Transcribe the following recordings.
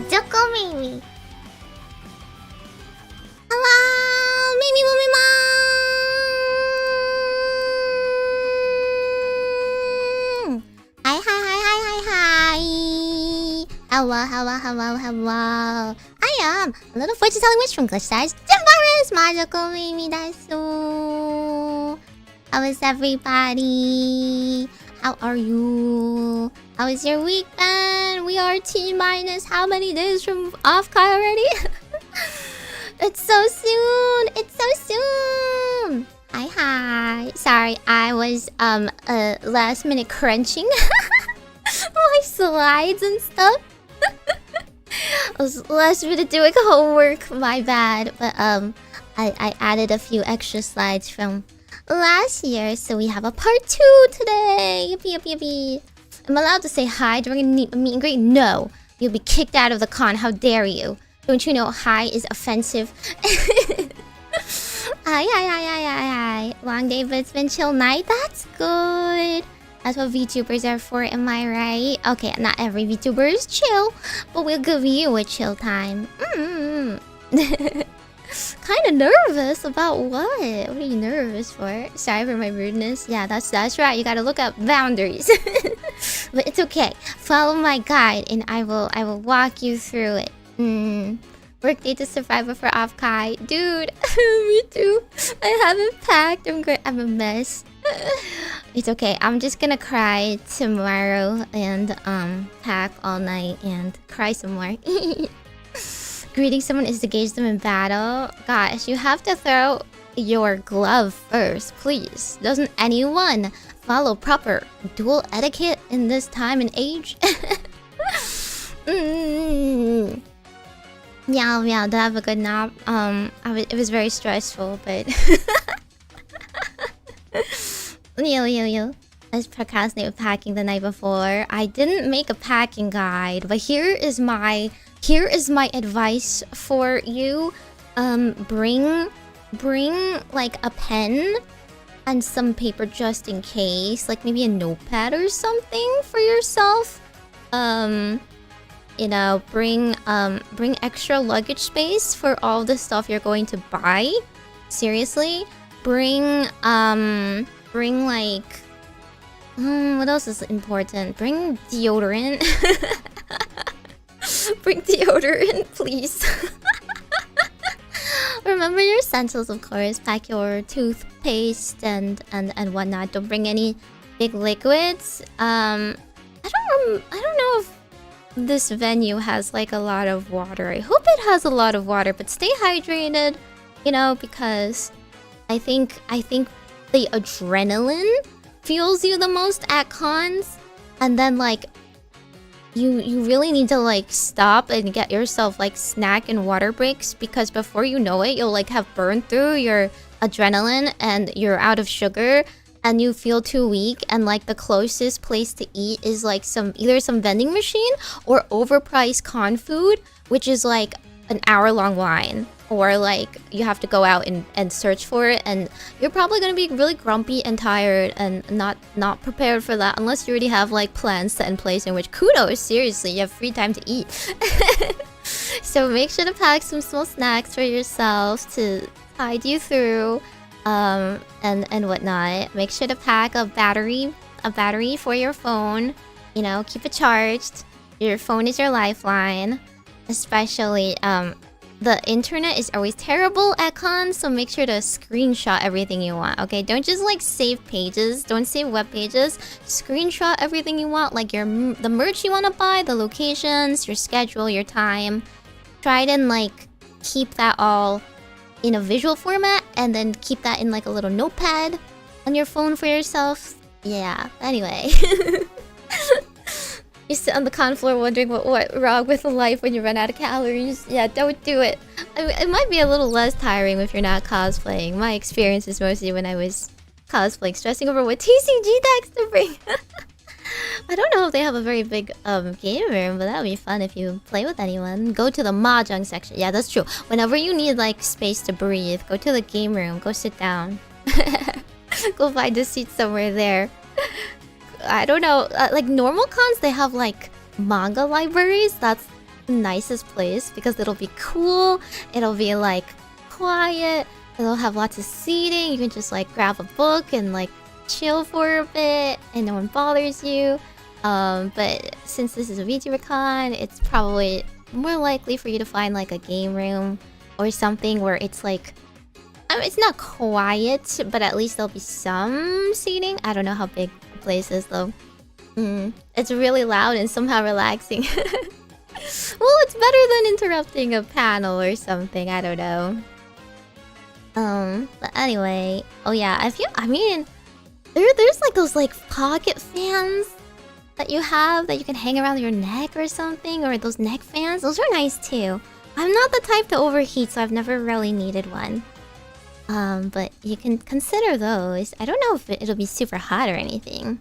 Majokko Meimi. Hello, Meimi Mumimon. Hi. Hello. I am a little fortune-telling witch from Glitch-sized Virus, Majokko Meimi desu. How is everybody? How are you? How is your week been? We are T-minus how many days from off-kai already? It's so soon! Hi. Sorry, I was last minute crunching my slides and stuff. I was last minute doing homework, my bad. But I added a few extra slides from last year, so we have a part 2 today. Yippee. I'm allowed to say hi during a meet and greet? No. You'll be kicked out of the con. How dare you? Don't you know hi is offensive? Hi. Long day, but it's been chill night. That's good. That's what VTubers are for, am I right? Okay, not every VTuber is chill, but we'll give you a chill time. Kind of nervous about what? What are you nervous for? Sorry for my rudeness. Yeah, that's right. You gotta look up boundaries. But it's okay. Follow my guide, and I will walk you through it. Birthday to Survivor for off-kai. Dude, me too. I haven't packed. I'm a mess. It's okay. I'm just gonna cry tomorrow and pack all night and cry some more. Greeting someone is to gauge them in battle. Gosh, you have to throw your glove first, please. Doesn't anyone follow proper duel etiquette in this time and age? Yeah, to have a good nap. It was very stressful, but yo. I was procrastinating with packing the night before. I didn't make a packing guide, but here is my advice for you. Bring like a pen and some paper just in case, like maybe a notepad or something for yourself. You know, bring extra luggage space for all the stuff you're going to buy. Seriously, bring like what else is important? Bring deodorant. Bring deodorant, please. Remember your essentials, of course. Pack your toothpaste and whatnot. Don't bring any big liquids. I don't know if this venue has like a lot of water. I hope it has a lot of water, but stay hydrated, you know, because I think the adrenaline fuels you the most at cons, and then like you really need to like stop and get yourself like snack and water breaks, because before you know it, you'll like have burned through your adrenaline and you're out of sugar and you feel too weak, and like the closest place to eat is like either some vending machine or overpriced con food, which is like an hour-long line, or like you have to go out and search for it, and you're probably gonna be really grumpy and tired and not prepared for that unless you already have like plans set in place, in which kudos, seriously, you have free time to eat. So make sure to pack some small snacks for yourselves to tide you through and whatnot. Make sure to pack a battery for your phone. You know, keep it charged. Your phone is your lifeline. Especially the internet is always terrible at cons, so make sure to screenshot everything you want. Okay, don't just like save pages, don't save web pages. Screenshot everything you want, like the merch you want to buy, the locations, your schedule, your time. Try and like keep that all in a visual format, and then keep that in like a little notepad on your phone for yourself. Yeah, anyway. You sit on the con floor wondering what's wrong with life when you run out of calories. Yeah, don't do it. I mean, it might be a little less tiring if you're not cosplaying. My experience is mostly when I was cosplaying, stressing over what TCG decks to bring. I don't know if they have a very big game room, but that would be fun if you play with anyone. Go to the mahjong section. Yeah, that's true. Whenever you need like space to breathe, go to the game room. Go sit down. Go find a seat somewhere there. I don't know. Like normal cons, they have like manga libraries. That's nicest place because it'll be cool. It'll be like quiet. It'll have lots of seating. You can just like grab a book and like chill for a bit, and no one bothers you. But since this is a VTuber con, it's probably more likely for you to find like a game room or something where it's like, I mean, it's not quiet, but at least there'll be some seating. I don't know how big the place is though. It's really loud and somehow relaxing. Well, it's better than interrupting a panel or something. I don't know. But anyway, oh yeah, I mean, there's like those like pocket fans that you have that you can hang around your neck or something, or those neck fans. Those are nice too. I'm not the type to overheat, so I've never really needed one. But you can consider those. I don't know if it'll be super hot or anything.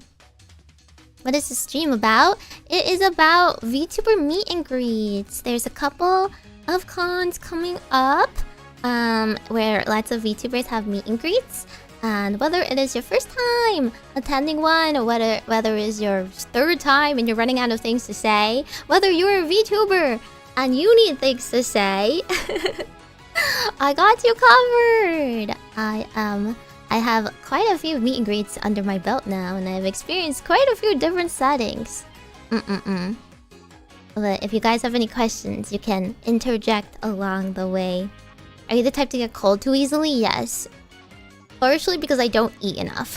What is the stream about? It is about VTuber meet and greets. There's a couple of cons coming up, where lots of VTubers have meet and greets. And whether it is your first time attending one, or whether it's your third time and you're running out of things to say, whether you're a VTuber and you need things to say, I got you covered. I have quite a few meet and greets under my belt now, and I've experienced quite a few different settings. But if you guys have any questions, you can interject along the way. Are you the type to get cold too easily? Yes. Partially because I don't eat enough.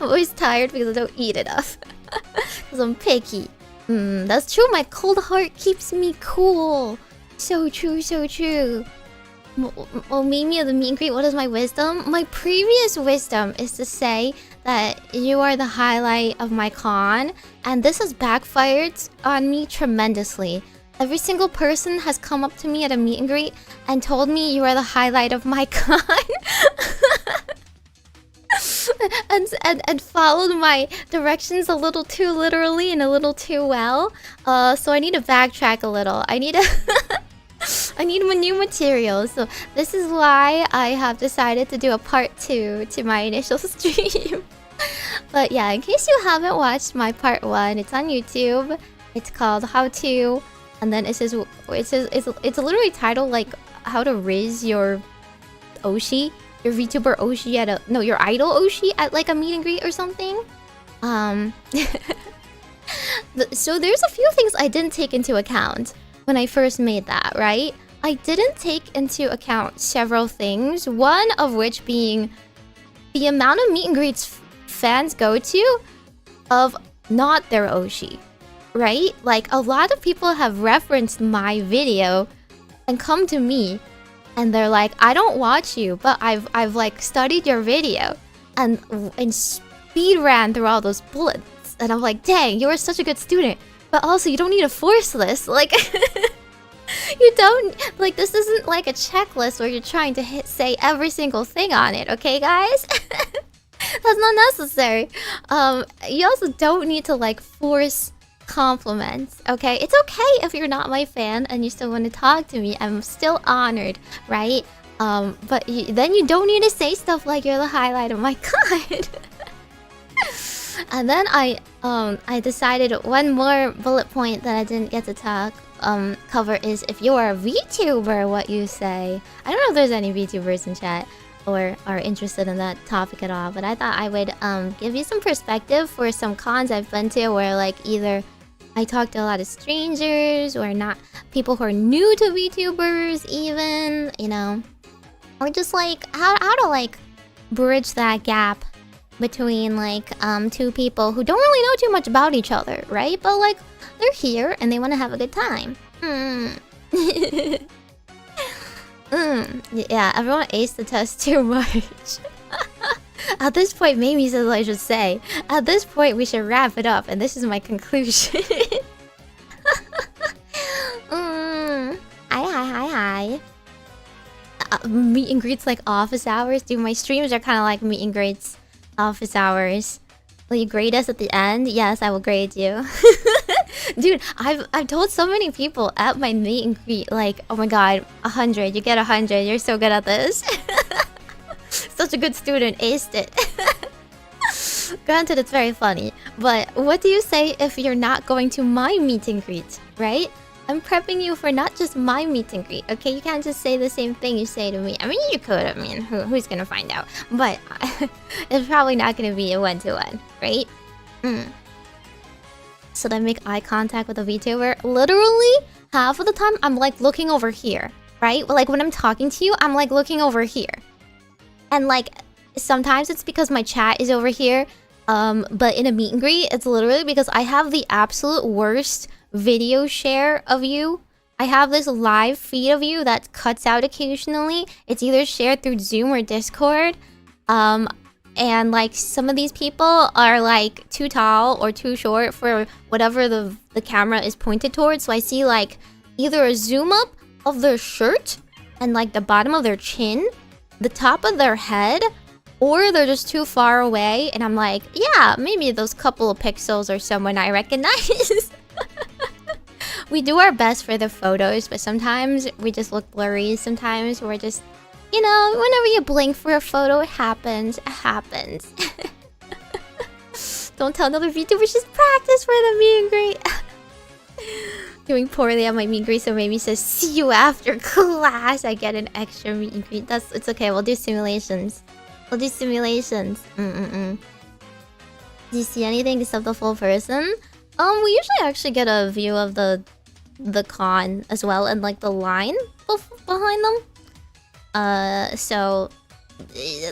I'm always tired because I don't eat enough. Because I'm picky. That's true. My cold heart keeps me cool. So true, so true. Oh, Meimi of the meet and greet, what is my wisdom? My previous wisdom is to say that you are the highlight of my con, and this has backfired on me tremendously. Every single person has come up to me at a meet and greet and told me you are the highlight of my con. and followed my directions a little too literally and a little too well. So I need to backtrack a little. I need new material. So this is why I have decided to do a part 2 to my initial stream. But yeah, in case you haven't watched my part 1, it's on YouTube. It's called How To, and then it's literally titled like how to raise your oshi, your VTuber oshi at a your idol oshi at like a meet and greet or something. So there's a few things I didn't take into account when I first made that, right? I didn't take into account several things, one of which being the amount of meet and greets fans go to of not their oshi, right? Like, a lot of people have referenced my video and come to me and they're like, I don't watch you, but I've like studied your video and speed ran through all those bullets, and I'm like, dang, you are such a good student, but also you don't need to force this, like you don't, like, this isn't like a checklist where you're trying to say every single thing on it, okay guys? That's not necessary. You also don't need to like force compliments, okay? It's okay if you're not my fan and you still want to talk to me. I'm still honored, right? But then you don't need to say stuff like you're the highlight of my con. And then I decided one more bullet point that I didn't get to cover is if you are a VTuber, what you say. I don't know if there's any VTubers in chat or are interested in that topic at all, but I thought I would give you some perspective for some cons I've been to where like either I talked to a lot of strangers or not people who are new to VTubers even, you know, or just like how to like bridge that gap between like two people who don't really know too much about each other, right? But like they're here and they want to have a good time. Yeah, everyone aced the test too much. At this point, Meimi says I should say. At this point, we should wrap it up, and this is my conclusion. Hi. Meet and greets like office hours. Dude, my streams are kind of like meet and greets office hours. Will you grade us at the end? Yes, I will grade you. Dude, I've told so many people at my meet and greet, like, oh my god, 100, you get 100, you're so good at this. Such a good student, aced it. Granted, it's very funny, but what do you say if you're not going to my meet and greet, right? I'm prepping you for not just my meet and greet, okay? You can't just say the same thing you say to me. I mean, you could. I mean, who's gonna find out? But it's probably not gonna be a one-to-one, right? So then make eye contact with a VTuber. Literally, half of the time, I'm like looking over here, right? Like when I'm talking to you, I'm like looking over here. And like, sometimes it's because my chat is over here. But in a meet and greet, it's literally because I have the absolute worst video share of you. I have this live feed of you that cuts out occasionally. It's either shared through Zoom or Discord. And like some of these people are like too tall or too short for whatever the camera is pointed towards. So I see like either a zoom up of their shirt and like the bottom of their chin, the top of their head, or they're just too far away. And I'm like, yeah, maybe those couple of pixels are someone I recognize. We do our best for the photos, but sometimes we just look blurry. Sometimes we're just, you know, whenever you blink for a photo, it happens. It happens. Don't tell another VTuber, just practice for the meet and greet. Doing poorly at my meet and greet, so maybe says, see you after class. I get an extra meet and greet. It's okay, we'll do simulations. We'll do simulations. Do you see anything except the full person? We usually actually get a view of the con as well, and like the line behind them. So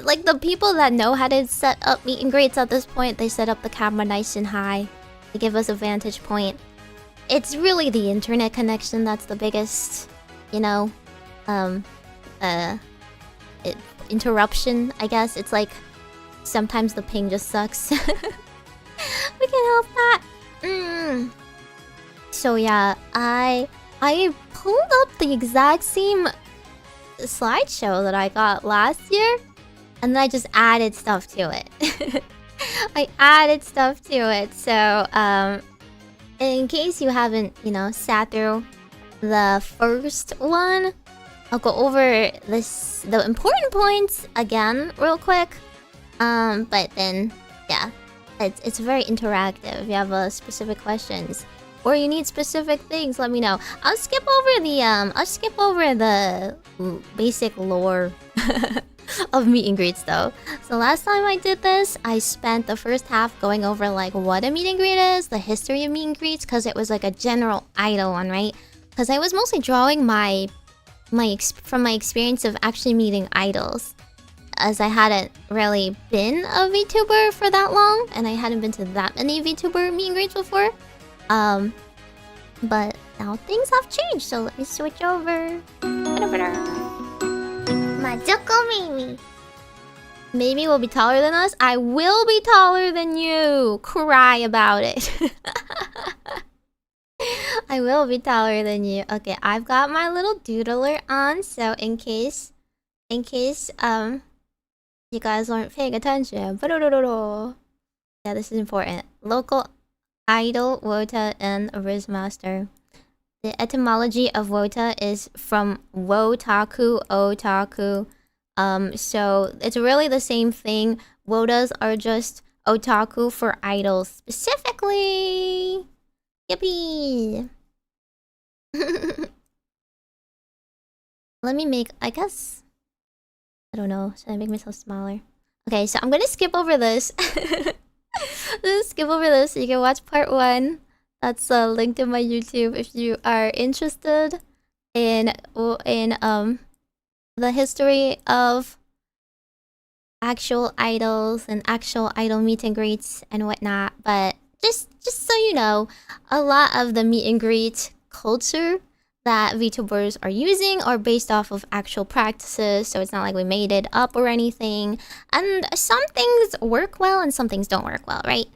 like the people that know how to set up meet and greets at this point, they set up the camera nice and high. They give us a vantage point. It's really the internet connection that's the biggest, you know, interruption, I guess. It's like sometimes the ping just sucks. We can help that. So yeah, I pulled up the exact same slideshow that I got last year, and then I just added stuff to it. I added stuff to it. So in case you haven't, you know, sat through the first one, I'll go over the important points again real quick. But then yeah, it's very interactive. If you have specific questions or you need specific things, let me know. I'll skip over the basic lore of meet and greets though. So last time I did this, I spent the first half going over like what a meet and greet is, the history of meet and greets, because it was like a general idol one, right? Because I was mostly drawing from my experience of actually meeting idols, as I hadn't really been a VTuber for that long, and I hadn't been to that many VTuber meet and greets before. But now things have changed, so let me switch over. Majokko Meimi. Meimi will be taller than us. I will be taller than you. Cry about it. I will be taller than you. Okay, I've got my little doodler on, so in case you guys aren't paying attention. Yeah, this is important. Local idol, Wota, and Arizmaster. The etymology of Wota is from wotaku, otaku. So it's really the same thing. Wotas are just otaku for idols specifically. Yippee! Let me make, I guess, I don't know, should I make myself smaller? Okay, so I'm gonna skip over this. Skip over this so you can watch part 1. That's linked in my YouTube if you are interested in the history of actual idols and actual idol meet and greets and whatnot. But just so you know, a lot of the meet and greet culture that VTubers are using are based off of actual practices, so it's not like we made it up or anything. And some things work well and some things don't work well, right?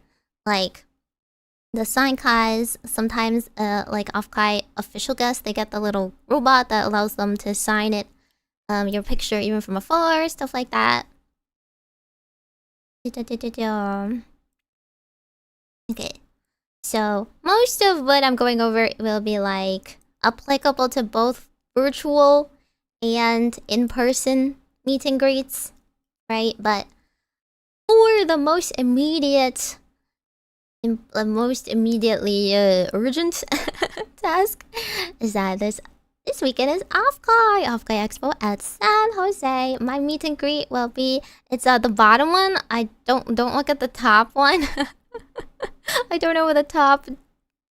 Like the Signkais, sometimes like Offkai official guests, they get the little robot that allows them to sign it, your picture even from afar, stuff like that. Okay, so most of what I'm going over will be like applicable to both virtual and in-person meet and greets, right? But for the most immediate the most immediately urgent task is that this weekend is Offkai Expo at San Jose. My meet and greet will be the bottom one. I don't look at the top one. I don't know what the top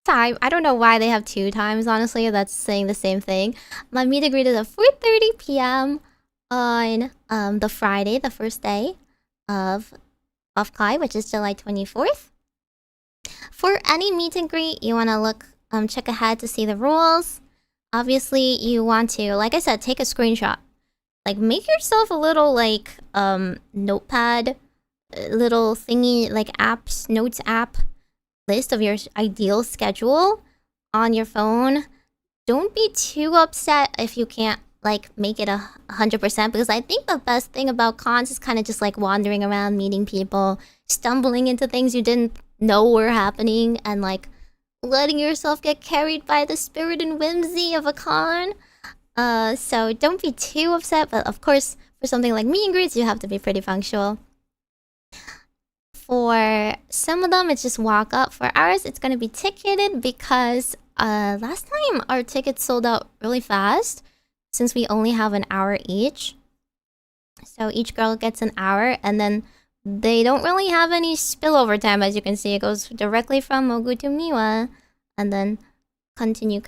time. I don't know why they have 2 times. Honestly, that's saying the same thing. My meet and greet is at 4:30 p.m. on the Friday, the first day of Offkai, which is July 24th. For any meet and greet, you want to check ahead to see the rules. Obviously, you want to, like I said, take a screenshot. Like, make yourself a little, like, notepad, little thingy, like, notes app list of your ideal schedule on your phone. Don't be too upset if you can't, like, make it 100%, because I think the best thing about cons is kind of just, like, wandering around, meeting people, stumbling into things you didn't know were happening, and, like, letting yourself get carried by the spirit and whimsy of a con. So don't be too upset, but of course, for something like meet and greets, you have to be pretty punctual. For some of them, it's just walk up. For ours, it's gonna be ticketed because last time our tickets sold out really fast since we only have an hour each. So each girl gets an hour, and then they don't really have any spillover time, as you can see. It goes directly from Mogu to Miwa, and then continue.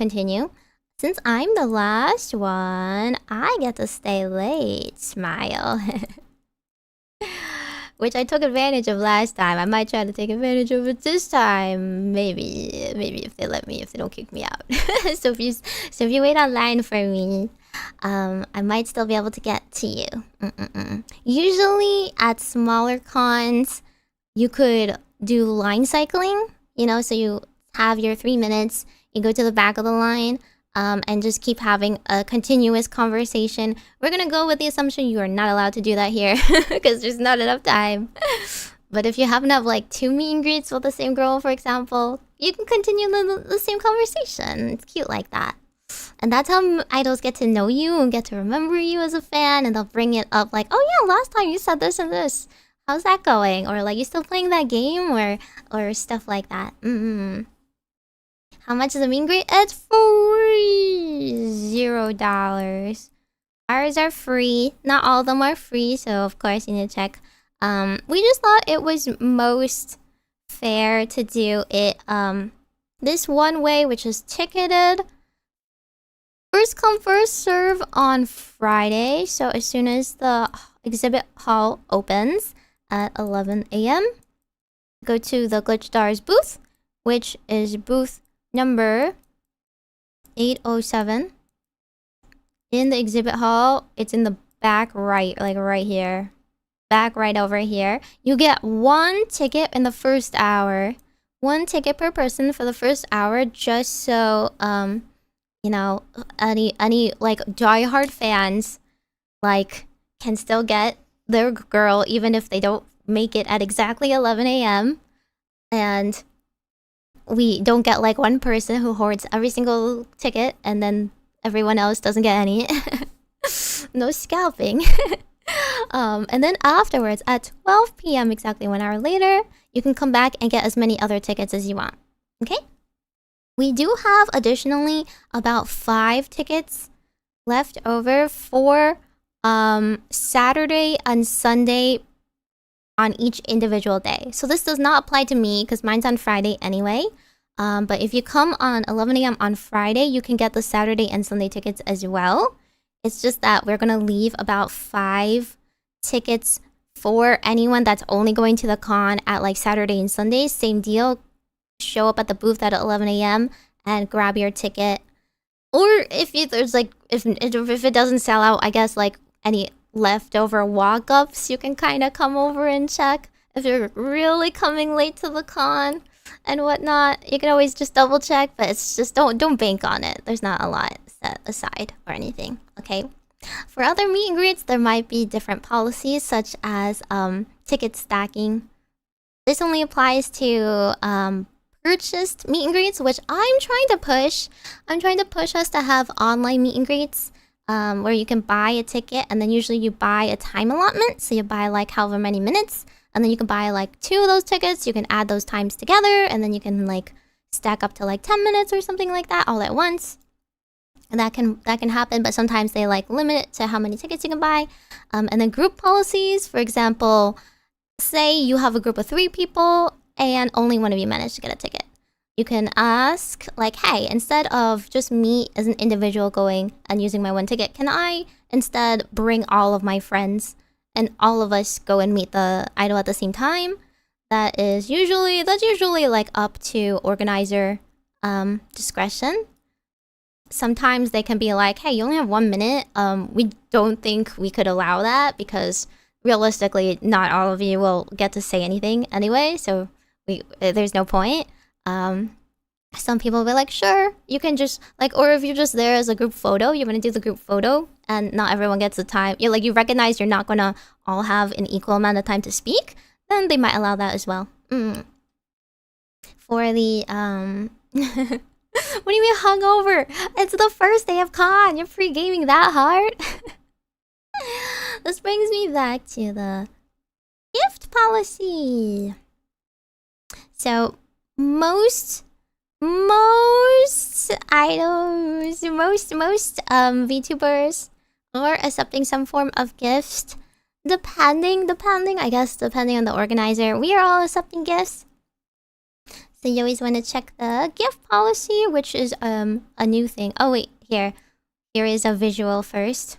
Since I'm the last one, I get to stay late. Smile. Which I took advantage of last time. I might try to take advantage of it this time. Maybe if they let me, if they don't kick me out. So if you wait online for me, I might still be able to get to you. Usually at smaller cons, you could do line cycling, you know, so you have your 3 minutes, you go to the back of the line, and just keep having a continuous conversation. We're gonna go with the assumption you are not allowed to do that here, because there's not enough time. But if you happen to have like 2 meet and greets with the same girl, for example, you can continue the same conversation. It's cute like that. And that's how idols get to know you and get to remember you as a fan, and they'll bring it up like, oh yeah, last time you said this and this. How's that going? Or like, you still playing that game? Or stuff like that. How much is a meet and greet? It's free. $0. Ours are free. Not all of them are free, so of course you need to check. We just thought it was most fair to do it this one way, which is ticketed. First come, first serve on Friday. So as soon as the exhibit hall opens at 11 a.m., go to the Glitch Stars booth, which is booth number 807. In the exhibit hall, it's in the back right, like right here. Back right over here. You get 1 ticket in the first hour. 1 ticket per person for the first hour, just so you know, any like diehard fans like can still get their girl even if they don't make it at exactly 11 a.m. And we don't get like one person who hoards every single ticket and then everyone else doesn't get any. No scalping. And then afterwards at 12 p.m. exactly 1 hour later, you can come back and get as many other tickets as you want. Okay? We do have additionally about 5 tickets left over for Saturday and Sunday on each individual day. So this does not apply to me because mine's on Friday anyway. But if you come on 11 a.m. on Friday, you can get the Saturday and Sunday tickets as well. It's just that we're going to leave about 5 tickets for anyone that's only going to the con at like Saturday and Sunday. Same deal. Show up at the booth at 11 a.m. and grab your ticket. Or if it doesn't sell out, I guess like any leftover walk-ups, you can kind of come over and check. If you're really coming late to the con and whatnot, you can always just double check, but it's just don't bank on it. There's not a lot set aside or anything, okay? For other meet and greets, there might be different policies such as ticket stacking. This only applies to purchased meet and greets, which I'm trying to push. I'm trying to push us to have online meet and greets where you can buy a ticket and then usually you buy a time allotment. So you buy like however many minutes and then you can buy like 2 of those tickets. You can add those times together, and then you can like stack up to like 10 minutes or something like that all at once. And that can happen, but sometimes they like limit it to how many tickets you can buy. And then group policies, for example, say you have a group of 3 people and only one of you managed to get a ticket. You can ask like, hey, instead of just me as an individual going and using my 1 ticket, can I instead bring all of my friends and all of us go and meet the idol at the same time? That's usually like up to organizer discretion. Sometimes they can be like, hey, you only have 1 minute. We don't think we could allow that because realistically, not all of you will get to say anything anyway. So there's no point. Some people will be like, sure, you can just like, or if you're just there as a group photo, you're gonna do the group photo, and not everyone gets the time. You're like, you recognize you're not gonna all have an equal amount of time to speak, then they might allow that as well. For the what do you mean hungover? It's the first day of con. You're pre-gaming that hard? This brings me back to the gift policy. So most idols, most VTubers are accepting some form of gift. Depending on the organizer. We are all accepting gifts. So you always want to check the gift policy, which is a new thing. Oh wait, here is a visual first.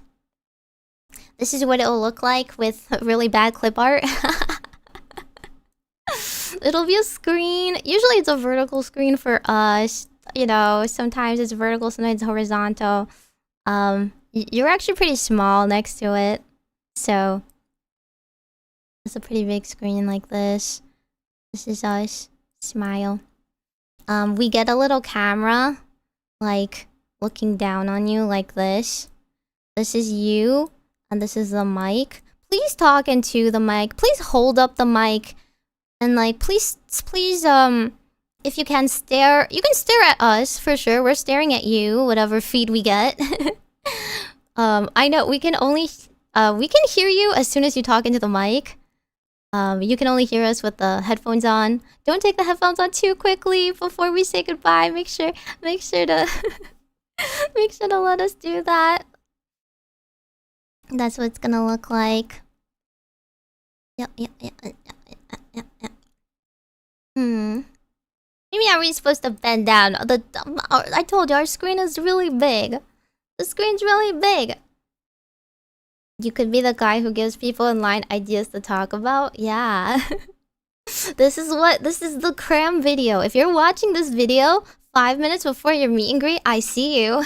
This is what it'll look like with really bad clip art. It'll be a screen. Usually it's a vertical screen for us. You know, sometimes it's vertical, sometimes it's horizontal. You're actually pretty small next to it. So it's a pretty big screen like this. This is us. Smile. We get a little camera, like looking down on you like this. This is you, and this is the mic. Please talk into the mic. Please hold up the mic, and like please, if you can stare, you can stare at us for sure. We're staring at you, whatever feed we get. I know we can hear you as soon as you talk into the mic. You can only hear us with the headphones on. Don't take the headphones on too quickly before we say goodbye. Make sure to make sure to let us do that. That's what it's gonna look like. Yep. Maybe are we supposed to bend down? I told you our screen is really big. The screen's really big. You could be the guy who gives people in line ideas to talk about. Yeah. This is the cram video. If you're watching this video 5 minutes before your meet and greet, I see you.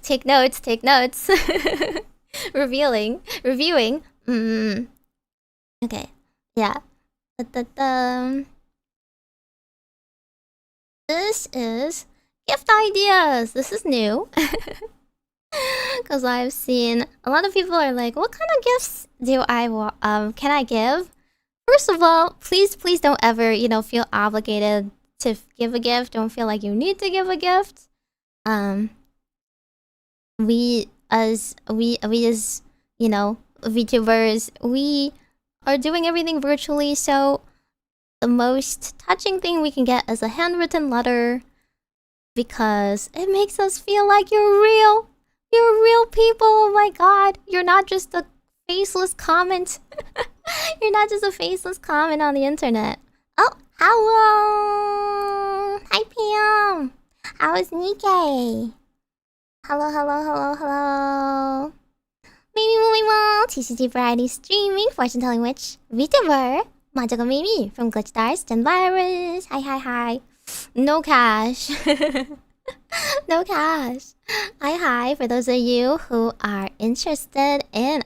Take notes. Reviewing. Okay. Yeah. This is gift ideas. This is new. Because I've seen a lot of people are like, what kind of gifts can I give? First of all, please don't ever, feel obligated to give a gift. Don't feel like you need to give a gift. We as VTubers, we are doing everything virtually, so the most touching thing we can get is a handwritten letter, because it makes us feel like you're real. You're real people. Oh my god. You're not just a faceless comment. You're not just a faceless comment on the internet. Oh, hello. Hi, Pam. How is Nikkei? Hello. Meimi moving well. TCG variety streaming, fortune telling witch, VTuber, Majokko Meimi from Glitch Stars, Gen Virus. Hi. No cash. No cash. Hi. For those of you who are interested in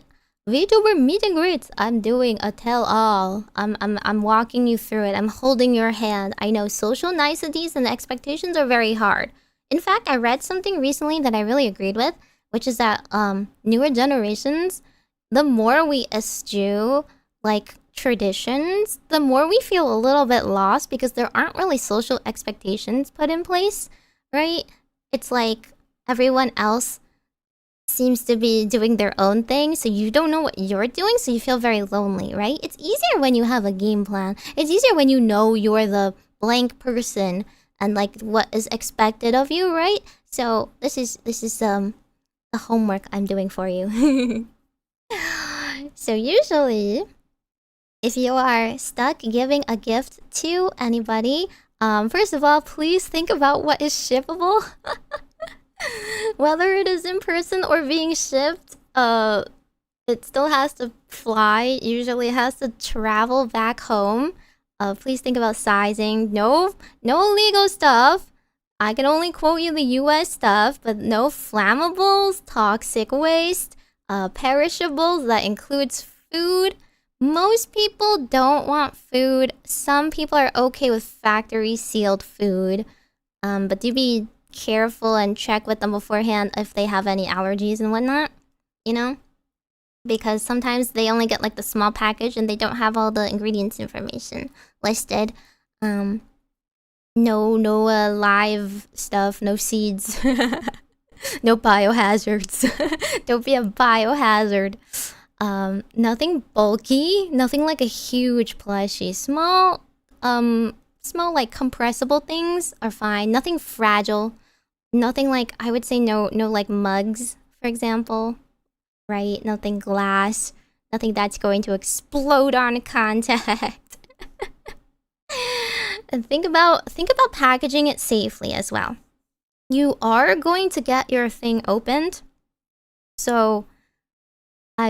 VTuber meet and greets, I'm doing a tell-all. I'm walking you through it. I'm holding your hand. I know social niceties and expectations are very hard. In fact, I read something recently that I really agreed with, which is that newer generations, the more we eschew like traditions, the more we feel a little bit lost, because there aren't really social expectations put in place, right? It's like everyone else seems to be doing their own thing, so you don't know what you're doing, so you feel very lonely, right? It's easier when you have a game plan. It's easier when you know you're the blank person and like what is expected of you, right? So this is the homework I'm doing for you. So usually, if you are stuck giving a gift to anybody, first of all, please think about what is shippable. Whether it is in person or being shipped, it still has to fly. Usually, it has to travel back home. Please think about sizing. No illegal stuff. I can only quote you the US stuff, but no flammables, toxic waste, perishables that includes food. Most people don't want food. Some people are okay with factory sealed food. But do be careful and check with them beforehand if they have any allergies and whatnot, you know? Because sometimes they only get like the small package and they don't have all the ingredients information listed. No live stuff, no seeds, no biohazards. Don't be a biohazard. Nothing bulky, nothing like a huge plushie. Small like compressible things are fine. Nothing fragile. Nothing like, I would say no like mugs, for example. Right? Nothing glass. Nothing that's going to explode on contact. And think about packaging it safely as well. You are going to get your thing opened. So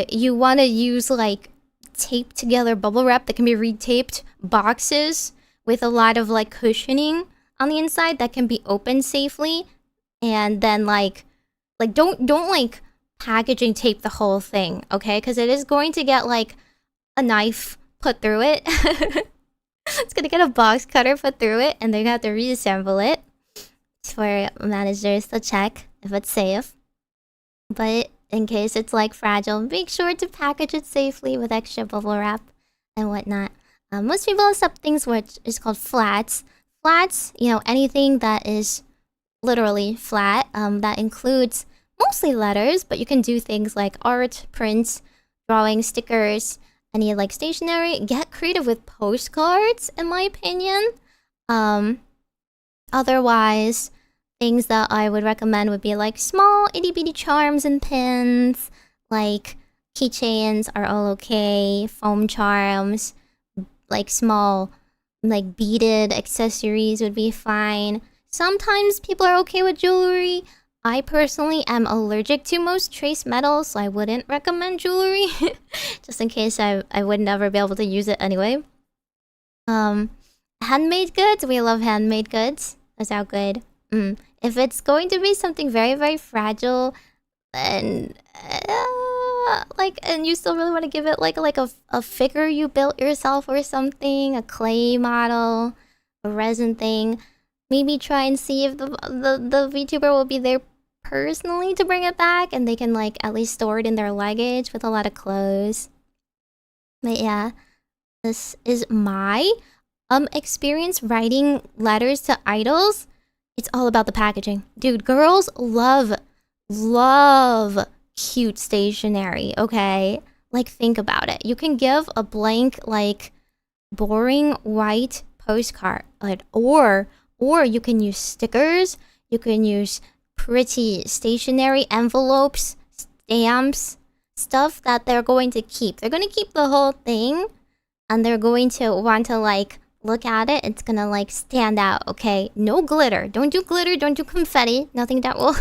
you want to use like taped together bubble wrap that can be retaped boxes with a lot of like cushioning on the inside that can be opened safely. And then like don't like packaging tape the whole thing, okay? Because it is going to get like a knife put through it. It's gonna get a box cutter put through it, and they're gonna have to reassemble it for managers to check if it's safe. But in case it's like fragile, make sure to package it safely with extra bubble wrap and whatnot. Most people accept things which is called flats. Flats, you know, anything that is literally flat. That includes mostly letters, but you can do things like art, prints, drawing, stickers, any like stationery. Get creative with postcards, in my opinion. Otherwise, things that I would recommend would be like small itty bitty charms and pins. Like keychains are all okay. Foam charms, like small, like beaded accessories would be fine. Sometimes people are okay with jewelry. I personally am allergic to most trace metals, so I wouldn't recommend jewelry. Just in case I would never be able to use it anyway. Handmade goods, we love handmade goods. That's how good. If it's going to be something very, very fragile, and and you still really want to give it like a figure you built yourself or something, a clay model, a resin thing, maybe try and see if the VTuber will be there personally to bring it back, and they can like at least store it in their luggage with a lot of clothes. But yeah, this is my experience writing letters to idols. It's all about the packaging. Dude, girls love cute stationery, okay? Like, think about it. You can give a blank, like, boring white postcard, or you can use stickers, you can use pretty stationery envelopes, stamps, stuff that they're going to keep. They're going to keep the whole thing, and they're going to want to, like, look at it. It's gonna like stand out, okay? No glitter. Don't do glitter, don't do confetti. Nothing that will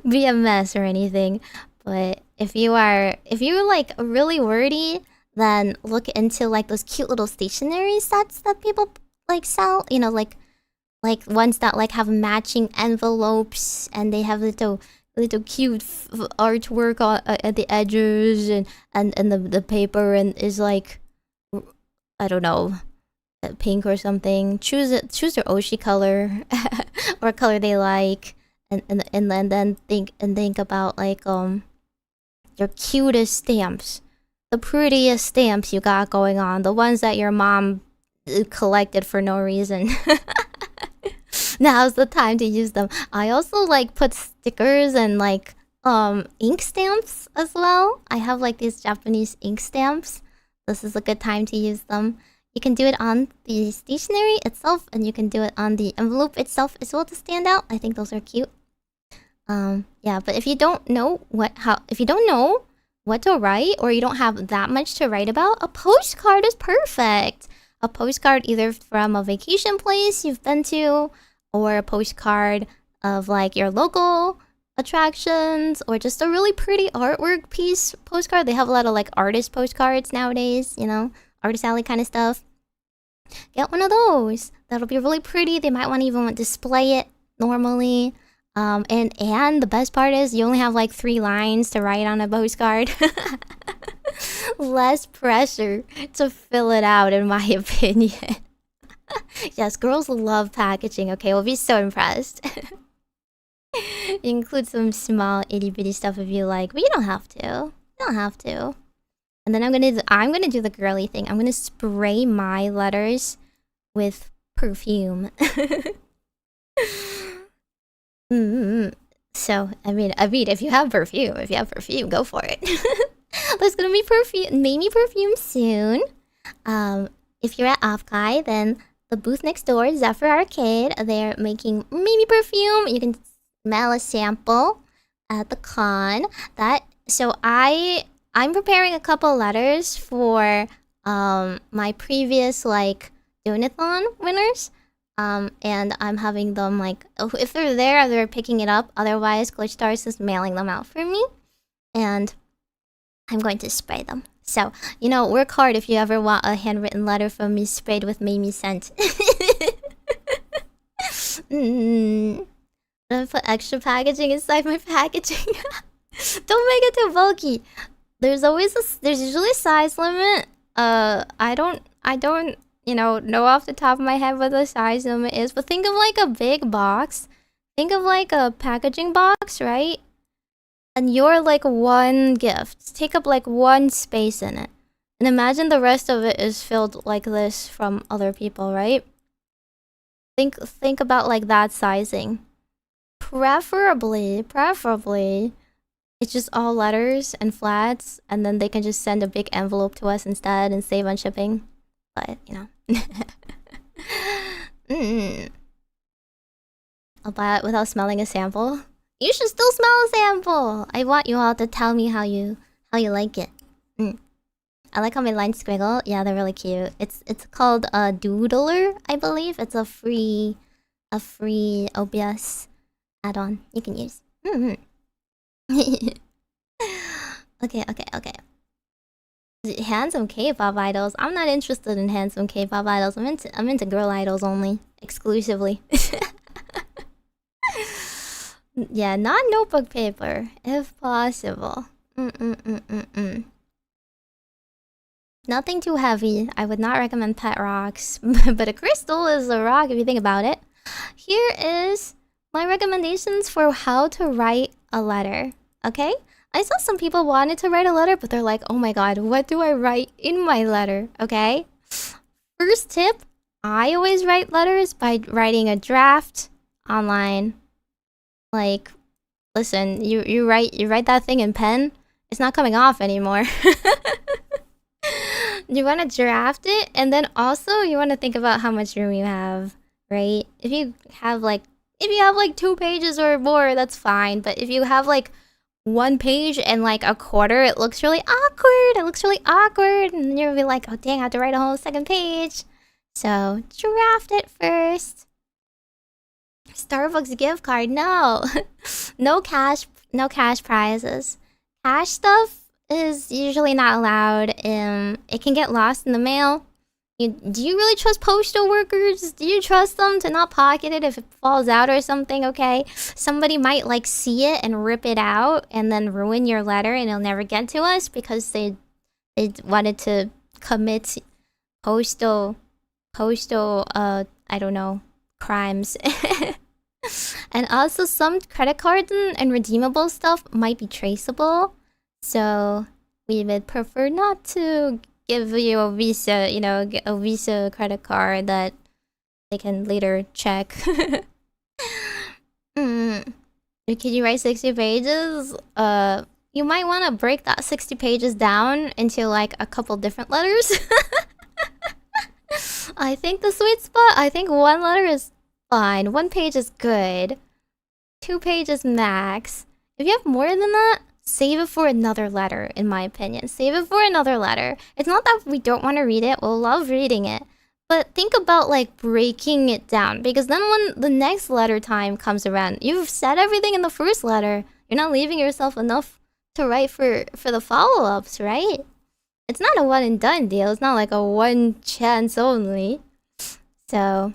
be a mess or anything. But if you're like really wordy, then look into like those cute little stationery sets that people like sell. You know, like ones that like have matching envelopes, and they have little cute artwork at the edges, and the paper and is like, I don't know, pink or something. Choose their oshi color or a color they like, and then think about like your cutest stamps, the prettiest stamps you got going on, the ones that your mom collected for no reason. Now's the time to use them. I also like put stickers and like ink stamps as well. I have like these Japanese ink stamps. This is a good time to use them. You can do it on the stationery itself, and you can do it on the envelope itself as well to stand out. I think those are cute. Yeah, but if you don't know what to write, or you don't have that much to write about, a postcard is perfect. A postcard either from a vacation place you've been to, or a postcard of like your local attractions, or just a really pretty artwork piece postcard. They have a lot of like artist postcards nowadays, you know, artist alley kind of stuff. Get one of those. That'll be really pretty. They might want to even display it normally. And the best part is you only have like 3 lines to write on a postcard. Less pressure to fill it out, in my opinion. Yes, girls love packaging, okay? We'll be so impressed. Include some small itty bitty stuff if you like, but you don't have to. You don't have to. And then I'm gonna do the girly thing. I'm gonna spray my letters with perfume. So I mean, if you have perfume, go for it. There's gonna be Meimi perfume soon. If you're at Offkai, then the booth next door, Zephyr Arcade, they're making Meimi perfume. You can smell a sample at the con. I'm preparing a couple letters for my previous like Donathon winners. And I'm having them like, if they're there, they're picking it up. Otherwise, Glitch Stars is mailing them out for me, and I'm going to spray them. So, you know, work hard if you ever want a handwritten letter from me sprayed with Meimi scent. I put extra packaging inside my packaging. Don't make it too bulky. There's usually a size limit. I don't know off the top of my head what the size limit is, but think of like a big box. Think of like a packaging box, right? And you're like one gift. Take up like one space in it. And imagine the rest of it is filled like this from other people, right? Think about like that sizing. Preferably, it's just all letters and flats, and then they can just send a big envelope to us instead and save on shipping. But, you know. I'll buy it without smelling a sample. You should still smell a sample! I want you all to tell me how you like it. I like how my lines squiggle. Yeah, they're really cute. It's called a Doodler, I believe. It's a free OBS add-on you can use. Okay. Handsome K-pop idols. I'm not interested in handsome K-pop idols. I'm into girl idols only, exclusively. Yeah, not notebook paper, if possible. Nothing too heavy. I would not recommend pet rocks, but a crystal is a rock if you think about it. Here is my recommendations for how to write a letter. Okay? I saw some people wanted to write a letter, but they're like, oh my god, what do I write in my letter? Okay? First tip, I always write letters by writing a draft online. Like, listen, you write that thing in pen, it's not coming off anymore. You want to draft it, and then also you want to think about how much room you have, right? If you have like 2 pages or more, that's fine. But if you have like 1 page and like a quarter, it looks really awkward. And you'll be like, oh dang, I have to write a whole second page. So draft it first. Starbucks gift card, no. No cash prizes. Cash stuff is usually not allowed. It can get lost in the mail. Do you really trust postal workers? Do you trust them to not pocket it if it falls out or something? Okay, somebody might like see it and rip it out and then ruin your letter, and it'll never get to us because they wanted to commit postal I don't know, crimes. And also some credit cards and redeemable stuff might be traceable, so we would prefer not to give you a Visa, a Visa credit card that they can later check. Can you write 60 pages? You might want to break that 60 pages down into like a couple different letters. I think the sweet spot, I think one letter is fine. 1 page is good. 2 pages max. If you have more than that, save it for another letter, in my opinion. Save it for another letter. It's not that we don't want to read it. We'll love reading it. But think about like breaking it down. Because then when the next letter time comes around, you've said everything in the first letter. You're not leaving yourself enough to write for the follow-ups, right? It's not a one and done deal. It's not like a one chance only. So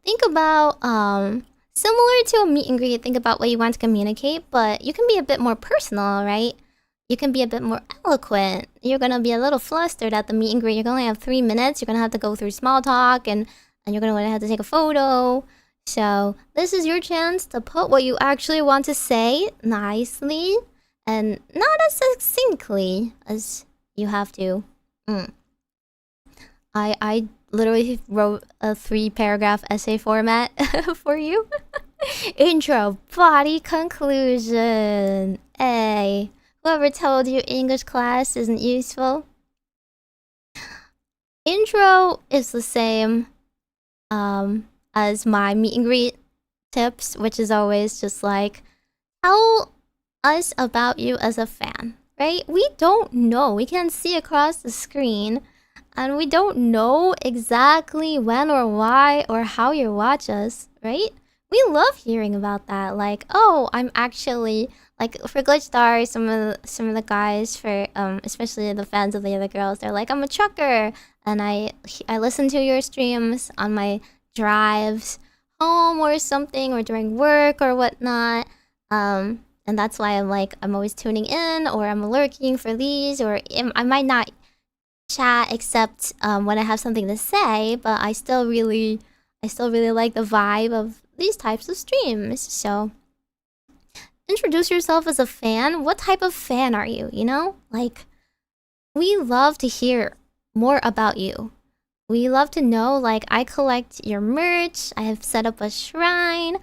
think about similar to a meet and greet, think about what you want to communicate, but you can be a bit more personal, right? You can be a bit more eloquent. You're gonna be a little flustered at the meet and greet. You're gonna have 3 minutes. You're gonna have to go through small talk and you're gonna have to take a photo. So this is your chance to put what you actually want to say nicely and not as succinctly as you have to. I literally wrote a 3-paragraph essay format for you. Intro, body, conclusion. Hey, whoever told you English class isn't useful? Intro is the same as my meet and greet tips, which is always just like, tell us about you as a fan, right? We don't know. We can't see across the screen. And we don't know exactly when or why or how you watch us, right? We love hearing about that. Like, oh, I'm actually like for Glitch Star, some of the guys for especially the fans of the other girls, they're like, I'm a trucker, and I listen to your streams on my drives home or something, or during work or whatnot. And that's why I'm always tuning in, or I'm lurking for these, or I might not chat except when I have something to say, but I still really like the vibe of these types of streams. So introduce yourself as a fan. What type of fan are you? You know, like, we love to hear more about you. We love to know, like, I collect your merch. I have set up a shrine.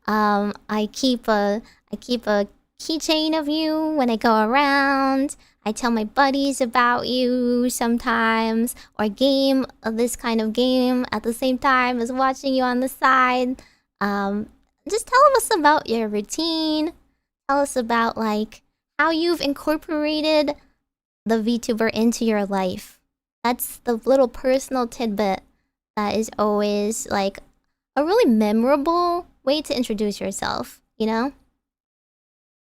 I keep a keychain of you when I go around. I tell my buddies about you sometimes, or game this kind of game at the same time as watching you on the side. Just tell us about your routine. Tell us about like how you've incorporated the VTuber into your life. That's the little personal tidbit that is always like a really memorable way to introduce yourself, you know?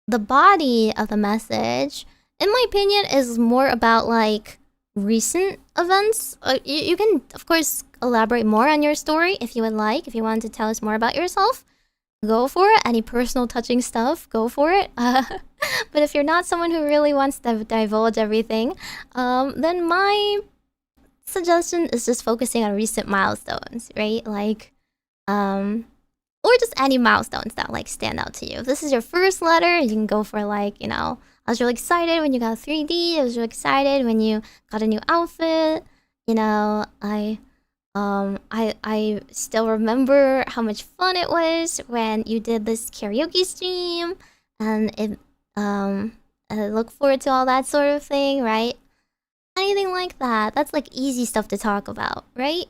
The body of the message, in my opinion, is more about like recent events. You can, of course, elaborate more on your story if you would like. If you want to tell us more about yourself, go for it. Any personal touching stuff, go for it. But if you're not someone who really wants to divulge everything, then my suggestion is just focusing on recent milestones, right? Like, or just any milestones that like stand out to you. If this is your first letter, you can go for like, you know, I was really excited when you got 3D. I was really excited when you got a new outfit. You know, I still remember how much fun it was when you did this karaoke stream, and I look forward to all that sort of thing, right? Anything like that. That's like easy stuff to talk about, right?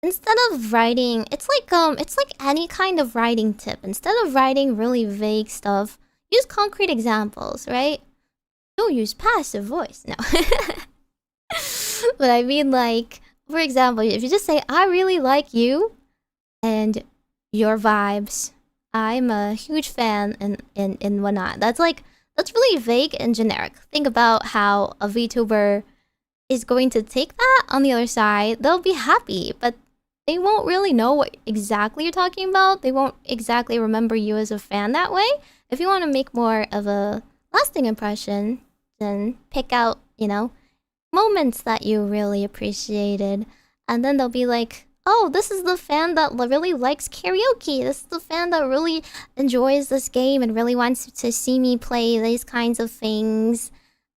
Instead of writing, it's like any kind of writing tip. Instead of writing really vague stuff, use concrete examples, right? Don't use passive voice, no. But I mean, like, for example, if you just say, I really like you and your vibes, I'm a huge fan and whatnot. That's really vague and generic. Think about how a VTuber is going to take that on the other side. They'll be happy, but they won't really know what exactly you're talking about. They won't exactly remember you as a fan that way. If you want to make more of a lasting impression, then pick out, you know, moments that you really appreciated. And then they'll be like, oh, this is the fan that really likes karaoke. This is the fan that really enjoys this game and really wants to see me play these kinds of things.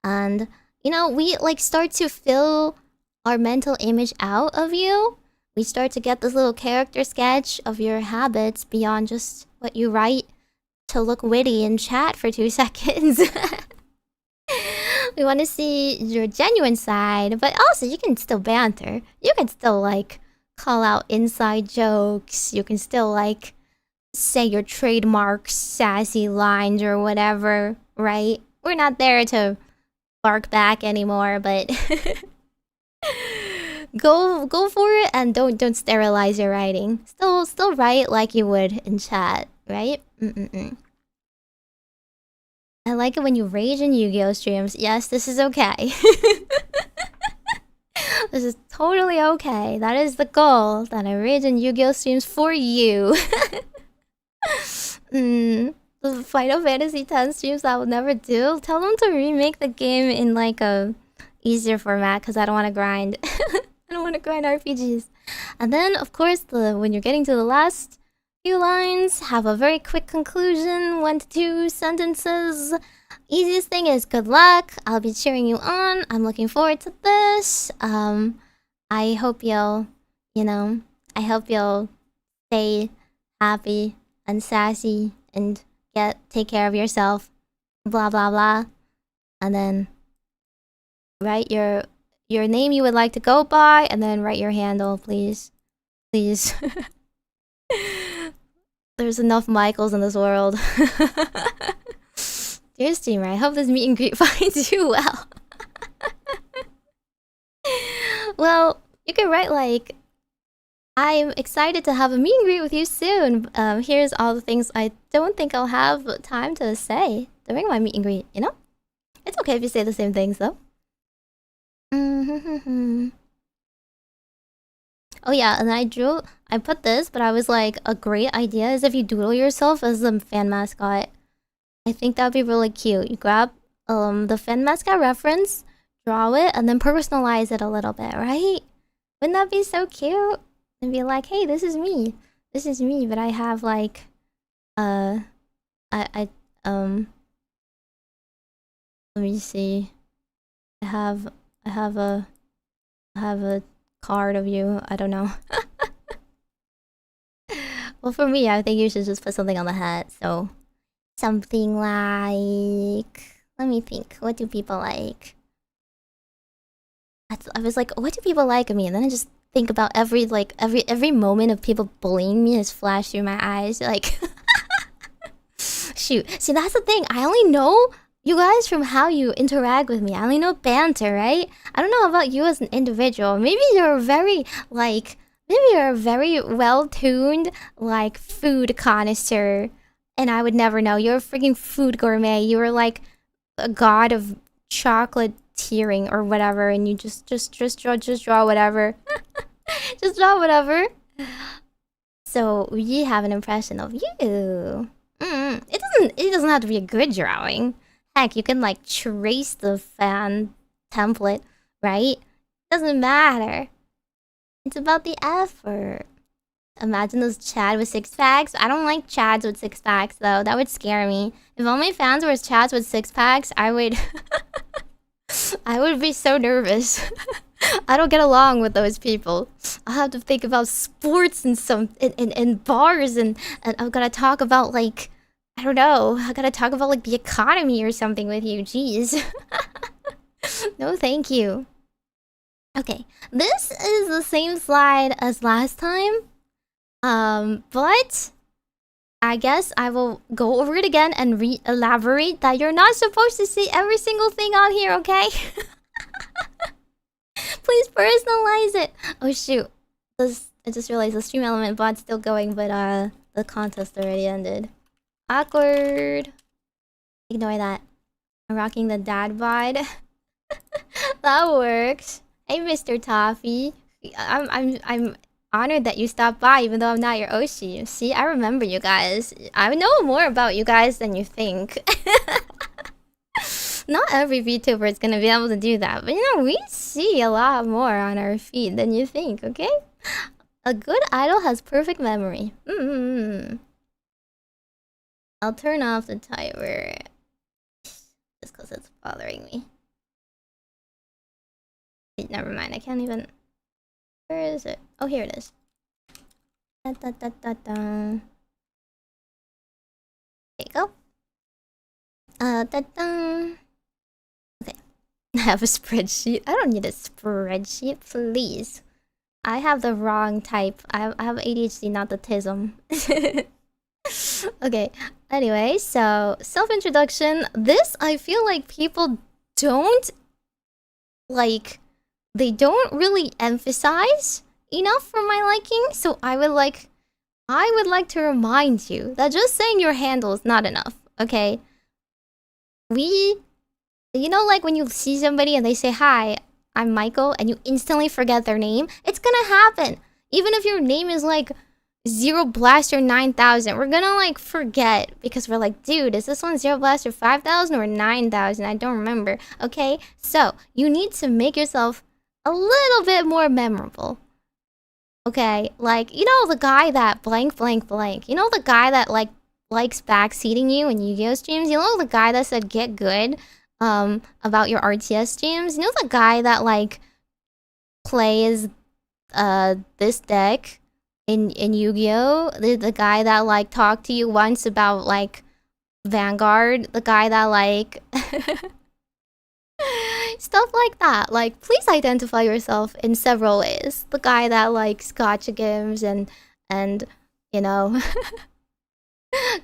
And, you know, we like start to fill our mental image out of you. We start to get this little character sketch of your habits beyond just what you write to look witty in chat for 2 seconds. We want to see your genuine side, but also you can still banter. You can still like call out inside jokes. You can still like say your trademark sassy lines or whatever, right? We're not there to bark back anymore, but go for it and don't sterilize your writing. Still write like you would in chat, right? I like it when you rage in Yu-Gi-Oh streams. Yes, this is okay. This is totally okay. That is the goal, that I rage in Yu-Gi-Oh streams for you. The Final Fantasy X streams I would never do. Tell them to remake the game in like a easier format, because I don't want to grind. I don't want to grind RPGs. And then, of course, when you're getting to the last few lines, have a very quick conclusion, 1 to 2 sentences. Easiest thing is good luck. I'll be cheering you on. I'm looking forward to this. I hope you'll, I hope you'll stay happy and sassy and take care of yourself. Blah blah blah. And then write your name you would like to go by, and then write your handle, please. Please. There's enough Michaels in this world. Dear streamer, I hope this meet and greet finds you well. Well, you can write like, I'm excited to have a meet and greet with you soon. Here's all the things I don't think I'll have time to say during my meet and greet, you know? It's okay if you say the same things though. Oh yeah, and I put this, but I was like, a great idea is if you doodle yourself as the fan mascot. I think that'd be really cute. You grab the fan mascot reference, draw it, and then personalize it a little bit, right? Wouldn't that be so cute? And be like, hey, this is me. This is me, but I have like let me see. I have a card of you. I don't know. Well, for me, I think you should just put something on the hat. So, something like, let me think. What do people like? I was like, what do people like of me? And then I just think about every moment of people bullying me has flashed through my eyes. Like, shoot. See, that's the thing. I only know you guys from how you interact with me. I only know banter, right? I don't know about you as an individual. Maybe you're very well-tuned, like, food connoisseur, and I would never know. You're a freaking food gourmet. You were like a god of chocolate tearing or whatever, and you just draw whatever. Just draw whatever. So we have an impression of you. It doesn't have to be a good drawing. Heck, you can like trace the fan template, right? Doesn't matter. It's about the effort. Imagine those Chad with 6-packs. I don't like Chads with 6-packs though. That would scare me. If all my fans were Chads with 6-packs, I would I would be so nervous. I don't get along with those people. I'll have to think about sports and bars and I've gotta talk about like, I don't know. I gotta talk about like the economy or something with you. Jeez. No, thank you. Okay, this is the same slide as last time. But I guess I will go over it again and elaborate that you're not supposed to see every single thing on here, okay? Please personalize it. Oh shoot. I just realized the stream element bot's still going, but the contest already ended. Awkward. Ignore that. I'm rocking the dad bod. That works. Hey, Mr. Toffee. I'm honored that you stopped by, even though I'm not your oshi. See, I remember you guys. I know more about you guys than you think. Not every VTuber is gonna be able to do that, but you know, we see a lot more on our feed than you think, okay? A good idol has perfect memory. I'll turn off the timer. Just because it's bothering me. Wait, never mind, I can't even... Where is it? Oh, here it is. you go. Da-dum. Okay. I have a spreadsheet. I don't need a spreadsheet, please. I have the wrong type. I have ADHD, not autism. Okay. Anyway, so self-introduction. This, I feel like people don't like. They don't really emphasize enough for my liking. So I would like to remind you that just saying your handle is not enough. Okay. You know, like when you see somebody and they say, "Hi, I'm Michael," and you instantly forget their name, it's gonna happen. Even if your name is like Zero Blaster 9000, we're gonna like forget because we're like, dude, is this one Zero Blaster 5000 or 9000? I don't remember. Okay, so you need to make yourself a little bit more memorable. Okay, like, you know, the guy that blank blank blank. You know, the guy that like likes backseating you in Yu-Gi-Oh streams. You know, the guy that said get good about your RTS streams. You know, the guy that like plays this deck in Yu-Gi-Oh. The guy that like talked to you once about like Vanguard. The guy that like stuff like that. Like, please identify yourself in several ways. The guy that likes gotcha games and you know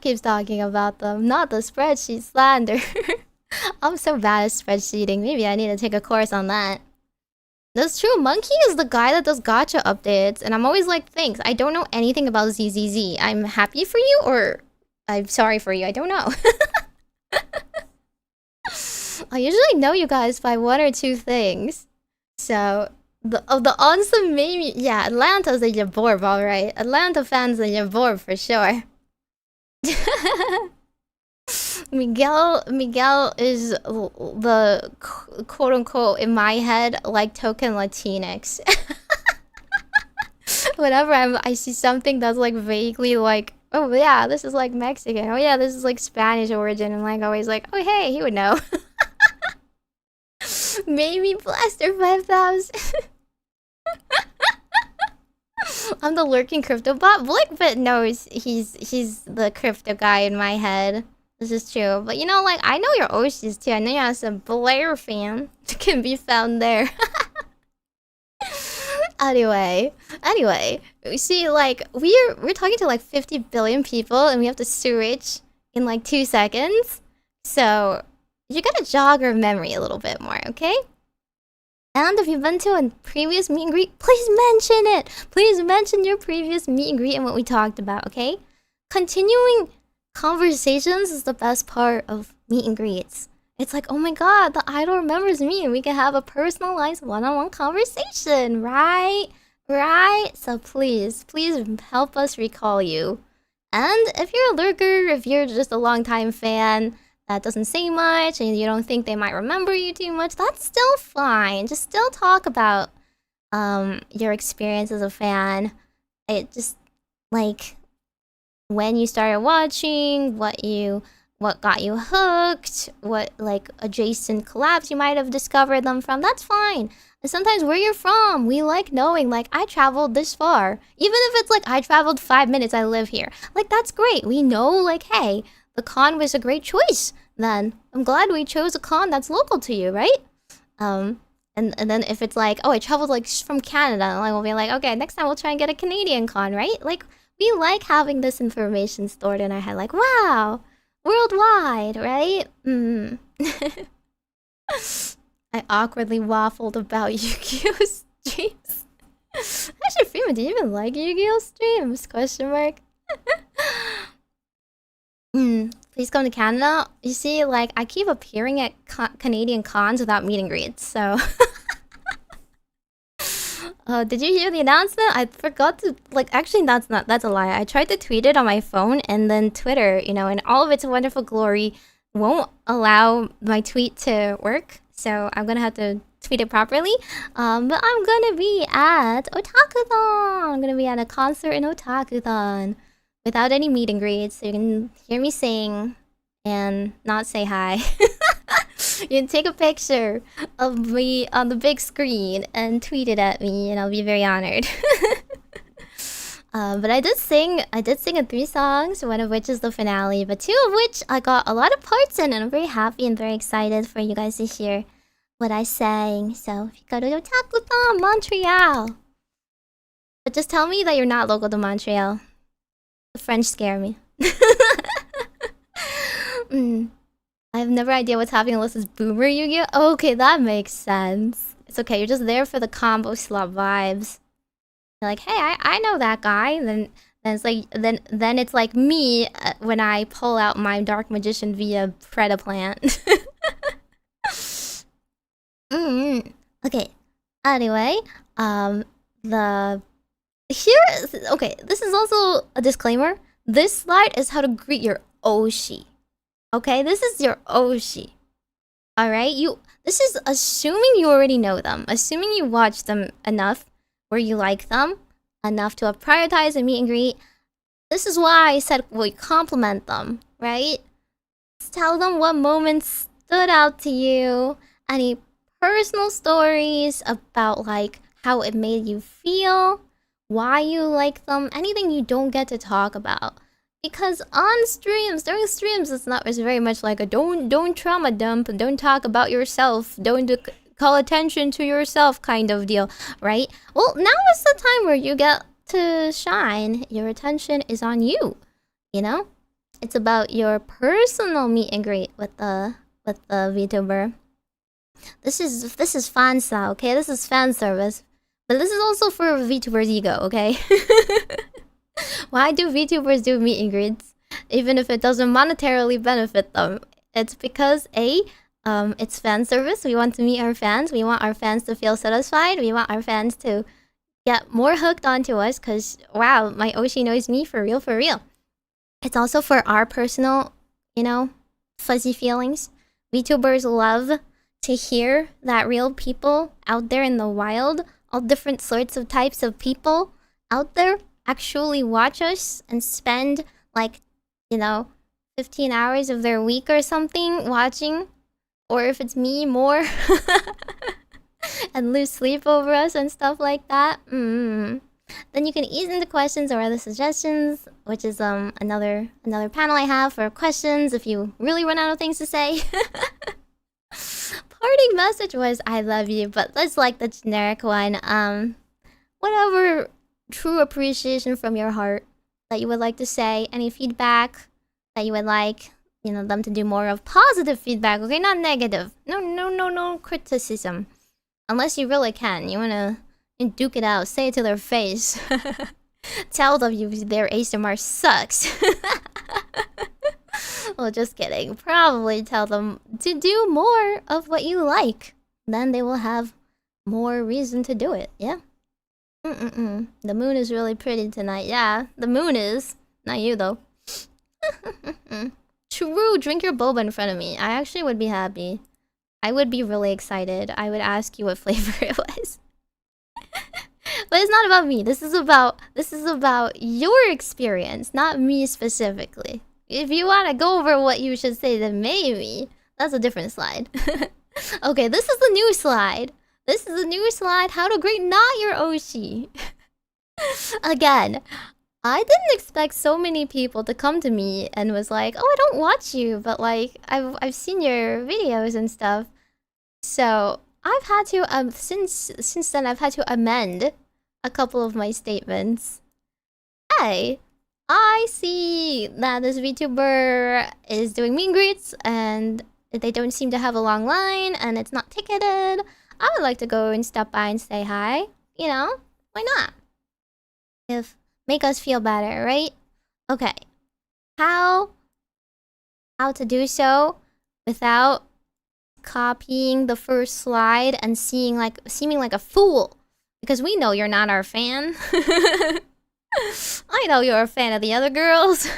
keeps talking about them. Not the spreadsheet slander. I'm so bad at spreadsheeting. Maybe I need to take a course on that. That's true. Monkey is the guy that does gotcha updates, and I'm always like, thanks. I don't know anything about ZZZ. I'm happy for you, or I'm sorry for you. I don't know. I usually know you guys by one or two things. So, the awesome Meimi. Yeah, Atlanta's a Yaborb, alright. Atlanta fans are Yaborb for sure. Miguel is the quote-unquote, in my head, like token Latinx. Whenever I see something that's like vaguely like, oh yeah, this is like Mexican. Oh yeah, this is like Spanish origin. I'm like always like, oh hey, he would know. Maybe Blaster 5000. I'm the lurking crypto bot. Blickbit knows he's the crypto guy in my head. This is true. But you know, like, I know your oshis too. I know you're a Blair fan. Can be found there. Anyway, you see, like, we're talking to like 50 billion people and we have to switch in like 2 seconds. So you gotta jog your memory a little bit more, okay? And if you've been to a previous meet and greet, please mention it! Please mention your previous meet and greet and what we talked about, okay? Continuing conversations is the best part of meet and greets. It's like, oh my god, the idol remembers me and we can have a personalized one-on-one conversation, right? Right? So please help us recall you. And if you're a lurker, if you're just a long-time fan that doesn't say much and you don't think they might remember you too much, that's still fine. Just still talk about your experience as a fan. It just, like, when you started watching, what got you hooked, what like adjacent collabs you might have discovered them from, that's fine. And sometimes where you're from, we like knowing, like, I traveled this far. Even if it's like I traveled 5 minutes, I live here. Like, that's great. We know, like, hey, the con was a great choice. Then I'm glad we chose a con that's local to you, right? And then if it's like, oh, I traveled like from Canada, like we'll be like, okay, next time we'll try and get a Canadian con, right? Like, we like having this information stored in our head, like, wow, worldwide, right? I awkwardly waffled about Yu-Gi-Oh streams. Actually, Freeman, do you even like Yu-Gi-Oh streams? Question mark. Please come to Canada. You see, like, I keep appearing at Canadian cons without meet and greets, so... did you hear the announcement? I forgot to, like, actually that's a lie. I tried to tweet it on my phone and then Twitter, you know, in all of its wonderful glory, won't allow my tweet to work. So I'm gonna have to tweet it properly. But I'm gonna be at Otakuthon. I'm gonna be at a concert in Otakuthon without any meet and greets. So you can hear me sing and not say hi. You can take a picture of me on the big screen and tweet it at me, and I'll be very honored. But I did sing in 3 songs, one of which is the finale, but 2 of which I got a lot of parts in, and I'm very happy and very excited for you guys to hear what I sang. So if you go to Otaku Montreal, but just tell me that you're not local to Montreal. The French scare me. I have never idea what's happening unless it's Boomer Yu-Gi-Oh! Okay, that makes sense. It's okay, you're just there for the combo slot vibes. You're like, hey, I know that guy. Then it's like then it's like me when I pull out my Dark Magician via Predaplant. Okay. Anyway, this is also a disclaimer. This slide is how to greet your oshi. Okay, this is your oshi. Alright, this is assuming you already know them. Assuming you watch them enough where you like them enough to have prioritized a meet and greet. This is why I said we compliment them, right? Tell them what moments stood out to you. Any personal stories about like how it made you feel, why you like them, anything you don't get to talk about. Because on streams, during streams, it's very much like a don't trauma dump, don't talk about yourself, don't call attention to yourself kind of deal, right? Well, now is the time where you get to shine. Your attention is on you, you know? It's about your personal meet and greet with the VTuber. This is fansa, okay? This is fan service. But this is also for VTuber's ego, okay? Why do VTubers do meet and greets, even if it doesn't monetarily benefit them? It's because it's fan service. We want to meet our fans. We want our fans to feel satisfied. We want our fans to get more hooked onto us. Cause wow, my oshi knows me for real, for real. It's also for our personal, you know, fuzzy feelings. VTubers love to hear that real people out there in the wild, all different sorts of types of people out there, actually watch us and spend like, you know, 15 hours of their week or something watching, or if it's me, more, and lose sleep over us and stuff like that. Then you can ease into questions or other suggestions, which is another panel I have for questions if you really run out of things to say. Parting message was I love you, but let's like the generic one. Whatever true appreciation from your heart that you would like to say, any feedback that you would like, you know, them to do more of. Positive feedback, okay, not negative. No criticism, unless you really can. You wanna duke it out, say it to their face. Tell them their ASMR sucks. Well, just kidding. Probably tell them to do more of what you like, then they will have more reason to do it. Yeah. The moon is really pretty tonight. Yeah, the moon is. Not you, though. True, drink your boba in front of me. I actually would be happy. I would be really excited. I would ask you what flavor it was. But it's not about me. This is about your experience, not me specifically. If you want to go over what you should say to Meimi, that's a different slide. Okay, this is the new slide. This is a new slide, how to greet not your oshi. Again, I didn't expect so many people to come to me and was like, oh, I don't watch you, but like, I've seen your videos and stuff. So, I've had to, since then, I've had to amend a couple of my statements. Hey, I see that this VTuber is doing meet and greets and they don't seem to have a long line and it's not ticketed. I would like to go and stop by and say hi. You know, why not? Make us feel better, right? Okay. How to do so without copying the first slide and seeming like a fool, because we know you're not our fan. I know you're a fan of the other girls.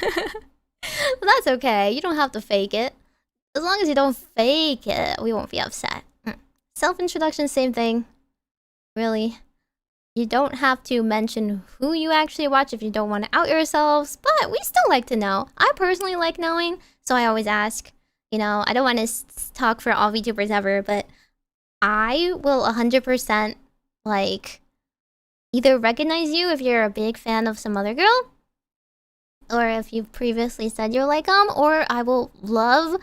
But that's okay. You don't have to fake it. As long as you don't fake it, we won't be upset. Self-introduction, same thing. Really. You don't have to mention who you actually watch if you don't want to out yourselves, but we still like to know. I personally like knowing, so I always ask. You know, I don't want to talk for all VTubers ever, but I will 100% like, either recognize you if you're a big fan of some other girl, or if you've previously said you're like or I will love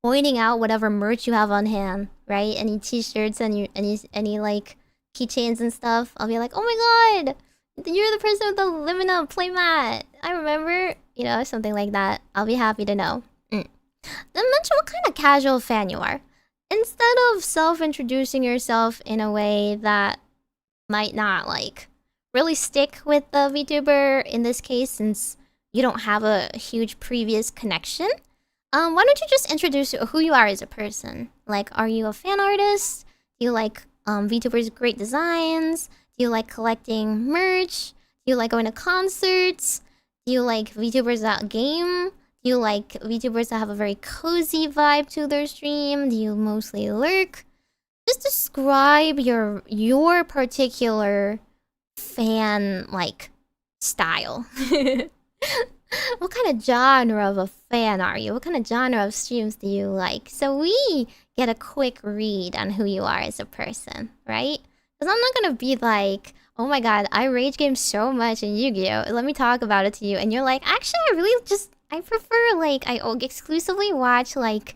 pointing out whatever merch you have on hand, right? Any t-shirts and any like keychains and stuff. I'll be like, oh my god, you're the person with the Limina playmat. I remember, you know, something like that. I'll be happy to know. Then mention what kind of casual fan you are. Instead of self-introducing yourself in a way that might not like really stick with the VTuber in this case, since you don't have a huge previous connection, why don't you just introduce who you are as a person? Like, are you a fan artist? Do you like VTubers' great designs? Do you like collecting merch? Do you like going to concerts? Do you like VTubers that game? Do you like VTubers that have a very cozy vibe to their stream? Do you mostly lurk? Just describe your particular fan like style. What kind of genre of a fan are you? What kind of genre of streams do you like? So we get a quick read on who you are as a person, right? Because I'm not gonna be like, oh my god, I rage game so much in Yu-Gi-Oh! Let me talk about it to you. And you're like, actually, I prefer, like, I exclusively watch, like,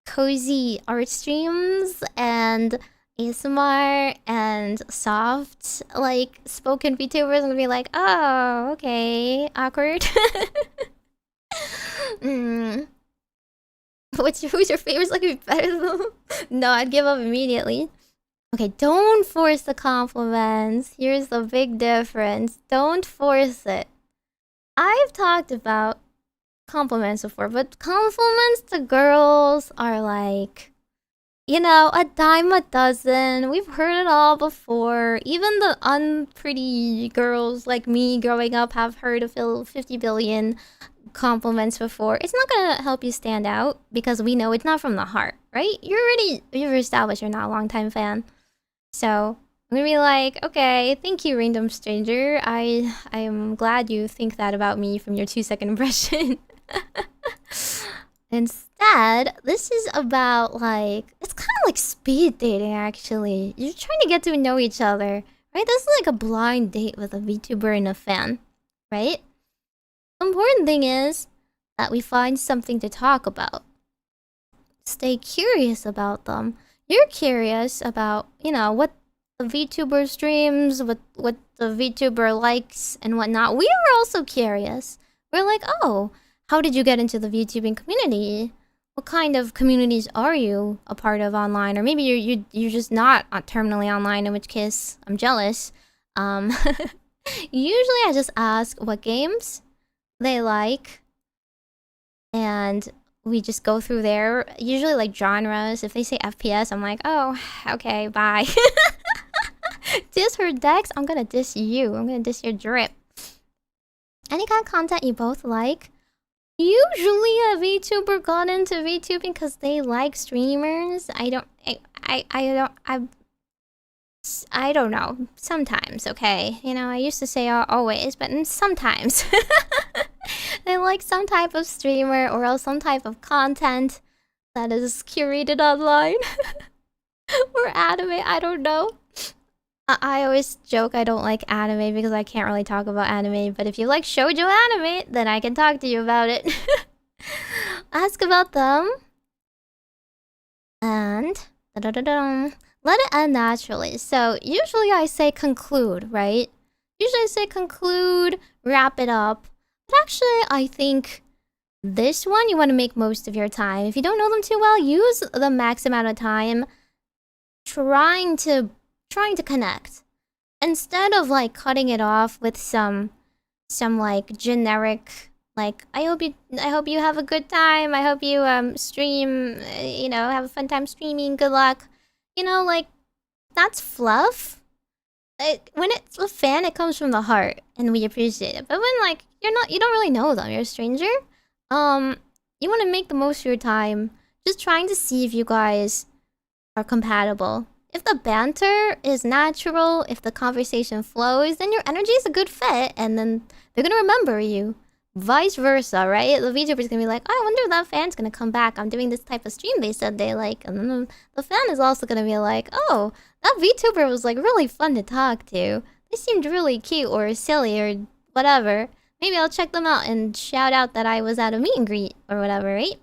cozy art streams and ASMR and soft, like, spoken VTubers. I'm gonna be like, oh, okay, awkward. Who's your favorite? Like, better though? No, I'd give up immediately. Okay, don't force the compliments. Here's the big difference. Don't force it. I've talked about compliments before, but compliments to girls are like, you know, a dime a dozen. We've heard it all before. Even the unpretty girls like me growing up have heard of 50 billion compliments before. It's not gonna help you stand out because we know it's not from the heart, right? You've established you're not a long-time fan. So I'm gonna be like, okay, thank you, random stranger. I am glad you think that about me from your 2-second impression. Instead, this is about like, it's kind of like speed dating actually. You're trying to get to know each other, right? This is like a blind date with a VTuber and a fan, right? The important thing is that we find something to talk about. Stay curious about them. You're curious about, you know, what the VTuber streams, what the VTuber likes and whatnot. We are also curious. We're like, oh, how did you get into the VTubing community? What kind of communities are you a part of online? Or maybe you're just not terminally online, in which case I'm jealous. Usually I just ask what games they like, and we just go through there. Usually like genres. If they say FPS, I'm like, oh, okay, bye. Diss her Dex, I'm gonna diss you. I'm gonna diss your drip. Any kind of content you both like. Usually a VTuber got into VTubing because they like streamers. I don't know. Sometimes, okay? You know, I used to say always, but sometimes. They like some type of streamer or else some type of content that is curated online. Or anime, I don't know. I always joke I don't like anime because I can't really talk about anime, but if you like shoujo anime, then I can talk to you about it. Ask about them. And let it end naturally. So usually I say conclude, right? Usually I say conclude, wrap it up. But actually I think this one you want to make most of your time. If you don't know them too well, use the max amount of time trying to connect, instead of like cutting it off with some like generic like I hope you have a good time, I hope you stream, you know, have a fun time streaming, good luck, you know, like that's fluff. When it's a fan, it comes from the heart and we appreciate it. But when like you don't really know them, you're a stranger, you want to make the most of your time just trying to see if you guys are compatible. If the banter is natural, if the conversation flows, then your energy is a good fit, and then they're gonna remember you. Vice versa, right? The VTuber's gonna be like, oh, I wonder if that fan's gonna come back. I'm doing this type of stream they said they like. And then the fan is also gonna be like, oh, that VTuber was like really fun to talk to. they seemed really cute or silly or whatever. Maybe I'll check them out and shout out that I was at a meet and greet or whatever, right?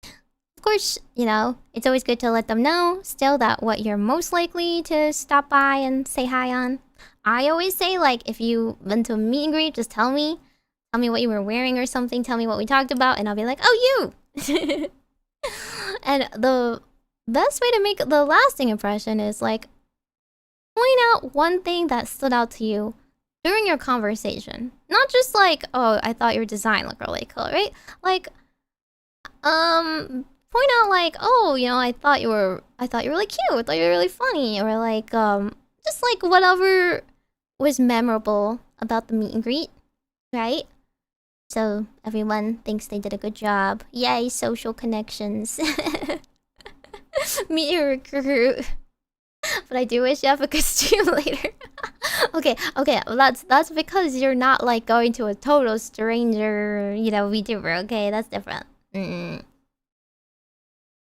Of course, you know, it's always good to let them know still that what you're most likely to stop by and say hi on. I always say, like, if you went to a meet and greet, just tell me. Tell me what you were wearing or something. Tell me what we talked about, and I'll be like, oh, you! And the best way to make the lasting impression is, like, point out one thing that stood out to you during your conversation. Not just like, oh, I thought your design looked really cool, right? Like, point out like, oh, you know, I thought you were really cute. I thought you were really funny, or like, just like whatever was memorable about the meet and greet, right? So everyone thinks they did a good job. Yay, social connections. Meet your recruit. But I do wish you have a good stream later. Okay, well, that's because you're not like going to a total stranger, you know, VTuber. Okay, that's different.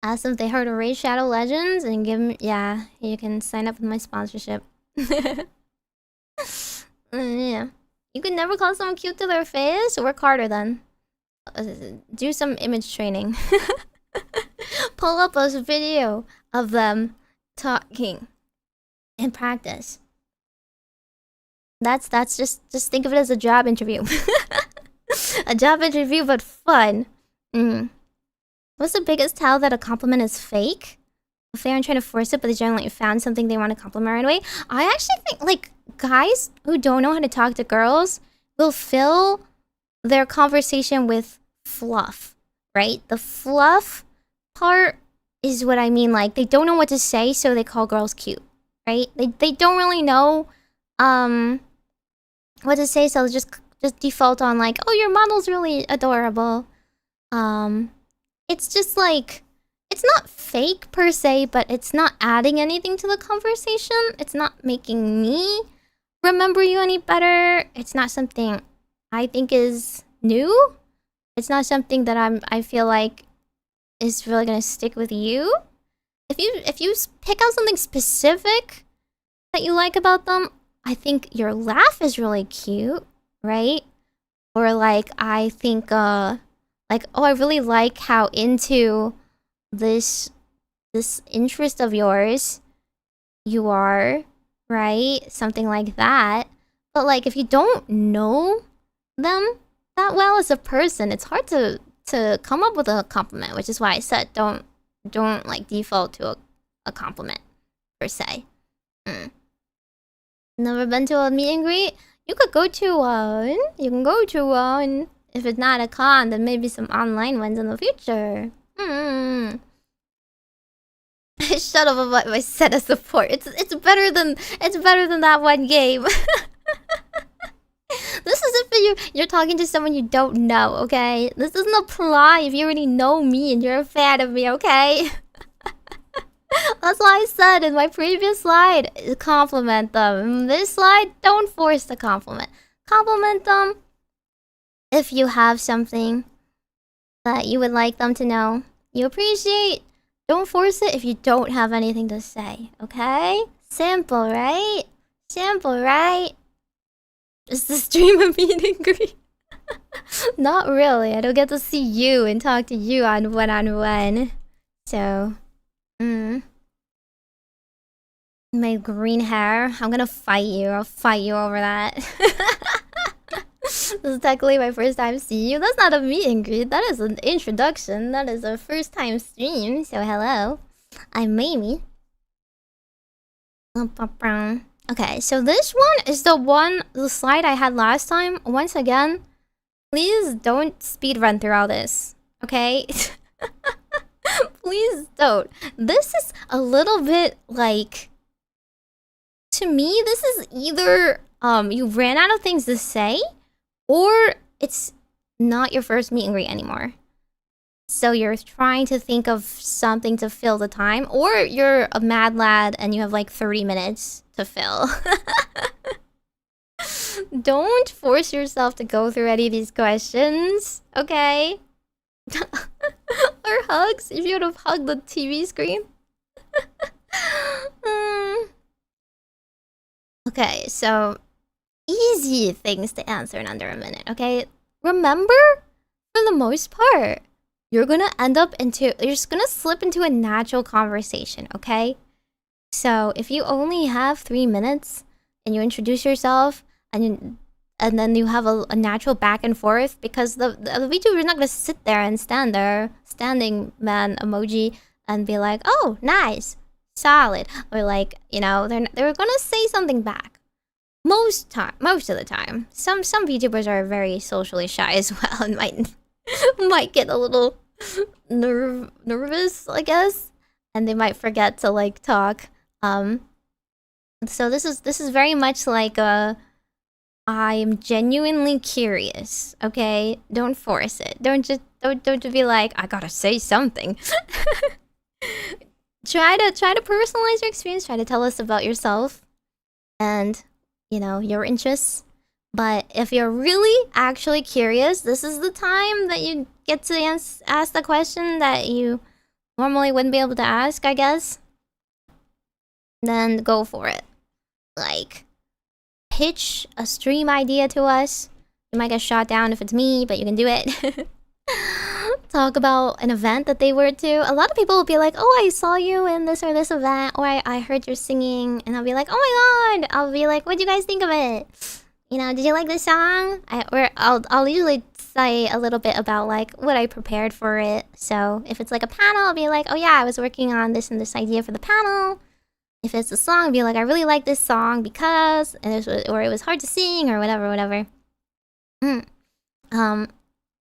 Ask them if they heard of Raid Shadow Legends and give them, yeah, you can sign up with my sponsorship. Yeah. You can never call someone cute to their face. Work harder then. Do some image training. Pull up a video of them talking and practice. That's just think of it as a job interview. A job interview, but fun. What's the biggest tell that a compliment is fake? If they aren't trying to force it, but they generally found something they want to compliment right away. I actually think, like, guys who don't know how to talk to girls will fill their conversation with fluff, right? The fluff part is what I mean. Like, they don't know what to say, so they call girls cute, right? They don't really know what to say, so just default on like, oh, your model's really adorable. It's just like, it's not fake per se, but it's not adding anything to the conversation. It's not making me remember you any better. It's not something I think is new. It's not something that I feel like is really gonna stick with you. If you pick out something specific that you like about them, I think your laugh is really cute, right? Or like, I think like, oh, I really like how into this interest of yours you are, right? Something like that. But like, if you don't know them that well as a person, it's hard to come up with a compliment, which is why I said don't like default to a compliment per se. Never been to a meet and greet? You could go to one. You can go to one. If it's not a con, then maybe some online ones in the future. Shut up about my set of support. It's better than that one game. This is if you're talking to someone you don't know, okay? This doesn't apply if you already know me and you're a fan of me, okay? That's why I said in my previous slide, compliment them. This slide, don't force the compliment. Compliment them if you have something that you would like them to know you appreciate. Don't force it if you don't have anything to say, okay? Simple, right? Simple, right? Is the stream a meet and greet? Not really. I don't get to see you and talk to you on one-on-one. So, my green hair. I'm gonna fight you. I'll fight you over that. This is technically my first time seeing you. That's not a meet and greet. That is an introduction. That is a first time stream. So hello. I'm Meimi. Okay, so this one is the slide I had last time. Once again, please don't speed run through all this. Okay? Please don't. This is a little bit like, to me, this is either you ran out of things to say, or it's not your first meet and greet anymore. So you're trying to think of something to fill the time, or you're a mad lad and you have like 30 minutes to fill. Don't force yourself to go through any of these questions, okay? Or hugs, if you would have hugged the TV screen. Okay, so easy things to answer in under a minute, okay? Remember, for the most part, you're just gonna slip into a natural conversation, okay? So if you only have 3 minutes and you introduce yourself and then you have a natural back and forth, because the VTuber is not gonna sit there and stand there, standing man emoji, and be like, oh, nice, solid, or like, you know, they're gonna say something back. Most of the time. Some VTubers are very socially shy as well and might get a little nervous, I guess, and they might forget to like talk. So this is very much like I am genuinely curious, okay? Don't force it. Don't just be like, I gotta say something. try to personalize your experience, try to tell us about yourself and, you know, your interests. But if you're really actually curious, this is the time that you get to ask the question that you normally wouldn't be able to ask, I guess. Then go for it. Like, pitch a stream idea to us. You might get shot down if it's me, but you can do it. Talk about an event that they were to. A lot of people will be like, oh, I saw you in this or this event, or I heard you singing, and I'll be like, oh my god. I'll be like, what'd you guys think of it? You know, did you like the song? I'll usually say a little bit about like what I prepared for it. So if it's like a panel, I'll be like, oh yeah, I was working on this and this idea for the panel. If it's a song, I'll be like, I really like this song because, or it was hard to sing, or whatever. And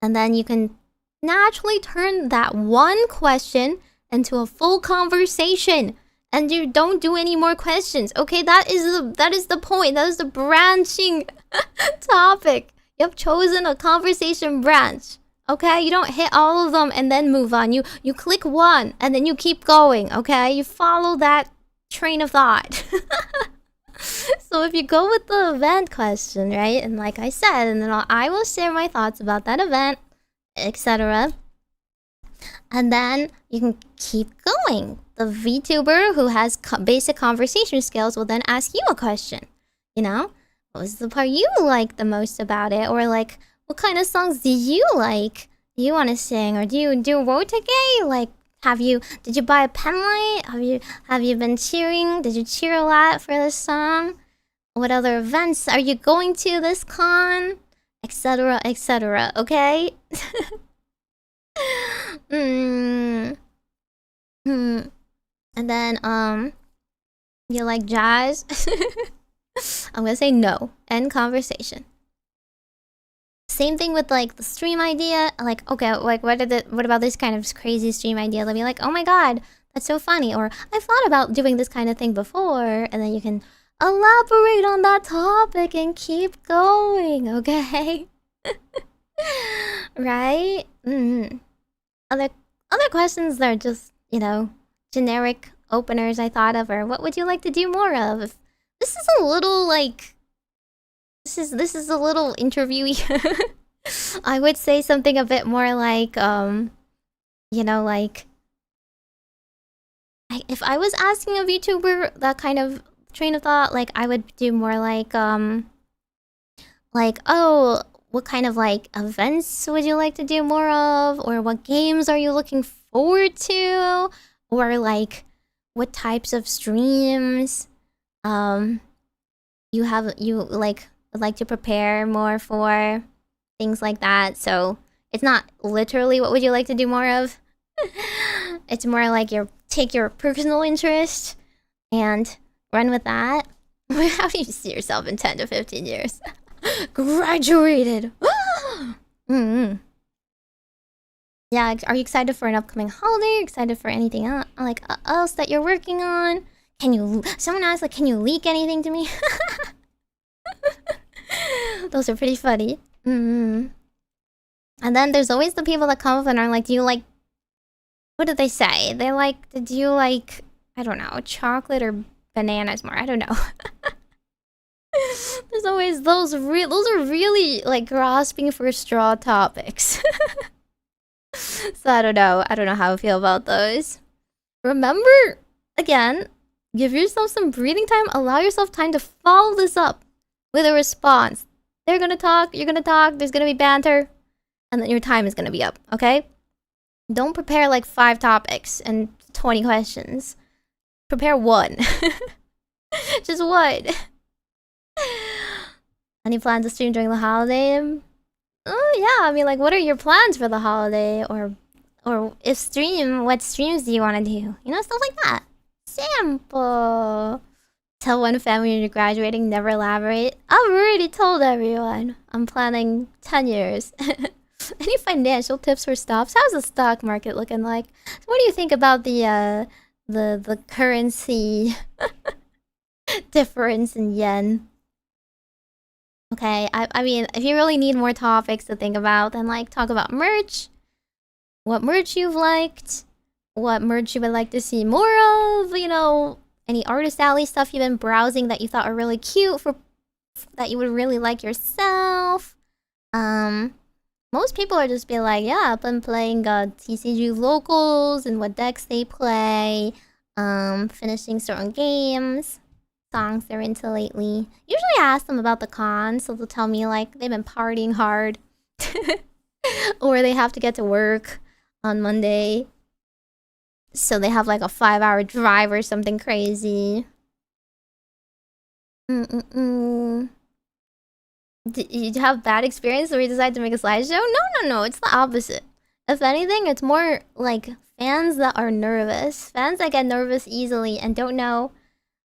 then you can naturally turn that one question into a full conversation, and you don't do any more questions. Okay, that is the point. That is the branching topic. You have chosen a conversation branch. Okay, you don't hit all of them and then move on. You click one and then you keep going. Okay, you follow that train of thought. So if you go with the event question, right, and like I said, and then I will share my thoughts about that event, etc. And then you can keep going. The VTuber who has basic conversation skills will then ask you a question. You know, what was the part you liked the most about it, or like, what kind of songs do you like? Do you want to sing, or do you do Wotake? Like, did you buy a pen light? Have you been cheering? Did you cheer a lot for this song? What other events are you going to this con? Etc. etc. Okay. And then you like jazz? I'm gonna say no. End conversation. Same thing with like the stream idea. Like, okay, like what about this kind of crazy stream idea? They'll be like, oh my god, that's so funny. Or I've thought about doing this kind of thing before, and then you can elaborate on that topic and keep going, okay? Right? Other questions that are just, you know, generic openers I thought of, or what would you like to do more of? This is a little like this is a little interviewy. I would say something a bit more like you know, like if I was asking a VTuber that kind of train of thought, like I would do more like oh, what kind of like events would you like to do more of, or what games are you looking forward to, or like what types of streams you would like to prepare more for, things like that. So it's not literally what would you like to do more of. It's more like take your personal interest and run with that. How do you see yourself in 10 to 15 years? Graduated. Yeah, are you excited for an upcoming holiday? Excited for anything else that you're working on? Someone asked, like, can you leak anything to me? Those are pretty funny. And then there's always the people that come up and are like, do you like, what did they say? They're like, did you like, I don't know, chocolate or bananas more? I don't know. There's always those are really like grasping for straw topics. So I don't know how I feel about those. Remember, again, Give yourself some breathing time. Allow yourself time to follow this up with a response. They're gonna talk, you're gonna talk, there's gonna be banter, and then your time is gonna be up, okay? Don't prepare like 5 topics and 20 questions. Prepare 1. Just 1. Any plans to stream during the holiday? Oh yeah, I mean, like, what are your plans for the holiday? Or if stream, what streams do you want to do? You know, stuff like that. Sample. Tell one family you're graduating, never elaborate. I've already told everyone. I'm planning 10 years. Any financial tips for stocks? How's the stock market looking like? What do you think about the currency difference in yen? Okay, I mean, if you really need more topics to think about, then like talk about merch. What merch you've liked, what merch you would like to see more of, you know, any Artist Alley stuff you've been browsing that you thought are really cute that you would really like yourself. Most people are just be like, yeah, I've been playing TCG locals and what decks they play, finishing certain games, songs they're into lately. Usually I ask them about the cons, so they'll tell me like they've been partying hard or they have to get to work on Monday, so they have like a 5-hour drive or something crazy. Did you have bad experience where you decide to make a slideshow? No, it's the opposite. If anything, it's more like fans that are nervous. Fans that get nervous easily and don't know.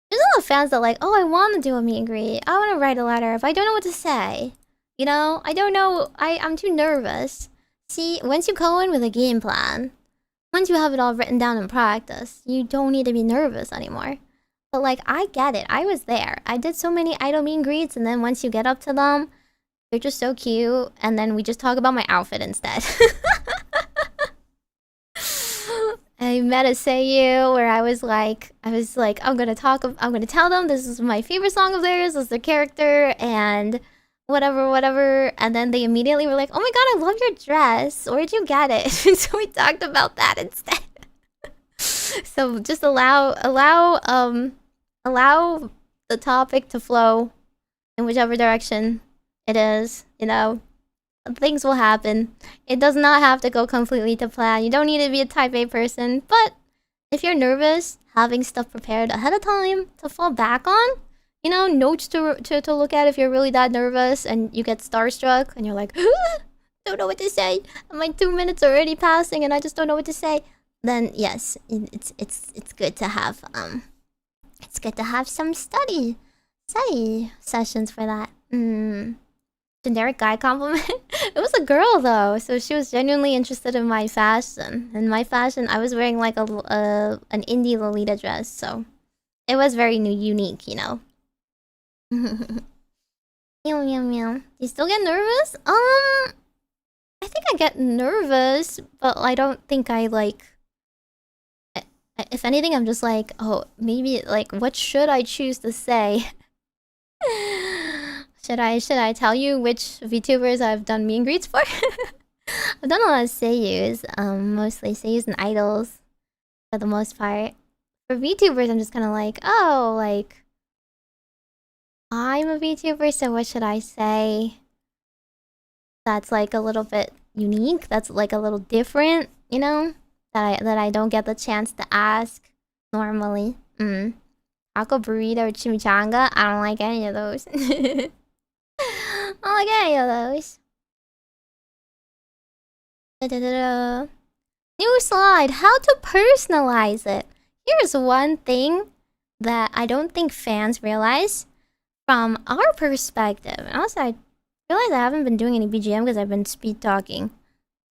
There's a lot of fans that like, oh, I want to do a meet and greet. I want to write a letter if I don't know what to say. You know, I don't know. I'm too nervous. See, once you go in with a game plan, once you have it all written down in practice, you don't need to be nervous anymore. But like, I get it. I was there. I did so many idol meet and greets, and then once you get up to them, they're just so cute. And then we just talk about my outfit instead. I met a Seiyu where I was like, I'm gonna tell them this is my favorite song of theirs, this is their character, and whatever. And then they immediately were like, oh my god, I love your dress. Where'd you get it? So we talked about that instead. So just allow the topic to flow in whichever direction it is, you know. Things will happen. It does not have to go completely to plan. You don't need to be a type A person, but if you're nervous, having stuff prepared ahead of time to fall back on, you know, notes to look at if you're really that nervous and you get starstruck and you're like, don't know what to say. My 2 minutes are already passing and I just don't know what to say. Then yes, it's good to have some study sessions for that. Generic guy compliment. It was a girl though, so she was genuinely interested in my fashion. In my fashion, I was wearing like an indie Lolita dress, so it was very unique, you know. Meow meow meow. Do you still get nervous? I think I get nervous, but I don't think I like. If anything, I'm just like, oh, maybe like, what should I choose to say? Should I tell you which VTubers I've done meet and greets for? I've done a lot of seiyus, mostly seiyus and idols, for the most part. For VTubers, I'm just kind of like, oh, like, I'm a VTuber, so what should I say? That's like a little bit unique. That's like a little different, you know, that I don't get the chance to ask normally. Taco burrito or chimichanga? I don't like any of those. I don't like any of those. New slide. How to personalize it. Here's one thing that I don't think fans realize from our perspective. And also, I realize I haven't been doing any BGM because I've been speed talking.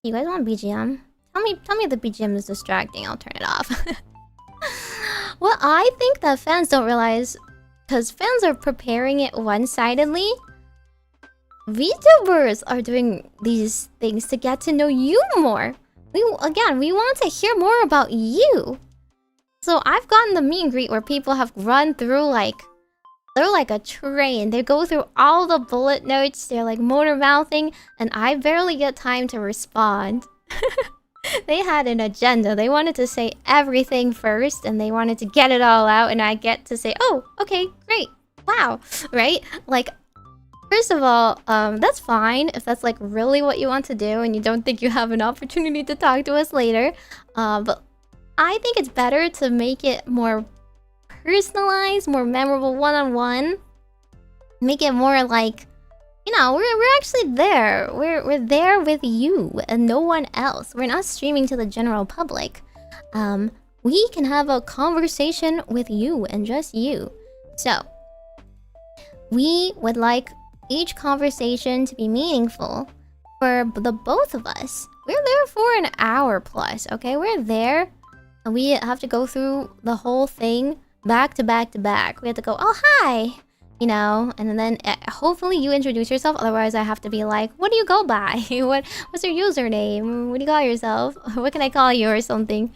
You guys want BGM? Tell me the BGM is distracting. I'll turn it off. What I think that fans don't realize, because fans are preparing it one-sidedly, VTubers are doing these things to get to know you more. We want to hear more about you. So I've gotten the meet and greet where people have run through like, they're like a train. They go through all the bullet notes. They're like motor mouthing, and I barely get time to respond. They had an agenda. They wanted to say everything first, and they wanted to get it all out, and I get to say, oh, okay, great, wow, right? Like, first of all, that's fine if that's like really what you want to do and you don't think you have an opportunity to talk to us later. But I think it's better to make it more personalized, more memorable, one-on-one. Make it more like, you know, we're actually there. We're there with you and no one else. We're not streaming to the general public. We can have a conversation with you and just you. So, we would like each conversation to be meaningful for the both of us. We're there for an hour plus, okay? We're there and we have to go through the whole thing back to back to back. We have to go, oh, hi, you know, and then hopefully you introduce yourself. Otherwise, I have to be like, what do you go by? What's your username? What do you call yourself? What can I call you or something?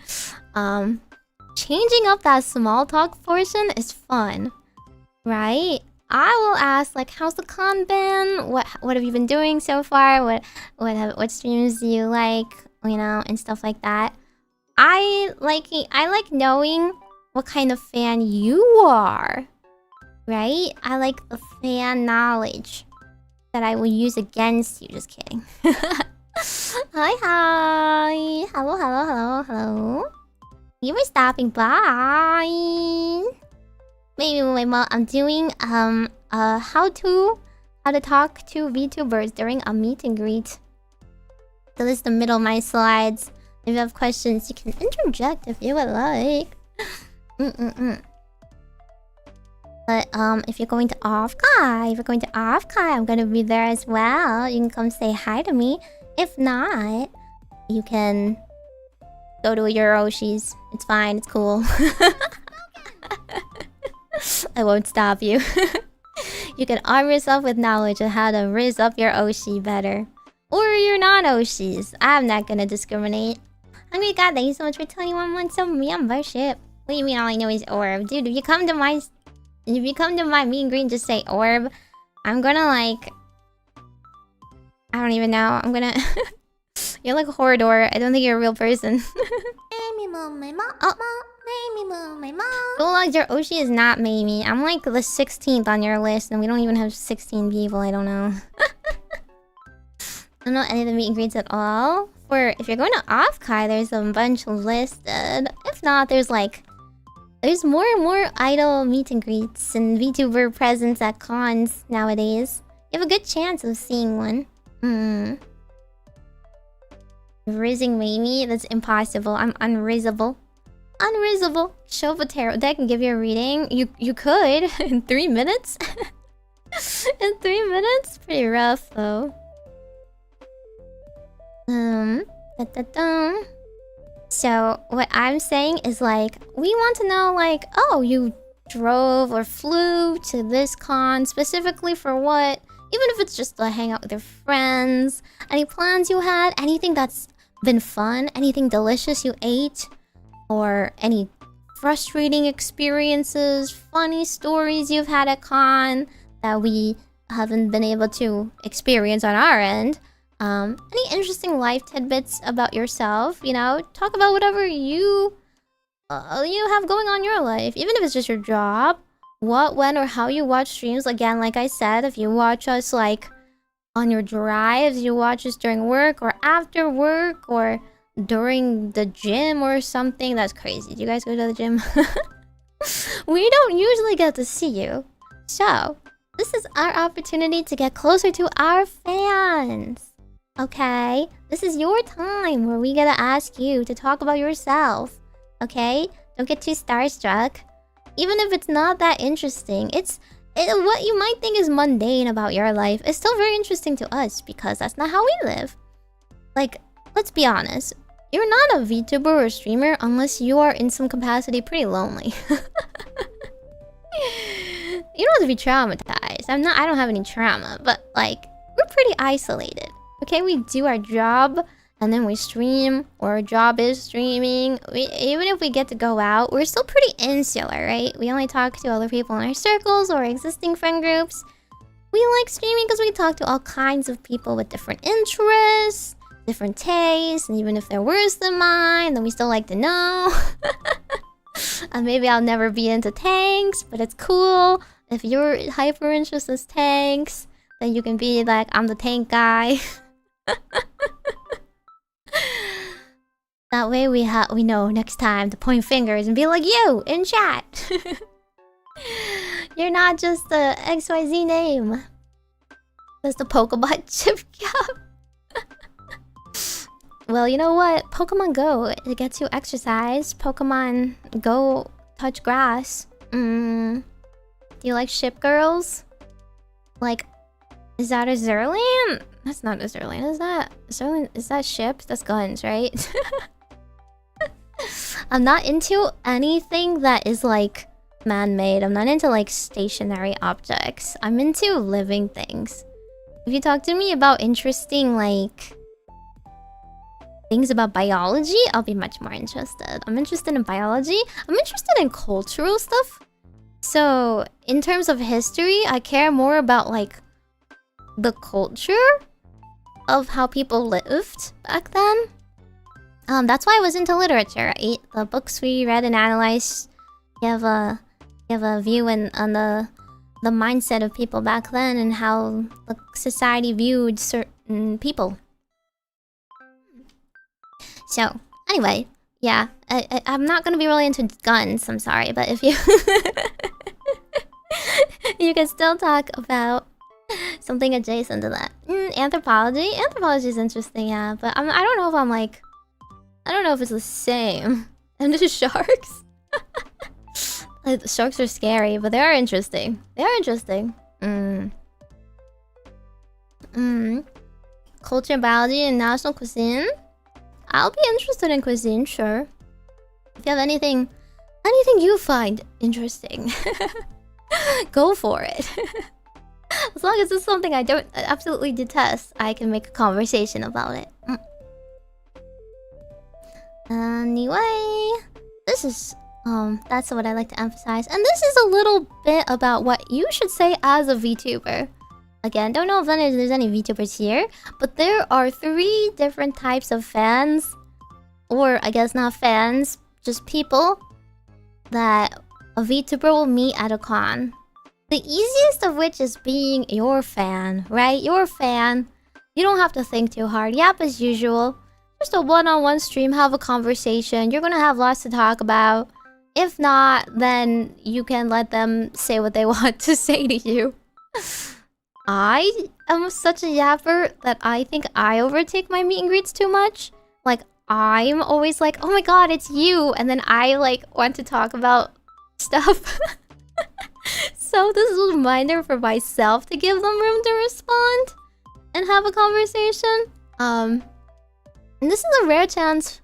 Changing up that small talk portion is fun, right? I will ask like, how's the con been? What have you been doing so far? What streams do you like? You know, and stuff like that. I like knowing what kind of fan you are, right? I like the fan knowledge that I will use against you. Just kidding. Hi. Hello. You were stopping by. Maybe I'm doing how to talk to VTubers during a meet and greet. So this is the middle of my slides. If you have questions, you can interject if you would like. But if you're going to Offkai, I'm gonna be there as well. You can come say hi to me. If not, you can go to your Oshis. It's fine. It's cool. I won't stop you. You can arm yourself with knowledge of how to riz up your Oshi better. Or your non-Oshis. I'm not gonna discriminate. Hungry God, thank you so much for 21 months of membership. What do you mean all I know is Orb? Dude, if you come to my meet and greet, just say Orb. I'm gonna like... I don't even know. I'm gonna... You're like a Horador. I don't think you're a real person. Golag, your Oshi is not Meimi. I'm like the 16th on your list, and we don't even have 16 people. I don't know. I don't know any of the meet and greets at all. If you're going to Offkai, there's a bunch listed. If not, there's more and more idol meet and greets and VTuber presence at cons nowadays. You have a good chance of seeing one. Rizzing Meimi? That's impossible. I'm unrizzable. Show up a tarot deck and give you a reading. You could in 3 minutes. In 3 minutes? Pretty rough though. So what I'm saying is like, we want to know like, oh, you drove or flew to this con specifically for what? Even if it's just to hang out with your friends. Any plans you had? Anything that's been fun? Anything delicious you ate? Or any frustrating experiences, funny stories you've had at con that we haven't been able to experience on our end. Any interesting life tidbits about yourself, you know? Talk about whatever you have going on in your life. Even if it's just your job, what, when, or how you watch streams. Again, like I said, if you watch us like on your drives, you watch us during work or after work or during the gym or something. That's crazy. Do you guys go to the gym? We don't usually get to see you. So, this is our opportunity to get closer to our fans. Okay? This is your time where we gotta ask you to talk about yourself. Okay? Don't get too starstruck. Even if it's not that interesting, what you might think is mundane about your life is still very interesting to us because that's not how we live. Like, let's be honest. You're not a VTuber or streamer unless you are in some capacity pretty lonely. You don't have to be traumatized. I don't have any trauma, but like, we're pretty isolated. Okay, we do our job and then we stream, or our job is streaming. Even if we get to go out, we're still pretty insular, right? We only talk to other people in our circles or existing friend groups. We like streaming because we talk to all kinds of people with different interests. different tastes, and even if they're worse than mine, then we still like to know. And maybe I'll never be into tanks, but it's cool. If you're hyper interested in tanks, then you can be like, I'm the tank guy. That way we know next time to point fingers and be like, you in chat. You're not just the XYZ name. That's the Pokemon chip cap. Well, you know what? Pokemon Go, it gets you exercise. Pokemon Go touch grass. Do you like ship girls? Like, is that a Zerland? That's not a Zerland, is that? Zerland, is that ships? That's guns, right? I'm not into anything that is like man-made. I'm not into like stationary objects. I'm into living things. If you talk to me about interesting like things about biology, I'll be much more interested. I'm interested in biology. I'm interested in cultural stuff. So in terms of history, I care more about like the culture of how people lived back then. That's why I was into literature, right? The books we read and analyzed, you have a view on the mindset of people back then and how the society viewed certain people. So anyway, yeah, I'm not gonna be really into guns. I'm sorry, but if you you can still talk about something adjacent to that. Anthropology is interesting, yeah, but I don't know if I'm like, I don't know if it's the same. And the sharks. The sharks are scary, but they are interesting. Culture, biology, and national cuisine. I'll be interested in cuisine, sure. If you have anything you find interesting, go for it. As long as it's something I absolutely detest, I can make a conversation about it. Anyway, this is that's what I like to emphasize, and this is a little bit about what you should say as a VTuber. Again, don't know if there's any VTubers here, but there are 3 different types of fans, or I guess not fans, just people that a VTuber will meet at a con. The easiest of which is being your fan, right? Your fan. You don't have to think too hard. Yap as usual. Just a one-on-one stream, have a conversation. You're gonna have lots to talk about. If not, then you can let them say what they want to say to you. I am such a yapper that I think I overtake my meet and greets too much. Like, I'm always like, oh my god, it's you. And then I like want to talk about stuff. So this is a reminder for myself to give them room to respond and have a conversation. And this is a rare chance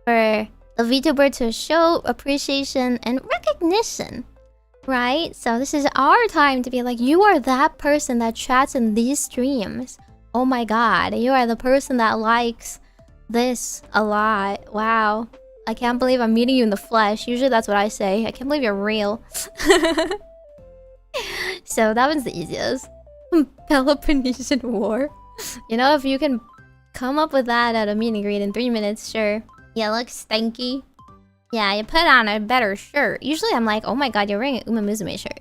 for the VTuber to show appreciation and recognition, right? So this is our time to be like, you are that person that chats in these streams. Oh my god, you are the person that likes this a lot. Wow. I can't believe I'm meeting you in the flesh. Usually that's what I say. I can't believe you're real. So that one's the easiest. Peloponnesian War. You know, if you can come up with that at a meet and greet in 3 minutes, sure. You look stanky. Yeah, you put on a better shirt. Usually I'm like, oh my god, you're wearing an Uma Musume shirt.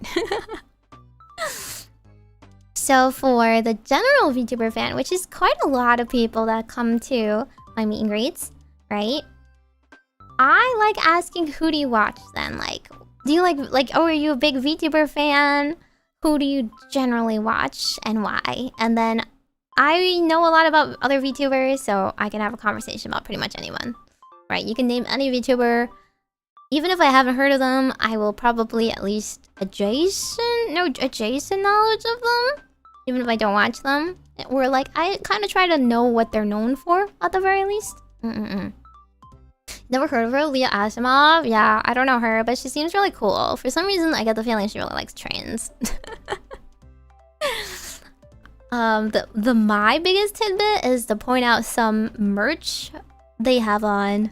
So for the general VTuber fan, which is quite a lot of people that come to my meet and greets, right? I like asking, who do you watch then? Like, do you like, oh, are you a big VTuber fan? Who do you generally watch and why? And then I know a lot about other VTubers, so I can have a conversation about pretty much anyone. Right, you can name any VTuber. Even if I haven't heard of them, I will probably at least adjacent knowledge of them. Even if I don't watch them. Or like, I kind of try to know what they're known for, at the very least. Never heard of her, Leah Asimov? Yeah, I don't know her, but she seems really cool. For some reason, I get the feeling she really likes trains. My biggest tidbit is to point out some merch they have on.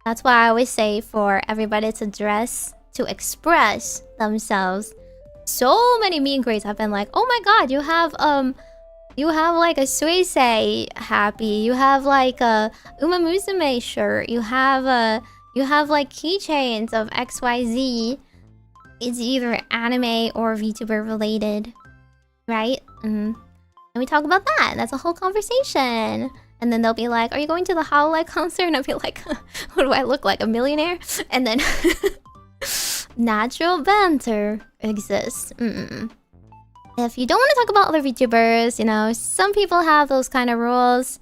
That's why I always say for everybody to dress, to express themselves. So many meet and greets have been like, oh my god, you You have like a Suisei happy. You have like a Uma Musume shirt. You have like keychains of XYZ. It's either anime or VTuber related, right? And we talk about that. That's a whole conversation. And then they'll be like, "Are you going to the Hololive concert?" And I'll be like, "What do I look like, a millionaire?" And then natural banter exists. If you don't want to talk about other VTubers, you know, some people have those kind of rules.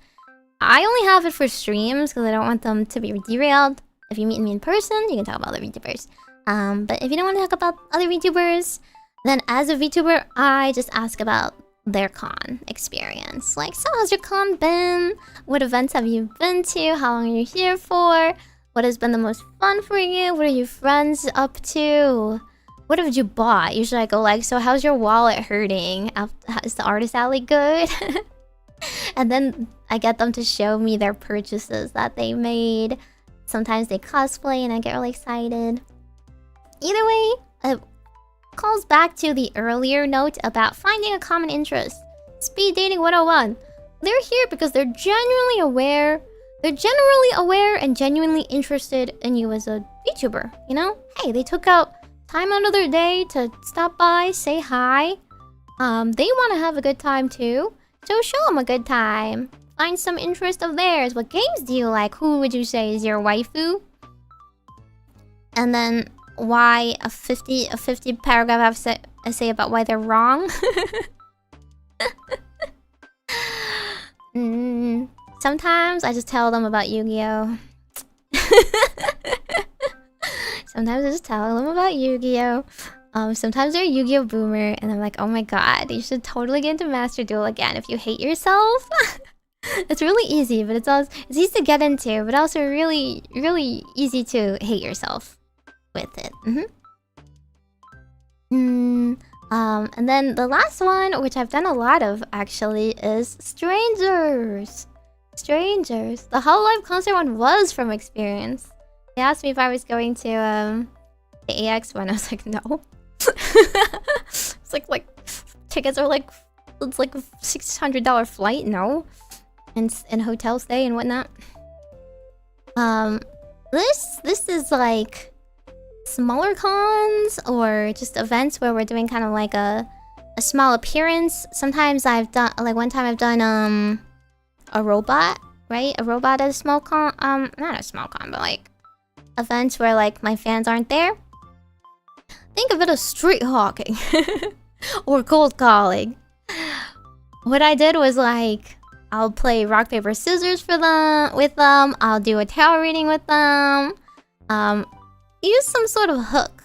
I only have it for streams because I don't want them to be derailed. If you meet me in person, you can talk about other VTubers. But if you don't want to talk about other VTubers, then as a VTuber, I just ask about their con experience. Like, so how's your con been? What events have you been to? How long are you here for? What has been the most fun for you? What are your friends up to? What have you bought? Usually I go like, so how's your wallet hurting? Is the artist alley good? And then I get them to show me their purchases that they made. Sometimes they cosplay and I get really excited. Either way, it calls back to the earlier note about finding a common interest. Speed dating 101. They're here because they're genuinely aware. They're generally aware and genuinely interested in you as a VTuber, you know? Hey, they took out time out of their day to stop by, say hi. They want to have a good time too. So show them a good time. Find some interest of theirs. What games do you like? Who would you say is your waifu? And then why a 50 paragraph essay about why they're wrong. Sometimes I just tell them about Yu-Gi-Oh. Sometimes I just tell them about Yu-Gi-Oh. Sometimes they're a Yu-Gi-Oh boomer, and I'm like, oh my god, you should totally get into Master Duel again if you hate yourself. It's really easy, but it's easy to get into, but also really, really easy to hate yourself with it. And then the last one, which I've done a lot of actually, is strangers. Strangers. The Hololive concert one was from experience. They asked me if I was going to the AX one. I was like, no. It's like tickets are like, it's like a $600 flight. No, and hotel stay and whatnot. This is like smaller cons or just events where we're doing kind of like a small appearance. Sometimes I've done, like one time I've done a robot, right? A robot at a small con, not a small con, but like events where like my fans aren't there. Think of it as street hawking or cold calling. What I did was like, I'll play rock paper scissors for them with them. I'll do a tarot reading with them. Use some sort of hook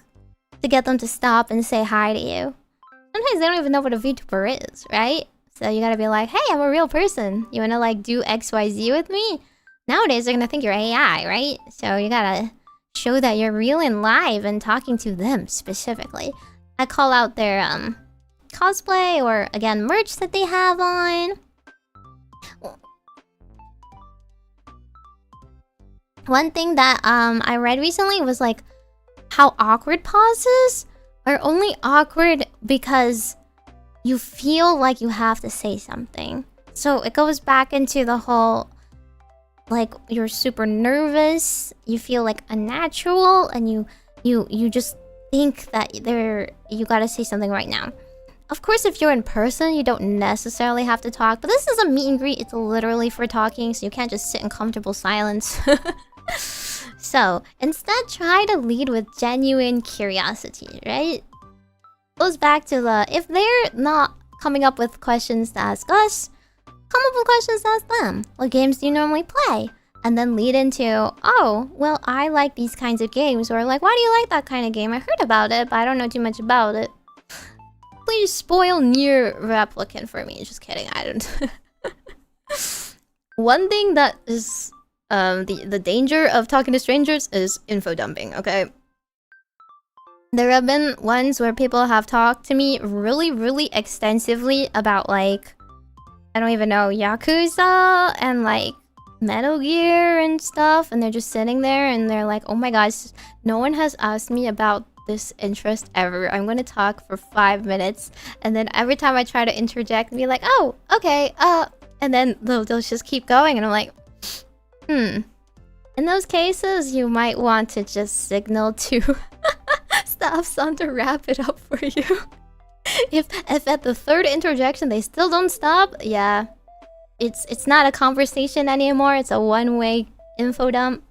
to get them to stop and say hi to you. Sometimes they don't even know what a VTuber is, right? So you gotta be like, hey, I'm a real person. You wanna like do XYZ with me? Nowadays they're gonna think you're AI, right? So you gotta show that you're real and live and talking to them specifically. I call out their cosplay or again merch that they have on. One thing that I read recently was like how awkward pauses are only awkward because you feel like you have to say something. So it goes back into the whole like you're super nervous, you feel like unnatural, and you just think that you gotta say something right now. Of course, if you're in person, you don't necessarily have to talk, but this is a meet and greet. It's literally for talking, so you can't just sit in comfortable silence. So instead, try to lead with genuine curiosity, right? Goes back to the, if they're not coming up with questions to ask us, come up with questions to ask them. What games do you normally play? And then lead into, oh, well, I like these kinds of games. Or like, why do you like that kind of game? I heard about it, but I don't know too much about it. Please spoil Nier Replicant for me. Just kidding, I don't. One thing that is the danger of talking to strangers is info dumping, okay? There have been ones where people have talked to me really, really extensively about like, I don't even know, Yakuza and like Metal Gear and stuff, and they're just sitting there and they're like, oh my gosh, no one has asked me about this interest ever. I'm gonna talk for 5 minutes, and then every time I try to interject and be like, oh, okay, and then they'll just keep going, and I'm like, in those cases, you might want to just signal to staff-san to wrap it up for you. If at the third interjection they still don't stop, yeah, it's not a conversation anymore. It's a one-way info dump.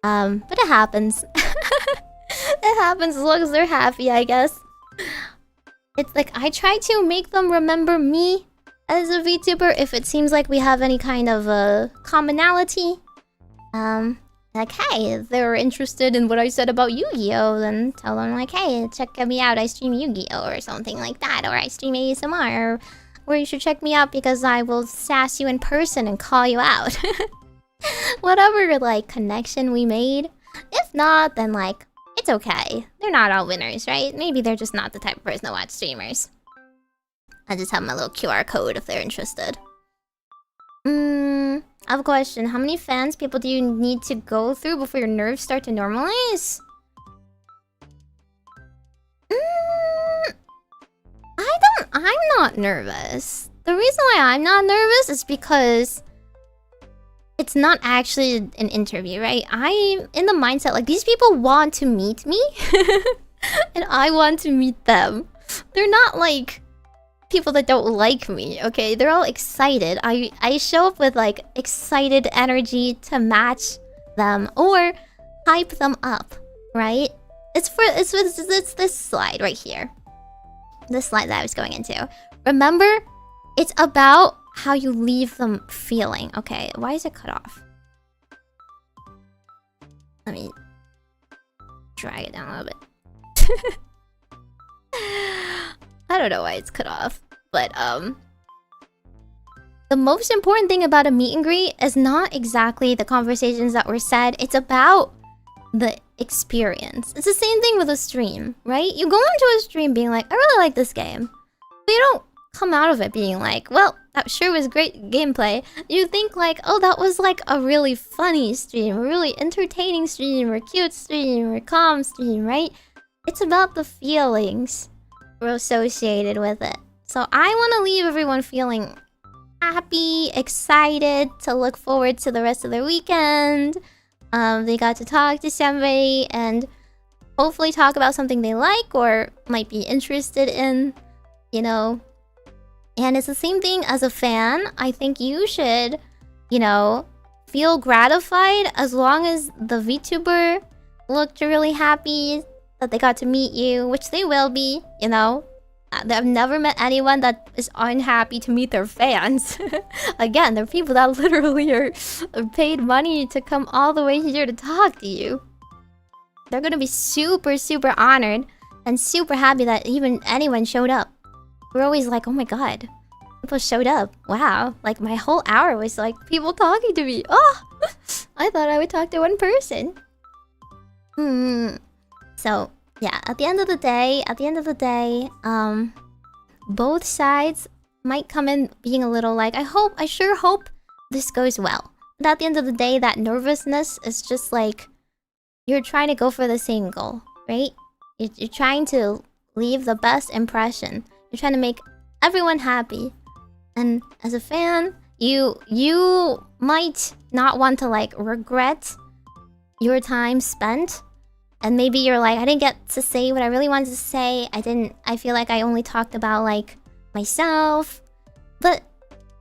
But it happens. It happens as long as they're happy, I guess. It's like I try to make them remember me as a VTuber if it seems like we have any kind of commonality. Like, hey, if they're interested in what I said about Yu-Gi-Oh, then tell them like, hey, check me out, I stream Yu-Gi-Oh or something like that, or I stream ASMR, or you should check me out because I will sass you in person and call you out. Whatever, like, connection we made. If not, then, like, it's okay. They're not all winners, right? Maybe they're just not the type of person to watch streamers. I just have my little QR code if they're interested. I have a question. How many fans people do you need to go through before your nerves start to normalize? I'm not nervous. The reason why I'm not nervous is because it's not actually an interview, right? I'm in the mindset like these people want to meet me and I want to meet them. They're not like people that don't like me, okay? They're all excited. I show up with like excited energy to match them or hype them up, right? It's this slide right here. This slide that I was going into. Remember, it's about how you leave them feeling. Okay, why is it cut off? Let me drag it down a little bit. I don't know why it's cut off, but the most important thing about a meet and greet is not exactly the conversations that were said. It's about the experience. It's the same thing with a stream, right? You go into a stream being like, I really like this game, but you don't come out of it being like, well, that sure was great gameplay. You think like, oh, that was like a really funny stream, a really entertaining stream, or cute stream, or calm stream, right? It's about the feelings were associated with it. So I want to leave everyone feeling happy, excited, to look forward to the rest of their weekend. They got to talk to somebody and hopefully talk about something they like or might be interested in, you know. And it's the same thing as a fan. I think you should, you know, feel gratified as long as the VTuber looked really happy that they got to meet you, which they will be, you know. I've never met anyone that is unhappy to meet their fans. Again, they're people that literally are paid money to come all the way here to talk to you. They're gonna be super, super honored and super happy that even anyone showed up. We're always like, oh my god, people showed up. Wow, like my whole hour was like people talking to me. Oh, I thought I would talk to one person. So yeah, at the end of the day, both sides might come in being a little like, I sure hope this goes well. But at the end of the day, that nervousness is just like, you're trying to go for the same goal, right? You're trying to leave the best impression. You're trying to make everyone happy. And as a fan, you might not want to like regret your time spent. And maybe you're like, I didn't get to say what I really wanted to say. I feel like I only talked about like myself. But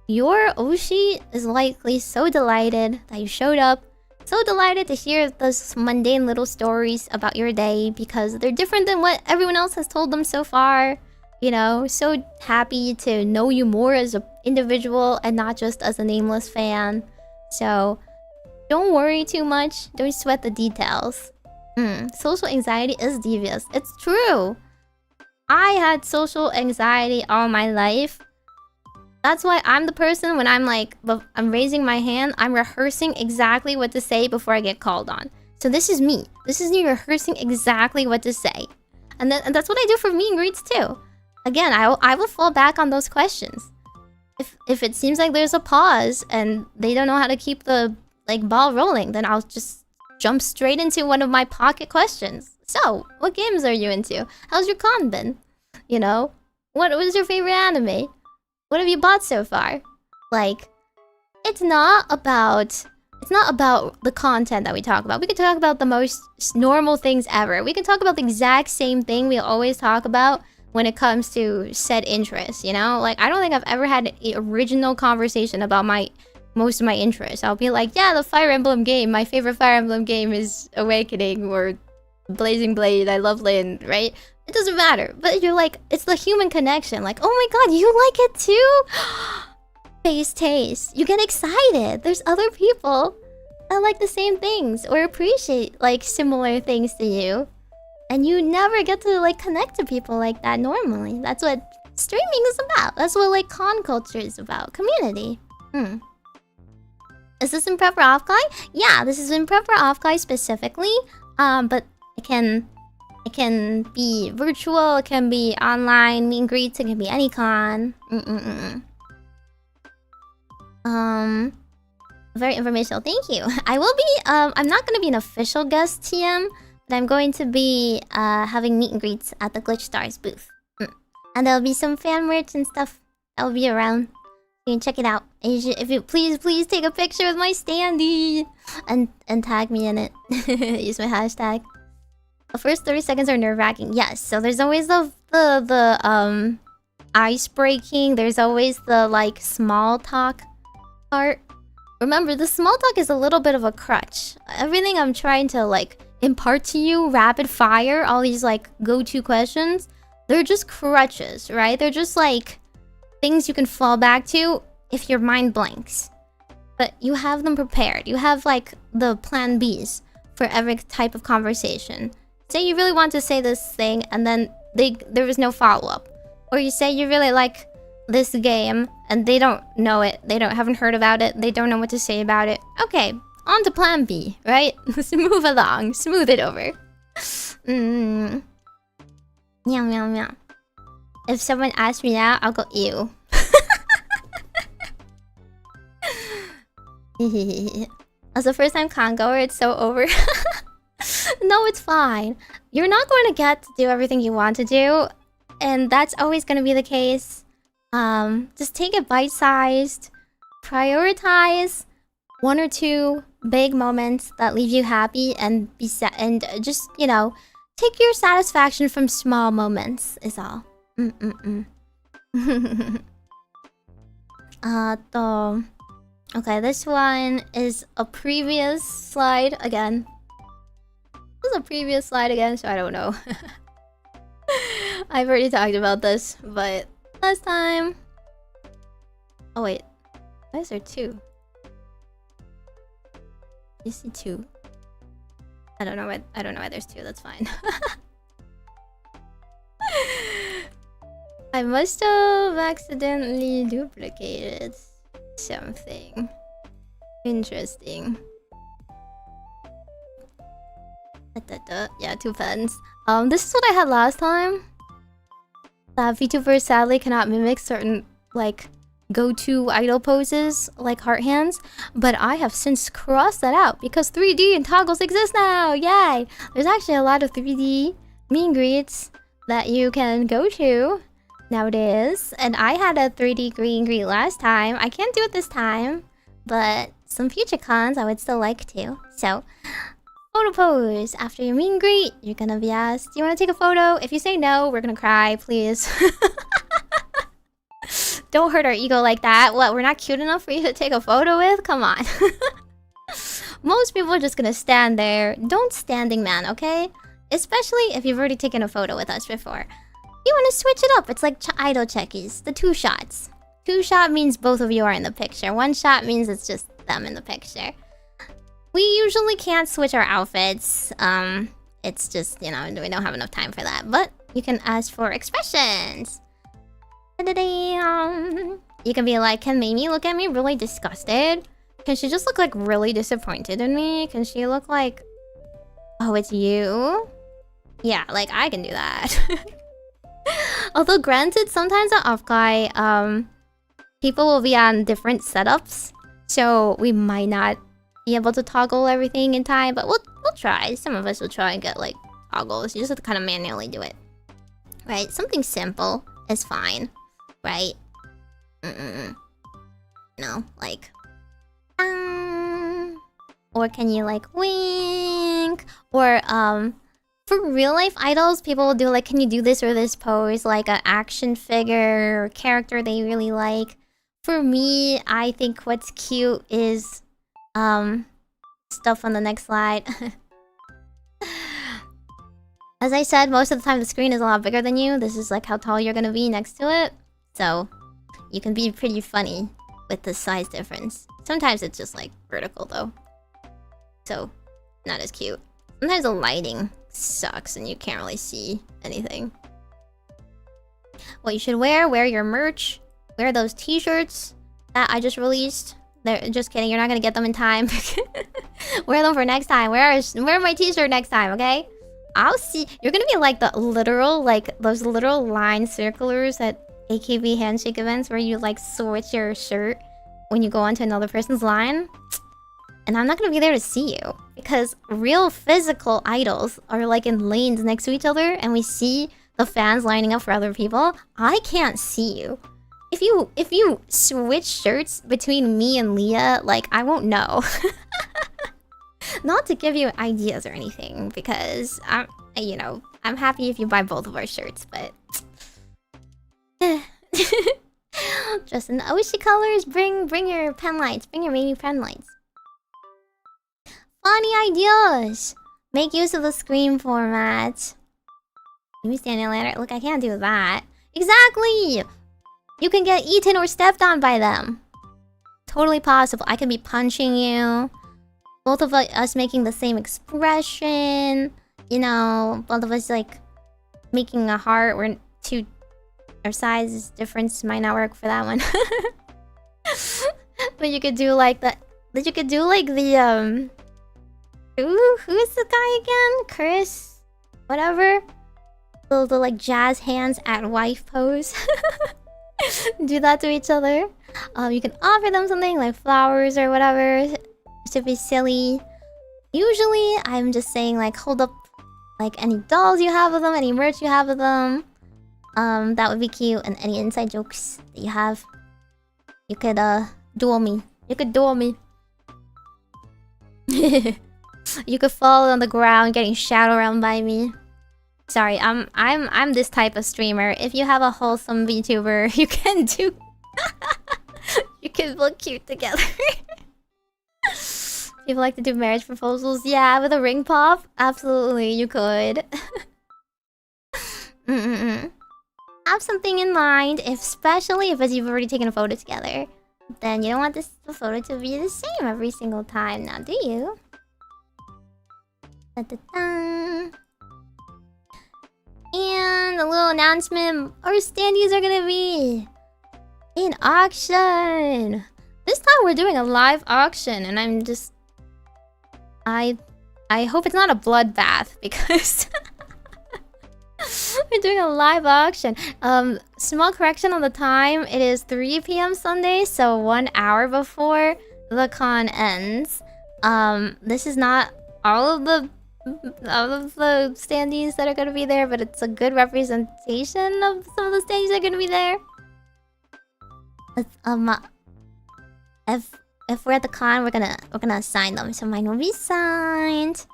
your oshi is likely so delighted that you showed up. So delighted to hear those mundane little stories about your day because they're different than what everyone else has told them so far. You know, so happy to know you more as an individual and not just as a nameless fan. So don't worry too much. Don't sweat the details. Social anxiety is devious. It's true. I had social anxiety all my life. That's why I'm the person when I'm like, I'm raising my hand, I'm rehearsing exactly what to say before I get called on. So this is me. This is me rehearsing exactly what to say. And that's what I do for meet and greets too. Again, I will fall back on those questions. If it seems like there's a pause and they don't know how to keep the like ball rolling, then I'll just jump straight into one of my pocket questions. So, what games are you into? How's your con been? You know? What was your favorite anime? What have you bought so far? Like, it's not about the content that we talk about. We can talk about the most normal things ever. We can talk about the exact same thing we always talk about when it comes to said interests, you know? Like, I don't think I've ever had an original conversation about most of my interests. I'll be like, yeah, the Fire Emblem game. My favorite Fire Emblem game is Awakening or Blazing Blade. I love Lyn, right? It doesn't matter. But you're like, it's the human connection. Like, oh my god, you like it too? Face taste. You get excited. There's other people that like the same things or appreciate like similar things to you. And you never get to like connect to people like that normally. That's what streaming is about. That's what like con culture is about. Community. Is this in prep for off-guy? Yeah, this is in prep for off-guy specifically. But it can be virtual, it can be online, meet and greets, it can be any con. Very informational, thank you. I will be, I'm not gonna be an official guest TM, but I'm going to be having meet and greets at the Glitch Stars booth. And there'll be some fan merch and stuff that will be around. You can check it out. And you should, if you please take a picture with my standee and tag me in it. Use my hashtag. The first 30 seconds are nerve-wracking. Yes, so there's always the ice breaking. There's always the like small talk part. Remember, the small talk is a little bit of a crutch. Everything I'm trying to like impart to you, rapid fire, all these like go-to questions, they're just crutches, right? They're just like things you can fall back to if your mind blanks. But you have them prepared. You have like the plan Bs for every type of conversation. Say you really want to say this thing and then there was no follow-up. Or you say you really like this game and they don't know it. They haven't heard about it. They don't know what to say about it. Okay, on to plan B, right? Let's move along. Smooth it over. Meow, meow, meow. If someone asks me that, I'll go, ew. As a first-time con goer, it's so over. No, it's fine. You're not going to get to do everything you want to do, and that's always going to be the case. Just take it bite-sized. Prioritize 1 or 2 big moments that leave you happy and just, you know, take your satisfaction from small moments is all. Okay, this one is a previous slide again. This is a previous slide again, so I don't know. I've already talked about this, but last time. Oh wait, why is there 2? You see 2? I don't know why there's 2. That's fine. I must have accidentally duplicated something interesting. Yeah, 2 pens. This is what I had last time. That VTubers sadly cannot mimic certain like go-to idol poses like heart hands, but I have since crossed that out because 3D and toggles exist now. Yay! There's actually a lot of 3D meet and greets that you can go to nowadays, and I had a 3D green greet last time. I can't do it this time, but some future cons I would still like to. So, photo pose. After your meet and greet, you're gonna be asked, do you want to take a photo? If you say no, we're gonna cry, please. Don't hurt our ego like that. What, we're not cute enough for you to take a photo with? Come on. Most people are just gonna stand there. Don't standing man, okay? Especially if you've already taken a photo with us before. You want to switch it up. It's like idol checkies. The 2 shots. 2 shot means both of you are in the picture. 1 shot means it's just them in the picture. We usually can't switch our outfits. It's just, you know, we don't have enough time for that. But you can ask for expressions. You can be like, can Meimi look at me really disgusted? Can she just look like really disappointed in me? Can she look like, oh, it's you? Yeah, like I can do that. Although granted, sometimes at off-guy, people will be on different setups, so we might not be able to toggle everything in time, but we'll try. Some of us will try and get like toggles. You just have to kind of manually do it. Right? Something simple is fine. Right? No, like... Or can you, like, wink? Or, for real life idols, people will do, like, can you do this or this pose? Like, an action figure or character they really like. For me, I think what's cute is, stuff on the next slide. As I said, most of the time the screen is a lot bigger than you. This is, like, how tall you're gonna be next to it. So, you can be pretty funny with the size difference. Sometimes it's just, like, vertical, though. So, not as cute. Sometimes the lighting sucks and you can't really see anything. What you should wear your merch. Wear those t-shirts that I just released. They're just kidding, you're not gonna get them in time. Wear them for next time. Wear my t-shirt next time, okay? I'll see. You're gonna be like the literal, like those literal line circlers at AKB handshake events where you like switch your shirt when you go onto another person's line. And I'm not gonna be there to see you because real physical idols are like in lanes next to each other and we see the fans lining up for other people. I can't see you. If you switch shirts between me and Leah, like I won't know. Not to give you ideas or anything because I'm happy if you buy both of our shirts, but just in the oshi colors, bring your pen lights, bring your Meimi pen lights. Funny ideas! Make use of the screen format. You standing ladder. Look, I can't do that. Exactly! You can get eaten or stepped on by them. Totally possible. I can be punching you. Both of us making the same expression. You know, both of us like making a heart. Our size difference might not work for that one. But you could do like the... But you could do like the who's the guy again? Chris? Whatever. The like jazz hands at wife pose. Do that to each other. You can offer them something like flowers or whatever to be silly. Usually, I'm just saying like hold up like any dolls you have of them, any merch you have of them. That would be cute, and any inside jokes that you have. You could duel me. You could duel me. You could fall on the ground getting shadowed around by me. Sorry, I'm this type of streamer. If you have a wholesome VTuber, you can do... You can look cute together. People like to do marriage proposals. Yeah, with a ring pop? Absolutely, you could. Have something in mind, especially if you've already taken a photo together. Then you don't want the photo to be the same every single time now, do you? Da-da-da. And a little announcement, our standees are gonna be in auction. This time we're doing a live auction, and I'm just... I hope it's not a bloodbath, because... We're doing a live auction. Small correction on the time. It is 3 p.m. Sunday, so 1 hour before the con ends. This is not all of the standees that are gonna be there, but it's a good representation of some of the standees that are gonna be there. If we're at the con, we're gonna assign them, so mine will be signed.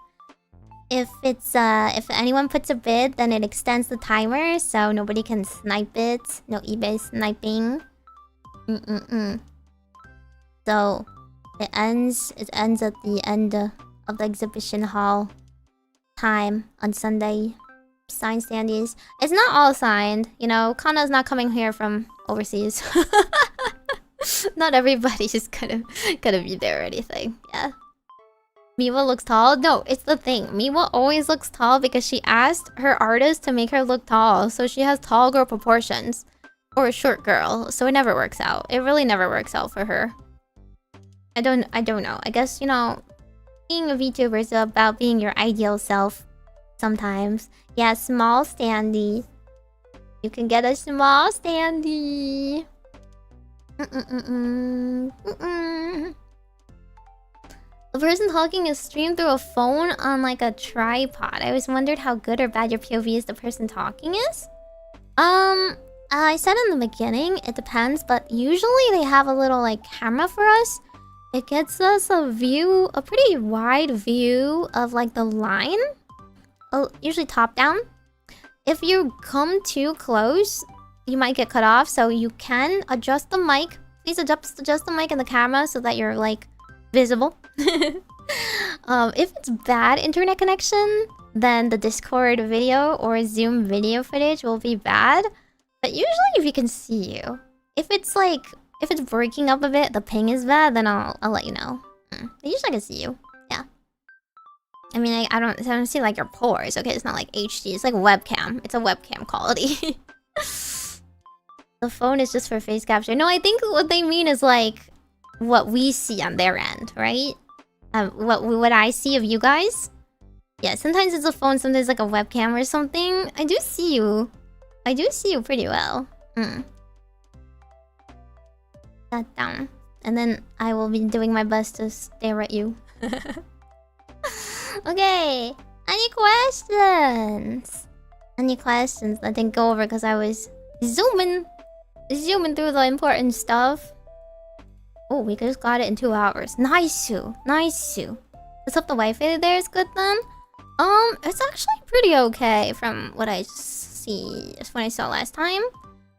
If anyone puts a bid, then it extends the timer, so nobody can snipe it. No eBay sniping. So it ends at the end of the exhibition hall time on Sunday. Signed standees. It's not all signed, you know. Kana's not coming here from overseas. Not everybody's gonna be there or anything. Yeah. Miwa looks tall? No, it's the thing. Miwa always looks tall because she asked her artist to make her look tall. So she has tall girl proportions. Or a short girl. So it never works out. It really never works out for her. I don't know. I guess, you know, being a VTuber is about being your ideal self. Sometimes. Yeah, small standee. You can get a small standee. The person talking is streamed through a phone on like a tripod. I always wondered how good or bad your POV is the person talking is. I said in the beginning, it depends, but usually they have a little like camera for us. It gets us a view, a pretty wide view of like the line. Oh, usually top down. If you come too close, you might get cut off, so you can adjust the mic. Please adjust the mic and the camera so that you're like visible. If it's bad internet connection, then the Discord video or Zoom video footage will be bad. But usually if you can see you. If it's breaking up a bit, the ping is bad, then I'll let you know. Usually I can see you. Yeah. I mean, I don't see like your pores, okay? It's not like HD, it's like webcam. It's a webcam quality. The phone is just for face capture. No, I think what they mean is like what we see on their end, right? What I see of you guys. Yeah, sometimes it's a phone, sometimes like a webcam or something. I do see you. I do see you pretty well. That down. And then I will be doing my best to stare at you. Okay. Any questions? Any questions that didn't go over because I was zooming through the important stuff. Oh, we just got it in 2 hours. Nice. Let's hope the Wi-Fi there is good then. It's actually pretty okay from what I see. That's what I saw last time.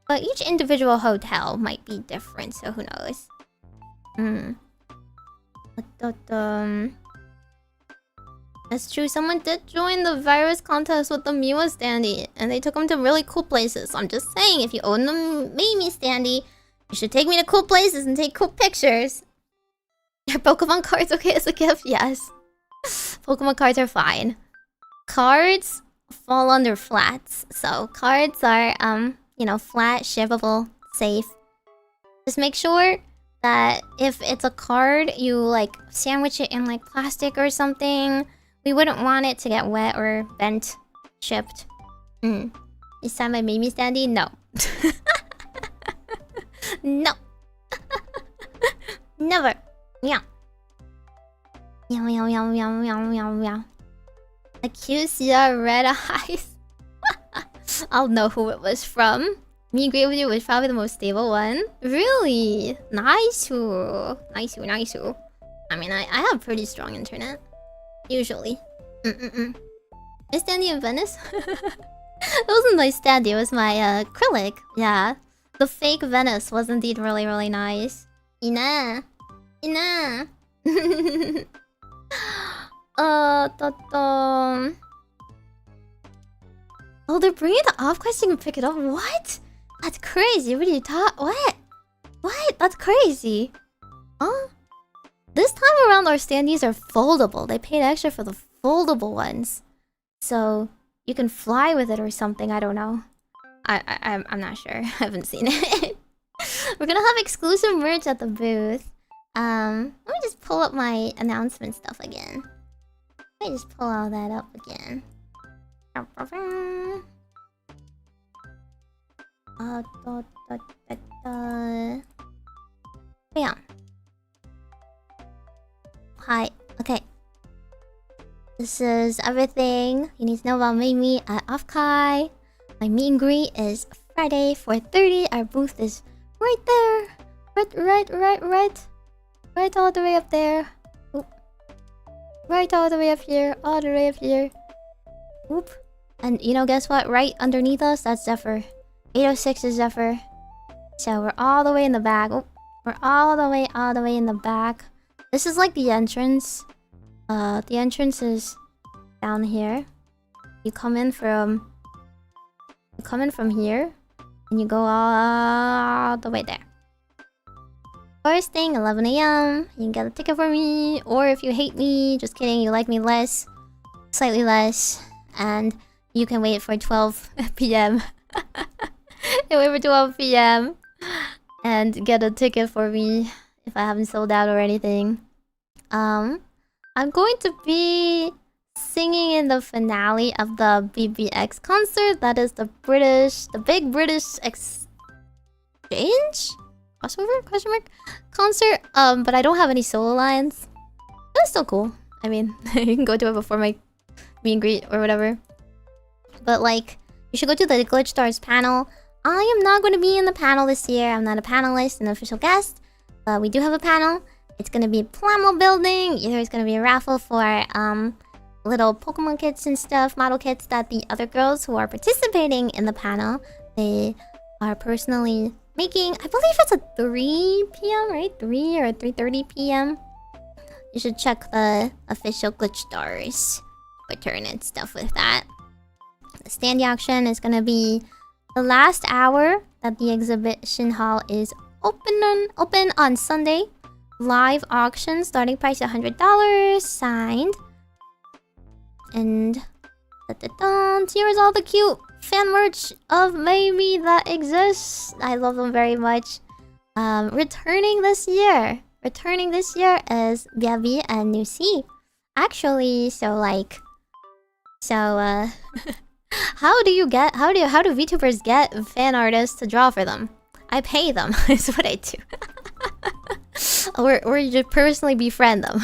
But each individual hotel might be different, so who knows? That's true. Someone did join the virus contest with the Miwa standee, and they took them to really cool places. I'm just saying, if you own the Meimi standee, you should take me to cool places and take cool pictures. Are Pokemon cards okay as a gift? Yes. Pokemon cards are fine. Cards fall under flats. So cards are, you know, flat, shippable, safe. Just make sure that if it's a card, you like sandwich it in like plastic or something. We wouldn't want it to get wet or bent, chipped. Is that my Meimi standee? No. No. Never. Yeah. Meow. Accusia red eyes. I'll know who it was from. Me agree with you, was probably the most stable one. Really? Nice. Nice. I mean, I have pretty strong internet. Usually. My standee in Venice? It wasn't my standee, it was my acrylic. Yeah. The fake Venice was indeed really, really nice. Ina. Oh, they're bringing the off question and pick it up. What? That's crazy. What are you talking? What? That's crazy. Huh? This time around, our standees are foldable. They paid extra for the foldable ones, so you can fly with it or something. I don't know. I'm not sure. I haven't seen it. We're gonna have exclusive merch at the booth. Let me just pull up my announcement stuff again. Let me just pull all that up again. Yeah. Hi. Okay. This is everything you need to know about Meimi at Offkai. My meet and greet is Friday, 4:30. Our booth is right there. Right all the way up there. Oop. Right all the way up here. All the way up here. Oop. And you know, guess what? Right underneath us, that's Zephyr. 806 is Zephyr. So we're all the way in the back. Oop. We're all the way in the back. This is like the entrance. The entrance is down here. You come in from here, and you go all the way there. First thing, 11 AM. You can get a ticket for me, or if you hate me, just kidding, you like me less, slightly less, and you can wait for 12 PM. You wait for 12 PM and get a ticket for me if I haven't sold out or anything. I'm going to be singing in the finale of the BBX concert. That is the big British exchange? Crossover? Question mark? Concert. But I don't have any solo lines. I is still cool. I mean, you can go to it before my meet and greet or whatever. But like, you should go to the Glitch Stars panel. I am not going to be in the panel this year. I'm not a panelist, an official guest. But we do have a panel. It's going to be Plamo building. There's going to be a raffle for little Pokemon kits and stuff, model kits that the other girls who are participating in the panel, they are personally making. I believe it's at 3 p.m., right? 3 or 3:30 p.m. You should check the official Glitch Stars return and stuff with that. The standee auction is going to be the last hour that the exhibition hall is open on Sunday. Live auction, starting price $100, signed. And here's all the cute fan merch of Meimi that exists. I love them very much. Returning this year is Biabi and Nusi. Actually, how do VTubers get fan artists to draw for them? I pay them. Is what I do. or you just personally befriend them.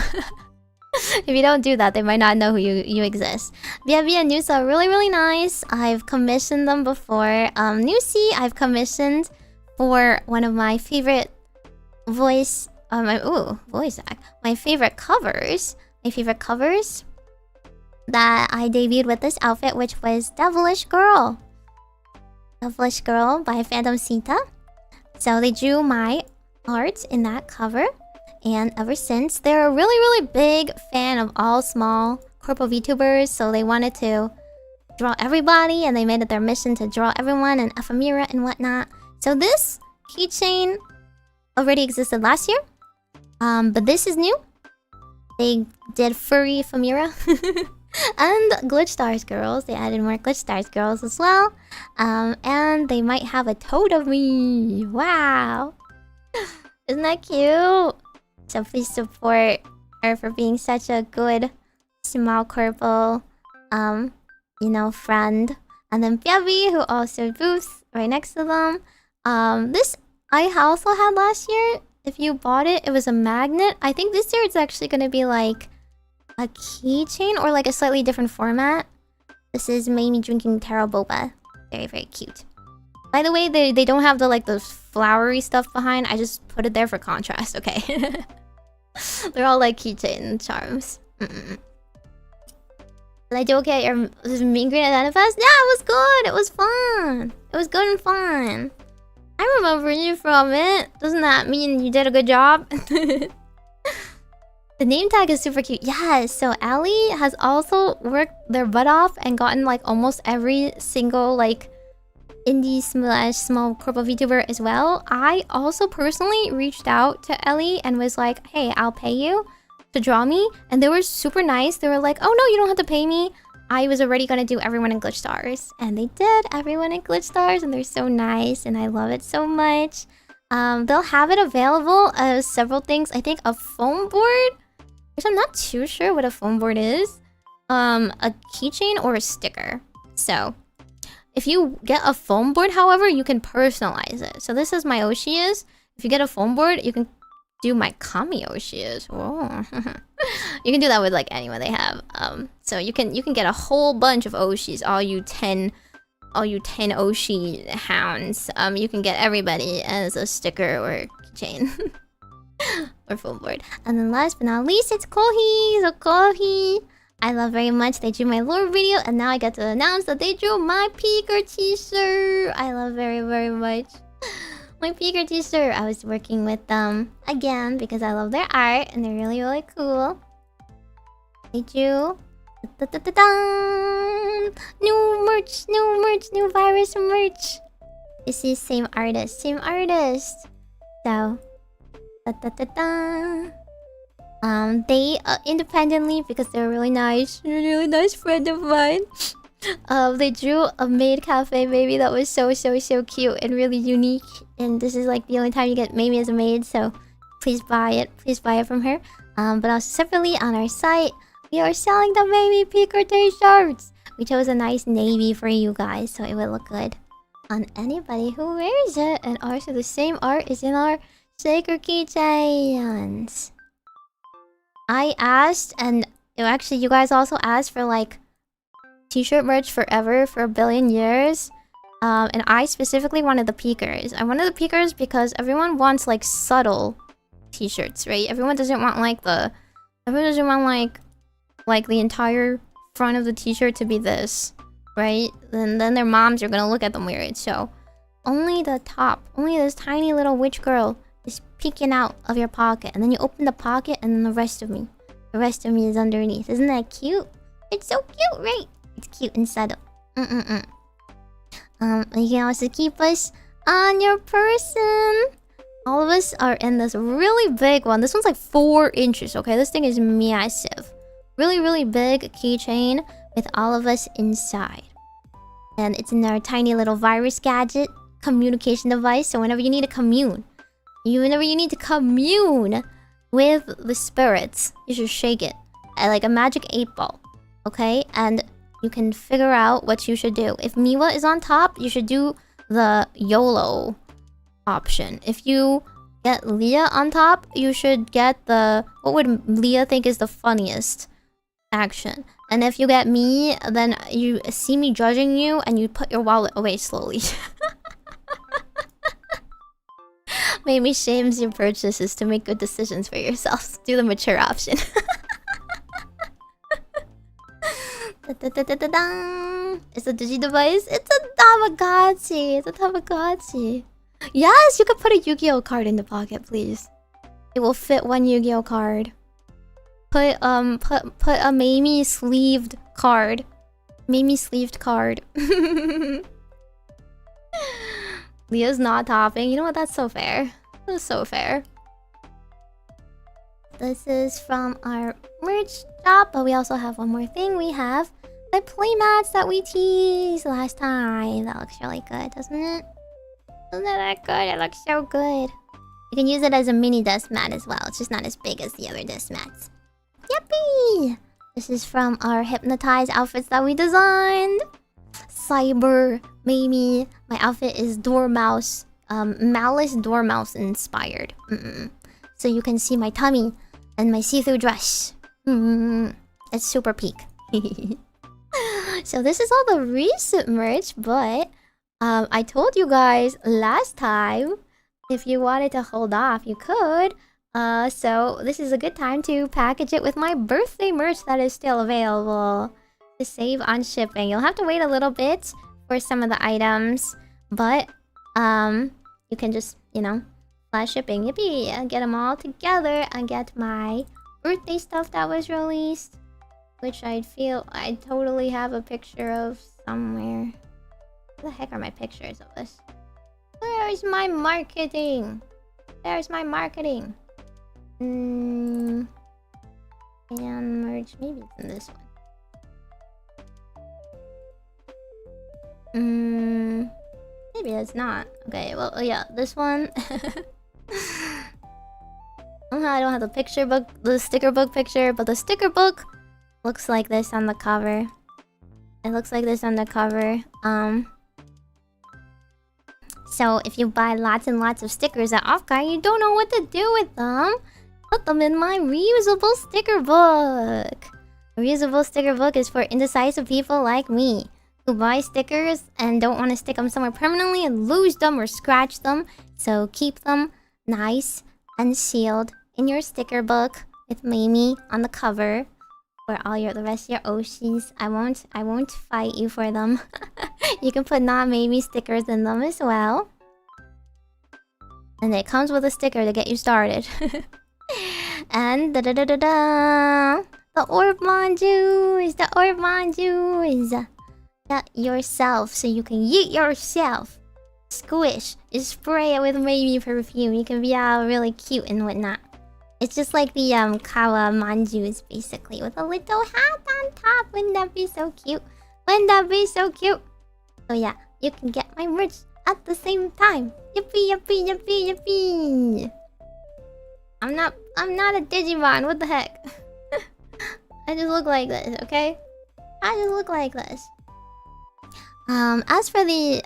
If you don't do that, they might not know who you exist. Biabi and Nusi are really, really nice. I've commissioned them before. Nusi, I've commissioned for one of my favorite voice act. My favorite covers that I debuted with this outfit, which was Devilish Girl. Devilish Girl by Phantom Sita. So they drew my art in that cover. And ever since, they're a really, really big fan of all small corpo VTubers. So they wanted to draw everybody, and they made it their mission to draw everyone and ephemera and whatnot. So this keychain already existed last year. But this is new. They did furry ephemera. And Glitch Stars girls. They added more Glitch Stars girls as well. And they might have a toad of me. Wow. Isn't that cute? So please support her for being such a good small corpo, friend. And then Biabi, who also booths right next to them. This I also had last year. If you bought it, it was a magnet. I think this year it's actually going to be like a keychain or like a slightly different format. This is Meimi drinking Taro Boba. Very, very cute. By the way, they don't have the flowery stuff behind. I just put it there for contrast, okay? They're all like keychain charms. Did I do okay at your meet and greet at Anifest? Yeah, it was good. It was fun. It was good and fun. I remember you from it. Doesn't that mean you did a good job? The name tag is super cute. Yes, so Allie has also worked their butt off and gotten almost every single indie / small corpo VTuber as well. I also personally reached out to Ellie and was like, hey, I'll pay you to draw me. And they were super nice. They were like, oh no, you don't have to pay me. I was already gonna do everyone in Glitch Stars. And they did everyone in Glitch Stars, and they're so nice and I love it so much. They'll have it available as several things. I think a foam board, which I'm not too sure what a foam board is. A keychain or a sticker. So if you get a foam board, however, you can personalize it. So this is my oshi is. If you get a foam board, you can do my kami oshi is. Whoa. You can do that with anyone they have. So you can get a whole bunch of oshis, all you 10 oshi hounds. You can get everybody as a sticker or keychain. Or foam board. And then last but not least, it's Kohi. So Kohi, I love very much. They drew my lore video, and now I get to announce that they drew my Peeker t-shirt. I love very, very much my Peeker t-shirt. I was working with them again because I love their art, and they're really, really cool. They drew new merch, new virus merch. This is same artist. So they independently, because they're a really nice friend of mine. They drew a maid cafe baby that was so cute and really unique. And this is the only time you get Meimi as a maid, so please buy it. Please buy it from her. But also separately on our site, we are selling the Meimi Peeker t-shirts. We chose a nice navy for you guys, so it would look good on anybody who wears it. And also the same art is in our Shaker keychains. I asked, and actually you guys also asked for like t-shirt merch forever for a billion years. And I specifically wanted the peakers. I wanted the peakers because everyone wants like subtle t-shirts, right? Everyone doesn't want like the the entire front of the t-shirt to be this, right? Then their moms are gonna look at them weird. So only the top, only this tiny little witch girl is peeking out of your pocket, and then you open the pocket, and then the rest of me is underneath. Isn't that cute? It's so cute, right? It's cute and subtle. You can also keep us on your person. All of us are in this really big one. This one's like 4 inches, okay? This thing is massive. Really, really big keychain with all of us inside. And it's in our tiny little virus gadget communication device. So whenever you need to commune with the spirits, you should shake it like a magic 8-ball, okay? And you can figure out what you should do. If Miwa is on top, you should do the YOLO option. If you get Leah on top, you should get the... What would Leah think is the funniest action? And if you get me, then you see me judging you and you put your wallet away slowly. Maybe shames your purchases to make good decisions for yourselves. Do the mature option. It's a digi device. It's a Tamagotchi. It's a Tamagotchi. Yes, you could put a Yu-Gi-Oh card in the pocket, please. It will fit one Yu-Gi-Oh card. Put a Meimi sleeved card. Meimi sleeved card. Leah's not topping. You know what? That's so fair. That's so fair. This is from our merch shop, but we also have one more thing. We have the playmats that we teased last time. That looks really good, doesn't it? Isn't that good? It looks so good. You can use it as a mini desk mat as well. It's just not as big as the other desk mats. Yippee! This is from our hypnotized outfits that we designed. Cyber Meimi. My outfit is Dormouse, Malice Dormouse inspired. So you can see my tummy and my see-through dress. It's super peak. So this is all the recent merch, but I told you guys last time if you wanted to hold off, you could. So this is a good time to package it with my birthday merch that is still available to save on shipping. You'll have to wait a little bit for some of the items, but you can just, you know, flash shipping. Yippee! I get them all together. I get my birthday stuff that was released, which I feel I totally have a picture of somewhere. Where the heck are my pictures of this? Where is my marketing? There's my marketing. And merch. Maybe it's in this one. Maybe it's not. Okay, well, yeah, this one. I don't have the picture book, the sticker book picture, but the sticker book looks like this on the cover. It looks like this on the cover. So if you buy lots and lots of stickers at Offguard, you don't know what to do with them. Put them in my reusable sticker book. A reusable sticker book is for indecisive people like me who buy stickers and don't want to stick them somewhere permanently and lose them or scratch them. So keep them nice and sealed in your sticker book with Meimi on the cover for all the rest of your oshis. I won't fight you for them. You can put non-Meimi stickers in them as well. And it comes with a sticker to get you started. And the orb manjus, the orb manjus. Get yourself so you can yeet yourself. Squish. Just spray it with Meimi perfume. You can be all really cute and whatnot. It's just like the Kawa manjus basically, with a little hat on top. Wouldn't that be so cute? Wouldn't that be so cute? So yeah, you can get my merch at the same time. Yippee, yippee, yippee, yippee. I'm not a Digimon. What the heck? I just look like this, okay? I just look like this. As for the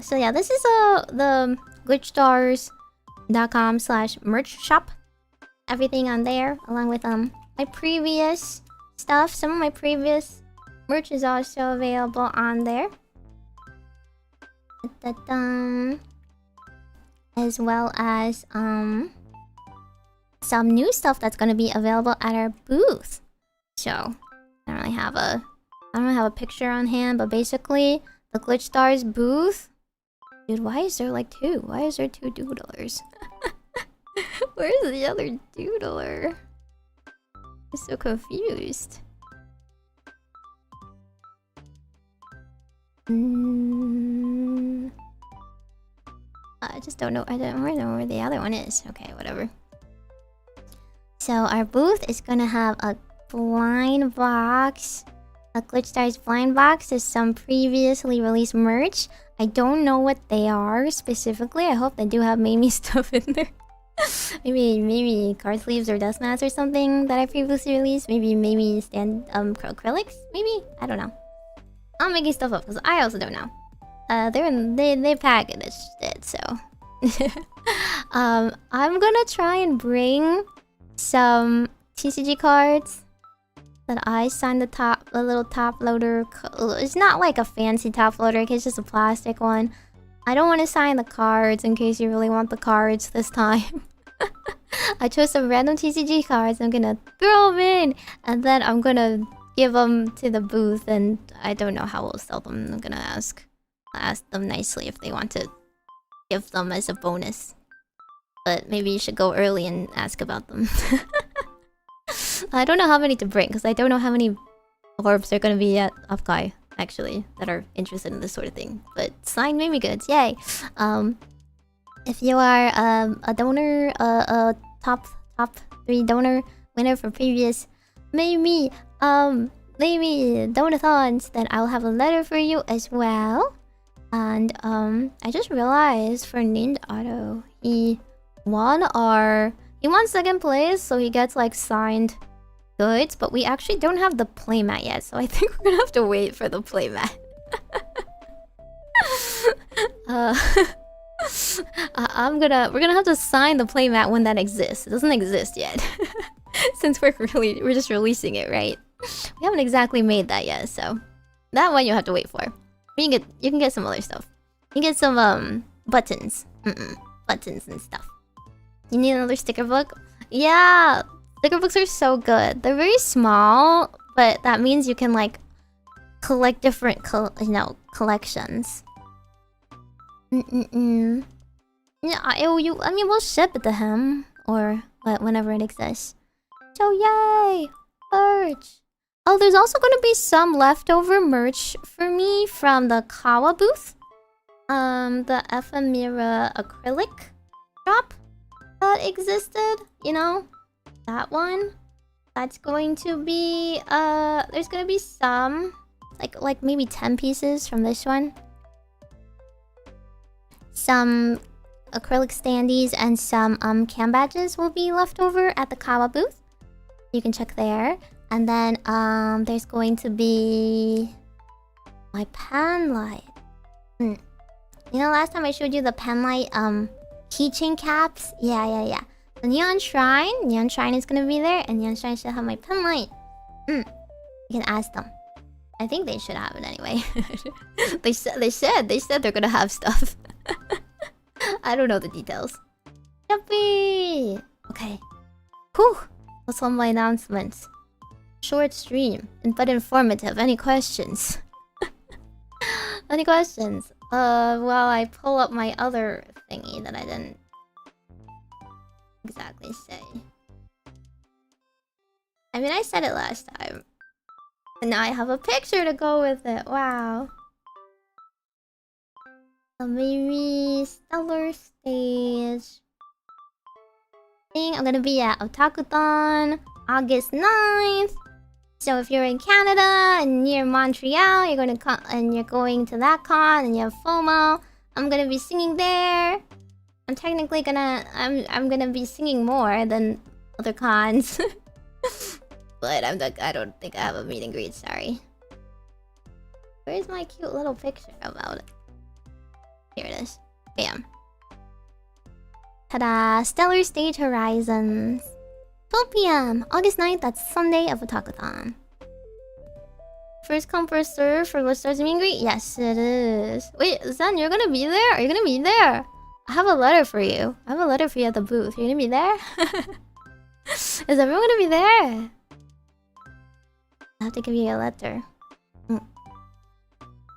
so yeah, this is the glitchstars.com/merch shop. Everything on there, along with my previous stuff. Some of my previous merch is also available on there. Da-da-dum. As well as some new stuff that's gonna be available at our booth. So I don't really have a picture on hand, but basically the Glitch Stars booth. Dude, why is there like two? Why is there two doodlers? Where's the other doodler? I'm so confused. I just don't know. I don't know where the other one is. Okay, whatever. So our booth is gonna have a blind box. A Glitch Stars blind box. There's some previously released merch. I don't know what they are specifically. I hope they do have Meimi stuff in there. maybe card sleeves or dust mats or something that I previously released. Maybe stand acrylics. Maybe, I don't know. I'm making stuff up because I also don't know. They packaged it, so I'm gonna try and bring some TCG cards that I signed the little top loader. It's not like a fancy top loader, it's just a plastic one. I don't want to sign the cards in case you really want the cards this time. I chose some random TCG cards. I'm gonna throw them in, and then I'm gonna give them to the booth, and I don't know how we'll sell them. I'm gonna ask them nicely if they want to give them as a bonus. But maybe you should go early and ask about them. I don't know how many to bring, because I don't know how many orbs are gonna be at Upkai, actually, that are interested in this sort of thing. But signed Meimi goods, yay! If you are a donor, a top 3 donor winner for previous Meimi donathons, then I'll have a letter for you as well. And I just realized for Named Auto, he won second place, so he gets like signed goods, but we actually don't have the playmat yet, so I think we're gonna have to wait for the playmat. We're gonna have to sign the playmat when that exists. It doesn't exist yet. Since we're just releasing it, right? We haven't exactly made that yet, so that one you have to wait for. You can get some other stuff. You can get some buttons. Buttons and stuff. You need another sticker book? Yeah! Sticker books are so good. They're very small, but that means you can like collect different collections. Yeah, I mean, we'll ship it to him or whenever it exists. So yay! Merch! Oh, there's also gonna be some leftover merch for me from the Kawa booth. The ephemera acrylic shop that existed, you know, that one. That's going to be there's gonna be some like maybe 10 pieces from this one. Some acrylic standees and some cam badges will be left over at the Kawa booth. You can check there. And then there's going to be my pen light. You know, last time I showed you the pen light keychain caps? Yeah. The Neon Shrine is gonna be there, and Neon Shrine should have my pen light. You can ask them. I think they should have it anyway. they said they're gonna have stuff. I don't know the details. Yuppie! Okay. Whew! That's all my announcements. Short stream, but informative. Any questions? Any questions? While I pull up my other thingy that I didn't exactly say. I mean, I said it last time. And now I have a picture to go with it. Wow. Maybe Stellar Stage. I'm gonna be at Otakuthon August 9th. So if you're in Canada and near Montreal, you're going to that con and you have FOMO, I'm gonna be singing there. I'm technically I'm gonna be singing more than other cons. But I don't think I have a meet and greet, sorry. Where's my cute little picture about it? Here it is. Bam. Ta-da! Stellar Stage Horizons. 12 p.m. August 9th, that's Sunday of Otakuthon. First come, first serve for Ghost Stars Meet and Greet? Yes, it is. Wait, Zen, you're gonna be there? Are you gonna be there? I have a letter for you. I have a letter for you at the booth. You're gonna be there? Is everyone gonna be there? I have to give you a letter. You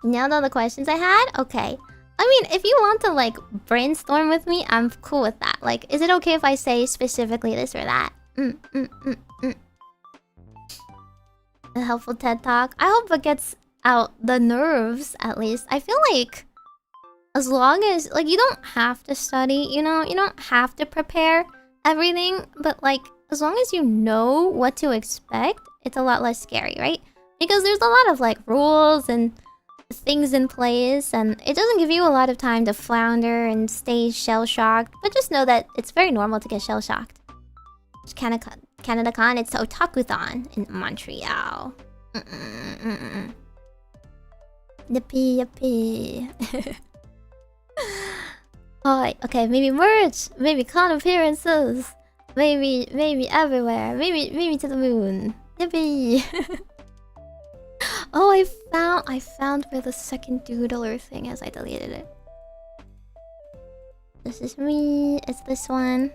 nailed all the questions I had? Okay. I mean, if you want to, like, brainstorm with me, I'm cool with that. Like, is it okay if I say specifically this or that? A helpful TED Talk. I hope it gets out the nerves, at least. I feel like as long as, like, you don't have to study, you know? You don't have to prepare everything. But, like, as long as you know what to expect, it's a lot less scary, right? Because there's a lot of, like, rules and things in place, and it doesn't give you a lot of time to flounder and stay shell-shocked. But just know that it's very normal to get shell-shocked. CanadaCon, it's Otakuthon in Montreal. Yippee. Oh, okay, maybe merch, maybe con appearances, maybe everywhere, maybe to the moon. Yippee. Oh, I found where the second doodler thing is. I deleted it. This is me. It's this one.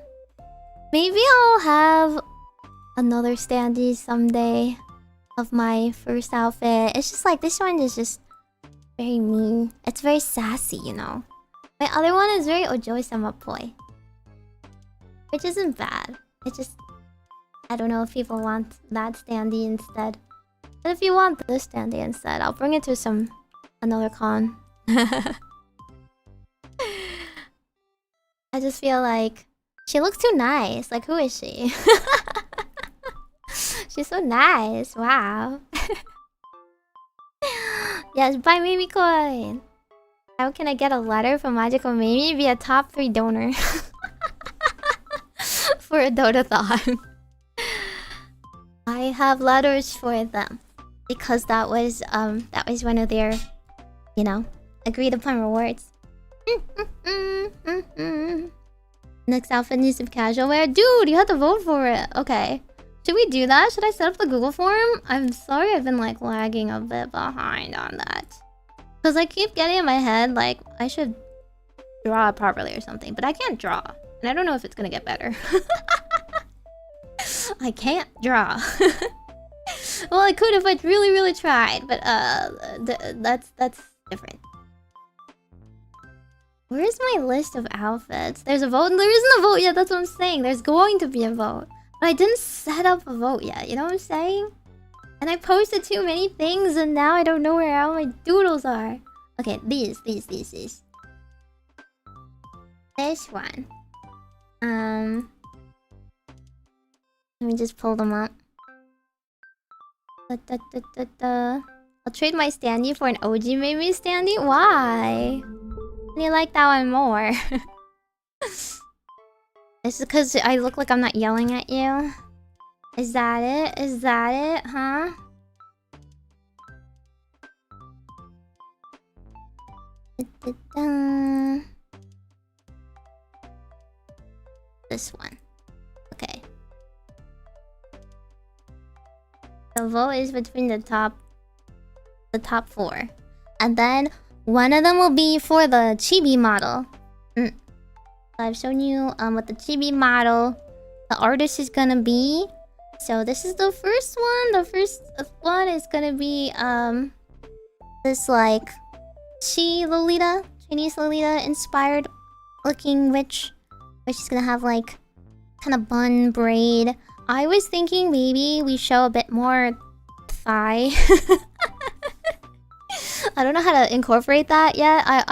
Maybe I'll have another standee someday of my first outfit. It's just like, this one is just very me. It's very sassy, you know. My other one is very Ojoi-sama poi, which isn't bad. It's just, I don't know if people want that standee instead. But if you want this standee instead, I'll bring it to another con. I just feel like she looks too nice. Like, who is she? She's so nice. Wow. Yes, buy Meimi coin. How can I get a letter from Majokko Meimi? Be a top 3 donor for a Dotathon. I have letters for them because that was one of their, you know, agreed upon rewards. Next outfit needs some casual wear. Dude, you have to vote for it. Okay. Should we do that? Should I set up the Google form? I'm sorry I've been, like, lagging a bit behind on that. Because I keep getting in my head, like, I should draw properly or something. But I can't draw. And I don't know if it's gonna get better. I can't draw. Well, I could if I really, really tried. But, that's different. Where's my list of outfits? There's a vote and there isn't a vote yet. That's what I'm saying. There's going to be a vote. But I didn't set up a vote yet. You know what I'm saying? And I posted too many things and now I don't know where all my doodles are. Okay, these. This one. Let me just pull them up. I'll trade my standee for an OG Meimi standee? Why? You like that one more? Is it because I look like I'm not yelling at you? Is that it? Is that it? Huh? This one. Okay. The vote is between the top 4. And then one of them will be for the chibi model. I've shown you what the chibi model, the artist is gonna be. So this is the first one. The first one is gonna be this like Lolita, Chinese Lolita inspired looking witch. Which is gonna have like kind of bun braid. I was thinking maybe we show a bit more thigh. I don't know how to incorporate that yet. I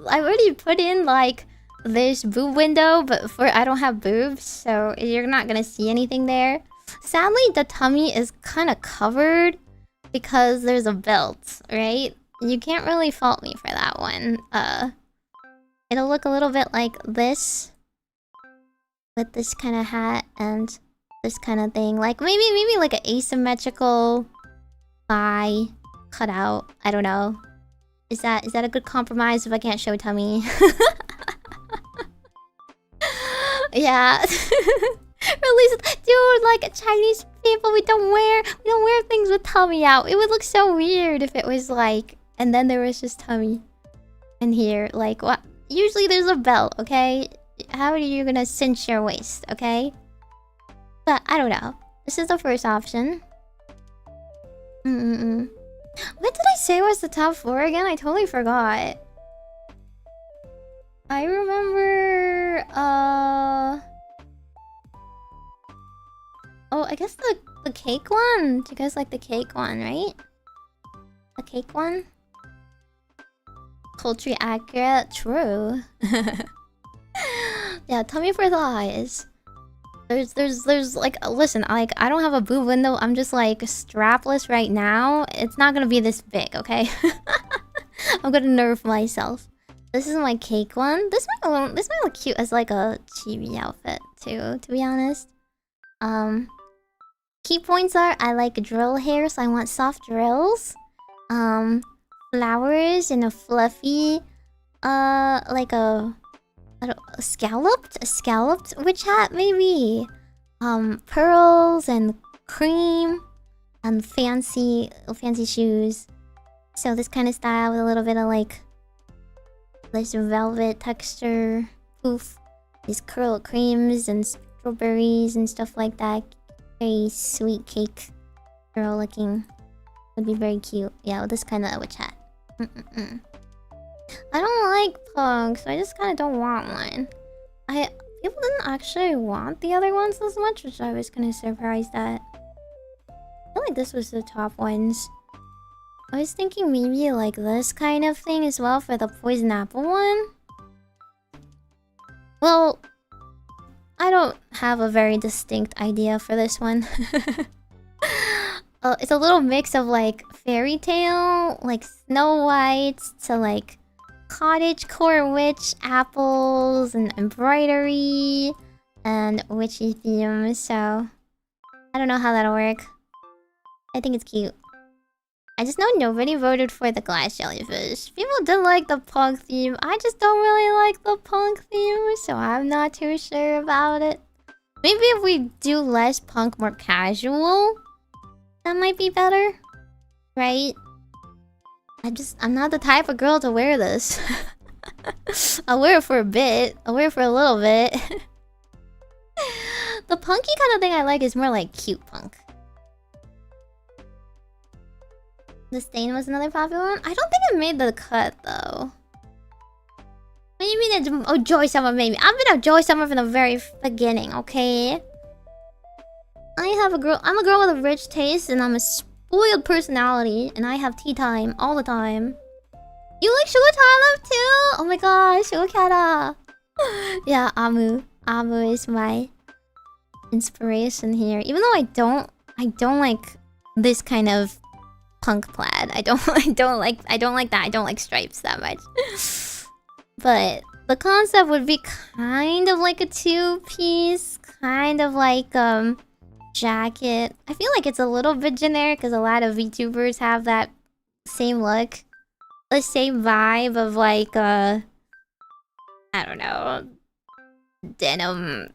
already put in like this boob window, but I don't have boobs, so you're not gonna see anything there. Sadly, the tummy is kind of covered because there's a belt, right? You can't really fault me for that one. It'll look a little bit like this with this kind of hat and this kind of thing. Like maybe like an asymmetrical thigh cut out. I don't know. Is that a good compromise if I can't show tummy? Yeah. Release, dude, like Chinese people, we don't wear things with tummy out. It would look so weird if it was like, and then there was just tummy in here. Like what? Usually there's a belt, okay? How are you gonna cinch your waist, okay? But I don't know. This is the first option. What did I say was the top 4 again? I totally forgot. I remember, oh, I guess the cake one. Do you guys like the cake one, right? The cake one? Culturally accurate, true. Yeah, tummy for thighs. There's like, listen, like I don't have a boob window. I'm just like strapless right now. It's not gonna be this big, okay? I'm gonna nerve myself. This is my cake one. This might look cute as like a chibi outfit too, to be honest. Key points are I like drill hair, so I want soft drills. Flowers in a fluffy, like a scalloped witch hat maybe. Pearls and cream and fancy shoes. So this kind of style with a little bit of like this velvet texture, poof, these curl creams and strawberries and stuff like that. Very sweet cake girl looking. Would be very cute. Yeah, with this kind of witch hat. I don't like punks, so I just kind of don't want one. People didn't actually want the other ones as much, which I was kind of surprised at. I feel like this was the top ones. I was thinking maybe like this kind of thing as well for the poison apple one. Well, I don't have a very distinct idea for this one. It's a little mix of like fairy tale, like Snow White, to like cottagecore witch, apples, and embroidery, and witchy themes. So I don't know how that'll work. I think it's cute. I just know nobody voted for the glass jellyfish. People did like the punk theme. I just don't really like the punk theme, so I'm not too sure about it. Maybe if we do less punk, more casual, that might be better, right? I'm not the type of girl to wear this. I'll wear it for a bit. I'll wear it for a little bit. The punky kind of thing I like is more like cute punk. The stain was another popular one. I don't think it made the cut though. What do you mean it's oh Joy Summer made me? I've been a Joy Summer from the very beginning, okay? I'm a girl with a rich taste and I'm a spoiled personality and I have tea time all the time. You like Sugar Tyler too? Oh my gosh, Sugar Kata. Yeah, Amu. Amu is my inspiration here. Even though I don't like this kind of punk plaid. I don't like that. I don't like stripes that much. But the concept would be kind of like a two-piece, kind of like jacket. I feel like it's a little bit generic because a lot of VTubers have that same look, the same vibe of like I don't know, denim.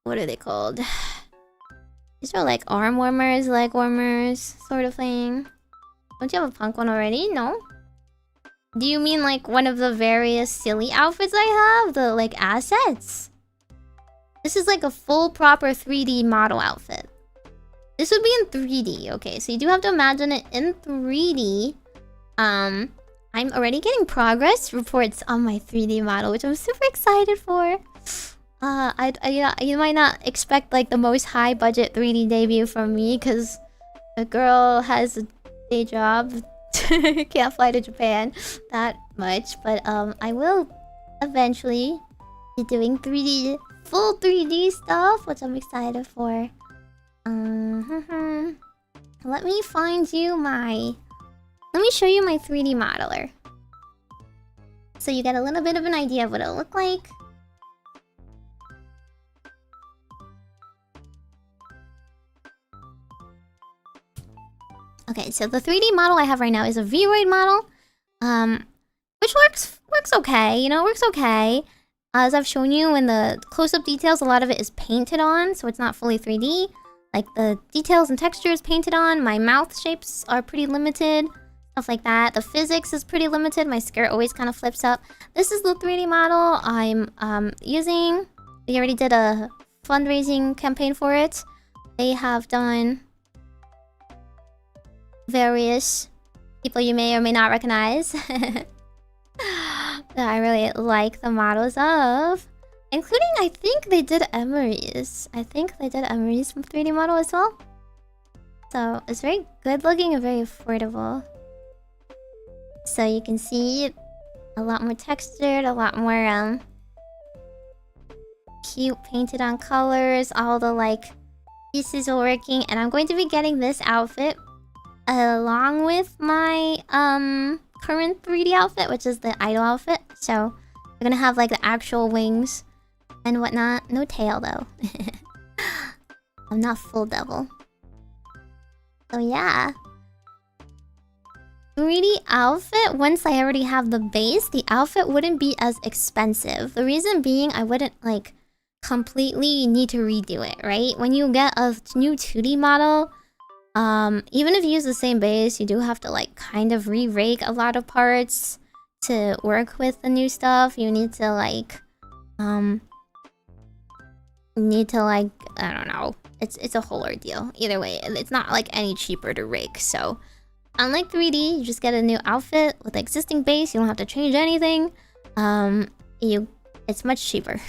What are they called? These are like arm warmers, leg warmers, sort of thing. Don't you have a punk one already? No? Do you mean like one of the various silly outfits I have? The like assets? This is like a full proper 3D model outfit. This would be in 3D. Okay, so you do have to imagine it in 3D. I'm already getting progress reports on my 3D model, which I'm super excited for. You might not expect like the most high budget 3D debut from me because a girl has a day job. Can't fly to Japan that much, but I will eventually be doing 3D, full 3D stuff, which I'm excited for. Let me find you let me show you my 3D modeler, so you get a little bit of an idea of what it'll look like. Okay, so the 3D model I have right now is a V-Roid model, which works okay, you know, works okay. As I've shown you in the close-up details, a lot of it is painted on, so it's not fully 3D. Like, the details and textures painted on. My mouth shapes are pretty limited. Stuff like that. The physics is pretty limited. My skirt always kind of flips up. This is the 3D model I'm using. We already did a fundraising campaign for it. They have done various people you may or may not recognize that I really like the models of. Including, I think they did Emery's. I think they did Emery's 3D model as well. So, it's very good looking and very affordable. So you can see a lot more textured, a lot more cute painted on colors. All the like pieces are working. And I'm going to be getting this outfit along with my current 3D outfit, which is the idol outfit. So you're gonna have like the actual wings and whatnot. No tail though. I'm not full devil. So yeah. 3D outfit, once I already have the base, the outfit wouldn't be as expensive. The reason being, I wouldn't like completely need to redo it, right? When you get a new 2D model, even if you use the same base, you do have to like kind of re-rake a lot of parts to work with the new stuff. You need to like, I don't know. It's a whole ordeal. Either way, it's not like any cheaper to rake, so unlike 3D, you just get a new outfit with the existing base. You don't have to change anything. It's much cheaper.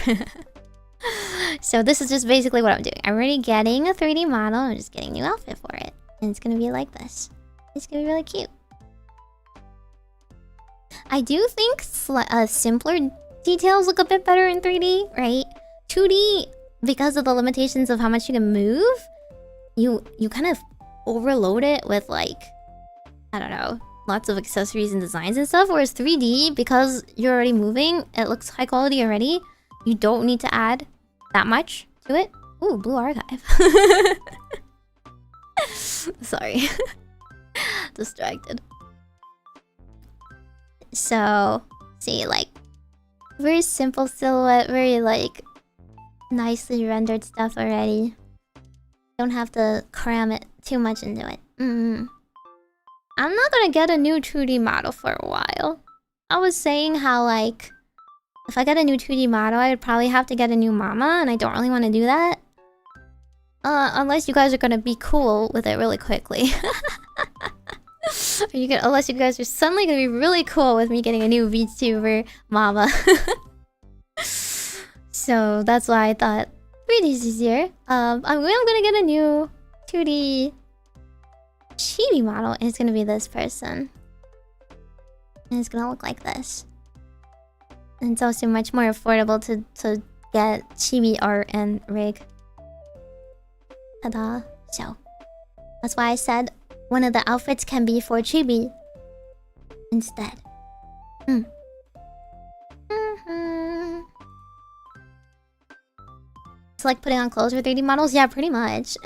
So this is just basically what I'm doing. I'm already getting a 3D model. I'm just getting a new outfit for it. And it's gonna be like this. It's gonna be really cute. I do think simpler details look a bit better in 3D, right? 2D, because of the limitations of how much you can move, you kind of overload it with like, I don't know, lots of accessories and designs and stuff. Whereas 3D, because you're already moving, it looks high quality already. You don't need to add that much to it. Ooh, blue archive. Sorry. Distracted. So, see, like, very simple silhouette, very like nicely rendered stuff already. Don't have to cram it too much into it. I'm not gonna get a new 2D model for a while. I was saying how like, if I get a new 2D model, I would probably have to get a new mama, and I don't really want to do that. Unless you guys are gonna be cool with it really quickly. Unless you guys are suddenly gonna be really cool with me getting a new VTuber mama. So that's why I thought 3D is easier. I'm gonna get a new 2D chibi model, and it's gonna be this person. And it's gonna look like this. And it's also much more affordable to get chibi art and rig. Ta-da. So, that's why I said one of the outfits can be for chibi instead. It's like putting on clothes for 3D models? Yeah, pretty much.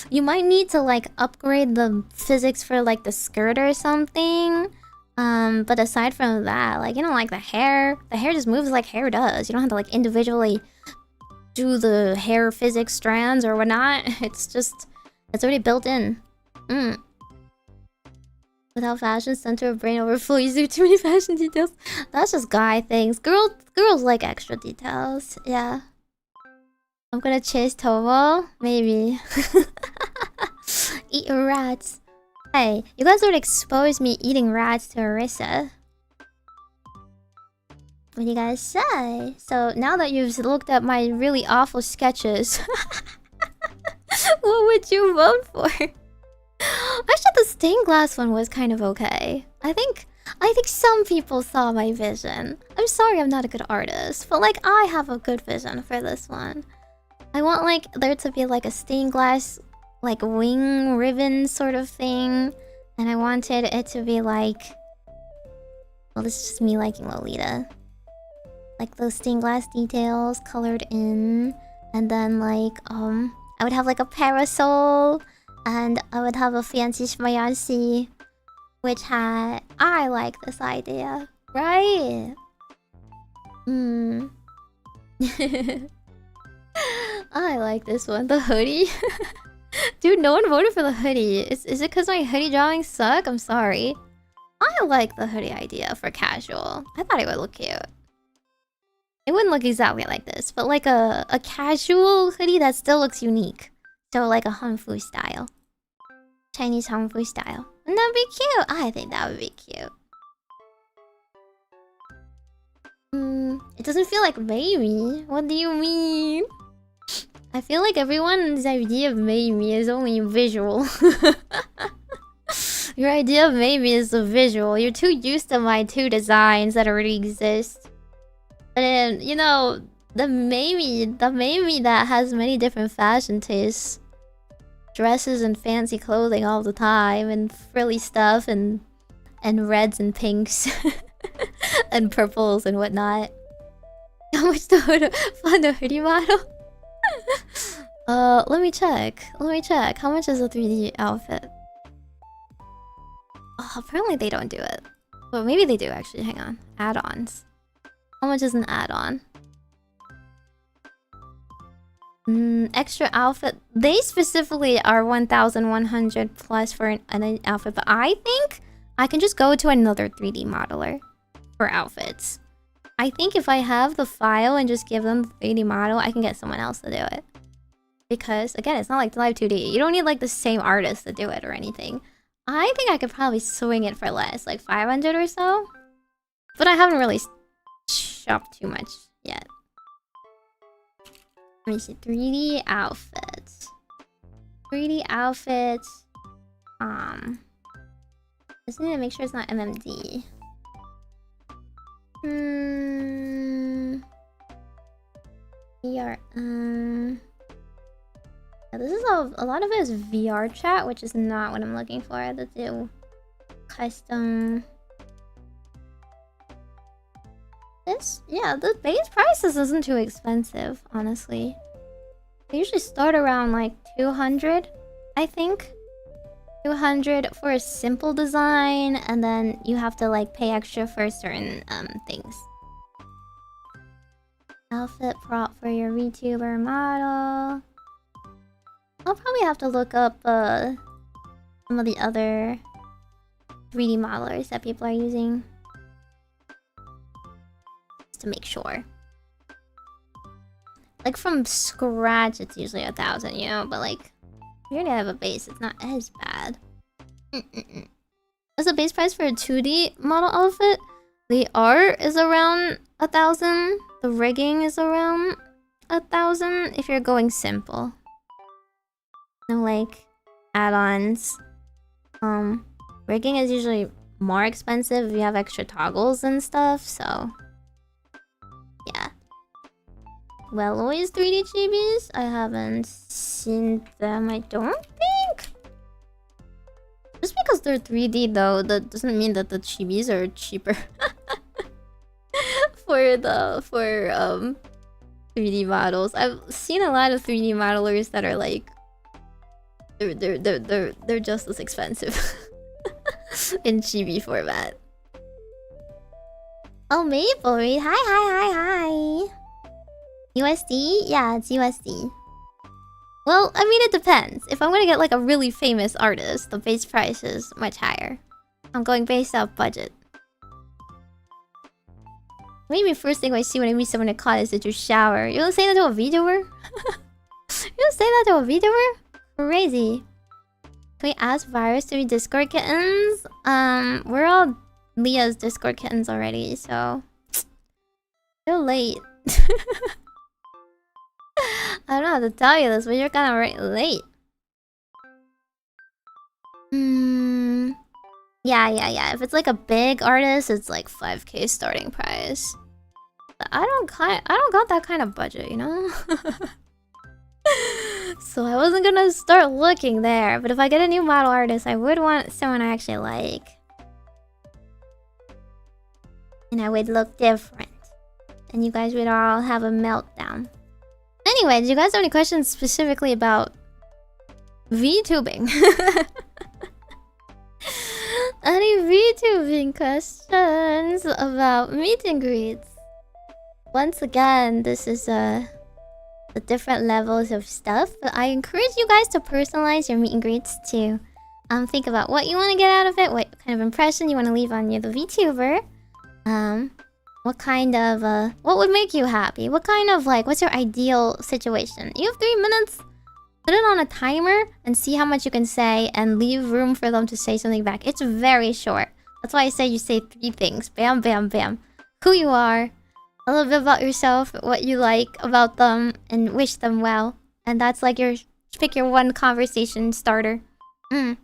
You might need to like upgrade the physics for like the skirt or something. But aside from that, like, you know, like the hair just moves like hair does. You don't have to like individually do the hair physics strands or whatnot. It's already built in. Without fashion, center of brain overflow, you do too many fashion details. That's just guy things. Girls like extra details. Yeah. I'm gonna chase Tomo? Maybe. Eat rats. Hey, you guys would expose me eating rats to Arissa. What do you guys say? So now that you've looked at my really awful sketches, what would you vote for? Actually, the stained glass one was kind of okay. I think some people saw my vision. I'm sorry I'm not a good artist, but like I have a good vision for this one. I want like there to be like a stained glass like wing ribbon sort of thing, and I wanted it to be like, well, this is just me liking Lolita. Like those stained glass details colored in, and then like I would have like a parasol, and I would have a fancy shmayansi, which had, I like this idea, right? Hmm. I like this one. The hoodie. Dude, no one voted for the hoodie. Is it because my hoodie drawings suck? I'm sorry. I like the hoodie idea for casual. I thought it would look cute. It wouldn't look exactly like this, but like a casual hoodie that still looks unique. So like a Hanfu style. Chinese Hanfu style. Wouldn't that be cute? I think that would be cute. It doesn't feel like Meimi. What do you mean? I feel like everyone's idea of Meimi is only visual. Your idea of Meimi is the visual. You're too used to my two designs that already exist. And you know, the Meimi that has many different fashion tastes. Dresses and fancy clothing all the time, and frilly stuff, and reds and pinks. And purples and whatnot. How much to fund a hoodie model? Let me check. How much is a 3D outfit? Oh, apparently they don't do it. Well, maybe they do actually. Hang on. Add-ons. How much is an add-on? Extra outfit. They specifically are 1,100 plus for an outfit, but I think I can just go to another 3D modeler for outfits. I think if I have the file and just give them the 3D model, I can get someone else to do it. Because, again, it's not like Live 2D. You don't need, like, the same artist to do it or anything. I think I could probably swing it for less, like 500 or so. But I haven't really shopped too much yet. Let me see. 3D outfits. 3D outfits. Just need to make sure it's not MMD. VR. This is a lot of it is VR chat, which is not what I'm looking for. Let's do custom. The base prices isn't too expensive, honestly. They usually start around like 200, I think. 200 for a simple design, and then you have to like pay extra for certain things. Outfit prop for your VTuber model. I'll probably have to look up some of the other 3D modelers that people are using. Just to make sure. Like from scratch it's usually 1,000, you know, but like if you already have a base, it's not as bad. What's the base price for a 2D model outfit? The art is around 1,000. The rigging is around 1,000 if you're going simple. No like add-ons. Rigging is usually more expensive if you have extra toggles and stuff, so yeah. Well, always 3D chibis? I haven't seen them, I don't think. Just because they're 3D though, that doesn't mean that the chibis are cheaper. for 3D models. I've seen a lot of 3D modelers that are like they're just as expensive in chibi format. Oh, Maple Read. Hi. USD? Yeah, it's USD. Well, I mean, it depends. If I'm gonna get like a really famous artist, the base price is much higher. I'm going based off budget. Maybe the first thing I see when I meet someone in COD is to just shower. You don't say that to a VTuber? You don't say that to a VTuber? Crazy. Can we ask Virus to be Discord kittens? We're all Leah's Discord kittens already, so you're late. I don't know how to tell you this, but you're kind of late. Yeah. If it's like a big artist, it's like 5K starting price. But I don't got that kind of budget, you know? So I wasn't gonna start looking there. But if I get a new model artist, I would want someone I actually like. And I would look different. And you guys would all have a meltdown. Anyway, do you guys have any questions specifically about VTubing? Any VTubing questions about meet and greets? once again, this is the different levels of stuff. But I encourage you guys to personalize your meet and greets too. Think about what you want to get out of it, what kind of impression you want to leave on the VTuber. What kind of what would make you happy? What kind of what's your ideal situation? You have 3 minutes. Put it on a timer and see how much you can say and leave room for them to say something back. It's very short. That's why I say you say 3 things. Bam, bam, bam. Who you are, a little bit about yourself, what you like about them, and wish them well. And that's like pick your one conversation starter. Only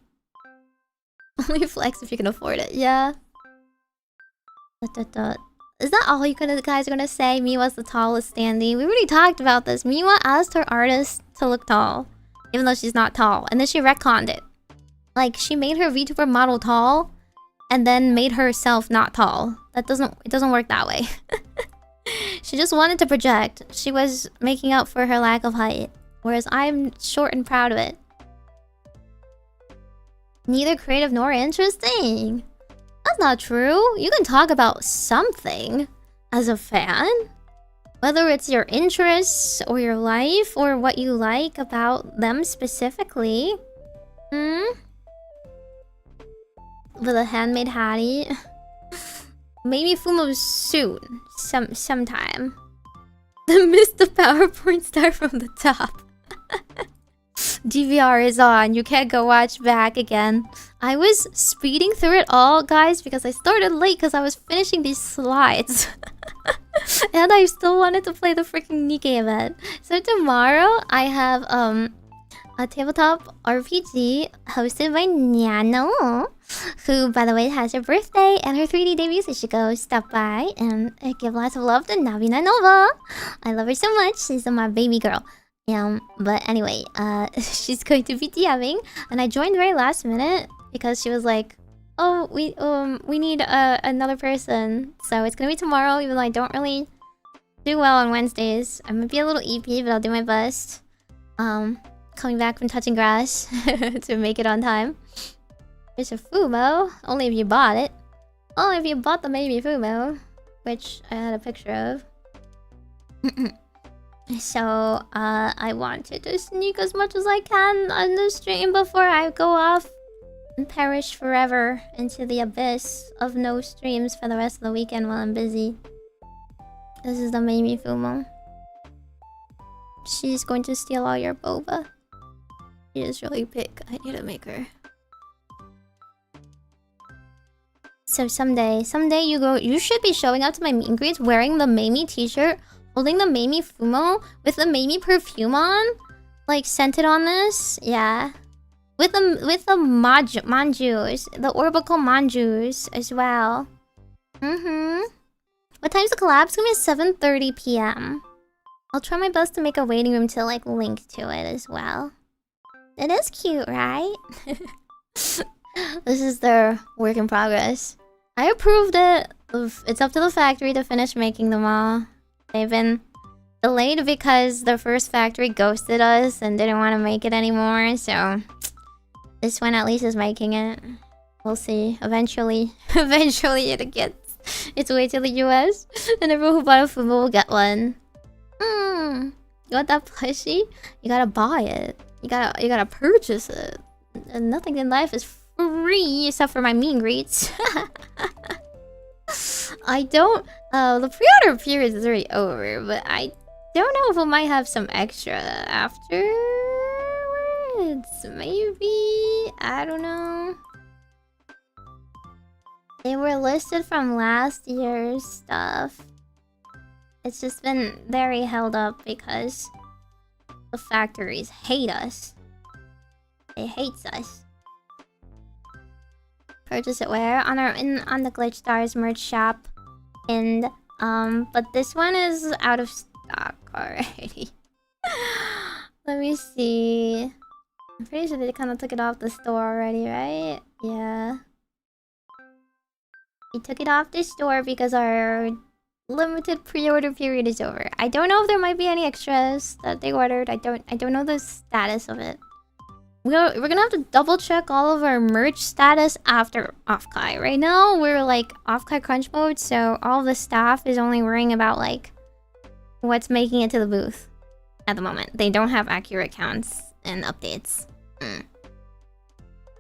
flex if you can afford it. Yeah. Is that all you guys are gonna say? Miwa's the tallest standee. We already talked about this. Miwa asked her artist to look tall, even though she's not tall, and then she retconned it. Like, she made her VTuber model tall, and then made herself not tall. It doesn't work that way. She just wanted to project. She was making up for her lack of height, whereas I'm short and proud of it. Neither creative nor interesting. That's not true. You can talk about something as a fan. Whether it's your interests or your life or what you like about them specifically. With a handmade Hattie. Maybe Fumo soon. Sometime. Missed the PowerPoint start from the top. DVR is on. You can't go watch back again. I was speeding through it all, guys, because I started late because I was finishing these slides. And I still wanted to play the freaking Nikkei event. So tomorrow, I have a tabletop RPG hosted by Nyano, who, by the way, has her birthday and her 3D debut, so you should go stop by and give lots of love to Navina Nova. I love her so much. She's my baby girl. But anyway, she's going to be DMing, and I joined very last minute because she was like, "Oh, we need another person." So it's gonna be tomorrow, even though I don't really do well on Wednesdays. I might be a little EP, but I'll do my best. Coming back from touching grass to make it on time. There's a Fumo, only if you bought it. Only if you bought the Meimi Fumo, which I had a picture of. So, I wanted to sneak as much as I can on the stream before I go off and perish forever into the abyss of no streams for the rest of the weekend while I'm busy. This is the Meimi Fumo. She's going to steal all your boba. She is really big. I need to make her. So someday you should be showing up to my meet and greets wearing the Meimi t-shirt, holding the Meimi Fumo with the Meimi perfume on, like scented on this, yeah. With the manjus, the Orbacle manjus as well. What time's the collab? It's gonna be 7:30 p.m. I'll try my best to make a waiting room to like link to it as well. It is cute, right? This is their work in progress. I approved it. It's up to the factory to finish making them all. They've been delayed because their first factory ghosted us and didn't want to make it anymore, so this one at least is making it. We'll see. Eventually it gets its way to the US, and everyone who bought a Fumo will get one. You want that plushie? You gotta buy it. You gotta purchase it. And nothing in life is free except for my meet and greets. I don't. The pre-order period is already over, but I don't know if we might have some extra afterwards. Maybe. I don't know. They were listed from last year's stuff. It's just been very held up because the factories hate us. They hate us. Purchase it where? On the Glitch Stars merch shop. And but this one is out of stock already. Let me see. I'm pretty sure they kind of took it off the store already, right? Yeah. We took it off the store because our limited pre-order period is over. I don't know if there might be any extras that they ordered. I don't know the status of it. We're gonna have to double check all of our merch status after Offkai. Right now we're like Offkai crunch mode, so all the staff is only worrying about like what's making it to the booth at the moment. They don't have accurate counts and updates. Yeah,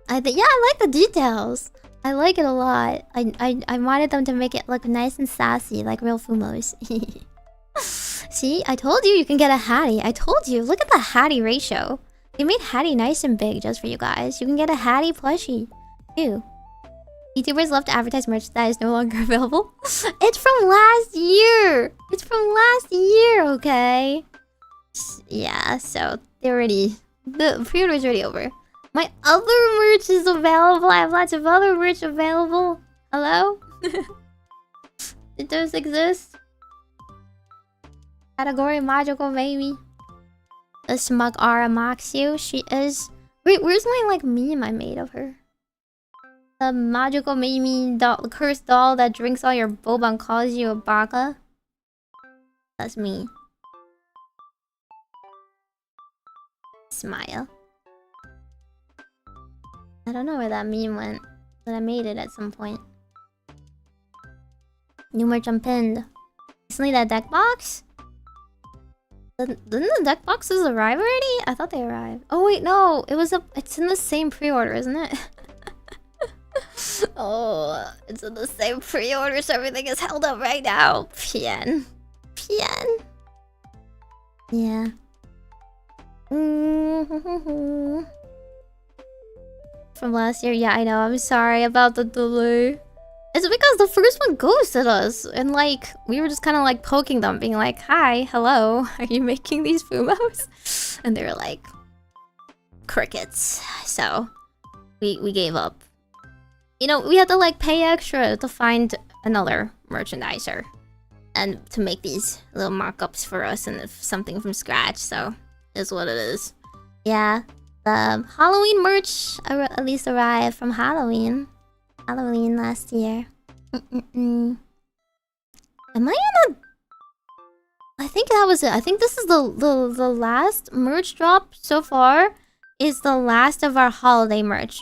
I like the details. I like it a lot. I wanted them to make it look nice and sassy, like real Fumos. See, I told you can get a Hattie. I told you. Look at the Hattie ratio. They made Hattie nice and big just for you guys. You can get a Hattie plushie, too. VTubers love to advertise merch that is no longer available. It's from last year. It's from last year, okay? Yeah, so they're already... The pre-order's already over. My other merch is available. I have lots of other merch available. Hello? Did those exist? Category Majokko Meimi. A smug Ara mocks you. She is... Wait, where's my, like, meme I made of her? The Majokko Meimi doll, the cursed doll that drinks all your boba and calls you a baka. That's me. Smile. I don't know where that meme went, but I made it at some point. New merch unpinned. Recently that deck box? Didn't the deck boxes arrive already? I thought they arrived. Oh wait, no. It's in the same pre-order, isn't it? Oh, it's in the same pre-order, so everything is held up right now. Pien. Yeah. From last year, yeah, I know. I'm sorry about the delay. It's because the first one ghosted us, and like we were just kind of like poking them, being like, "Hi, hello, are you making these Fumos?" And they were like, "Crickets." So we gave up. You know, we had to like pay extra to find another merchandiser and to make these little mock-ups for us and something from scratch. So is what it is. Yeah, the Halloween merch at least arrived from Halloween last year. Am I in a... I think that was it. I think this is the last merch drop so far. Is the last of our holiday merch.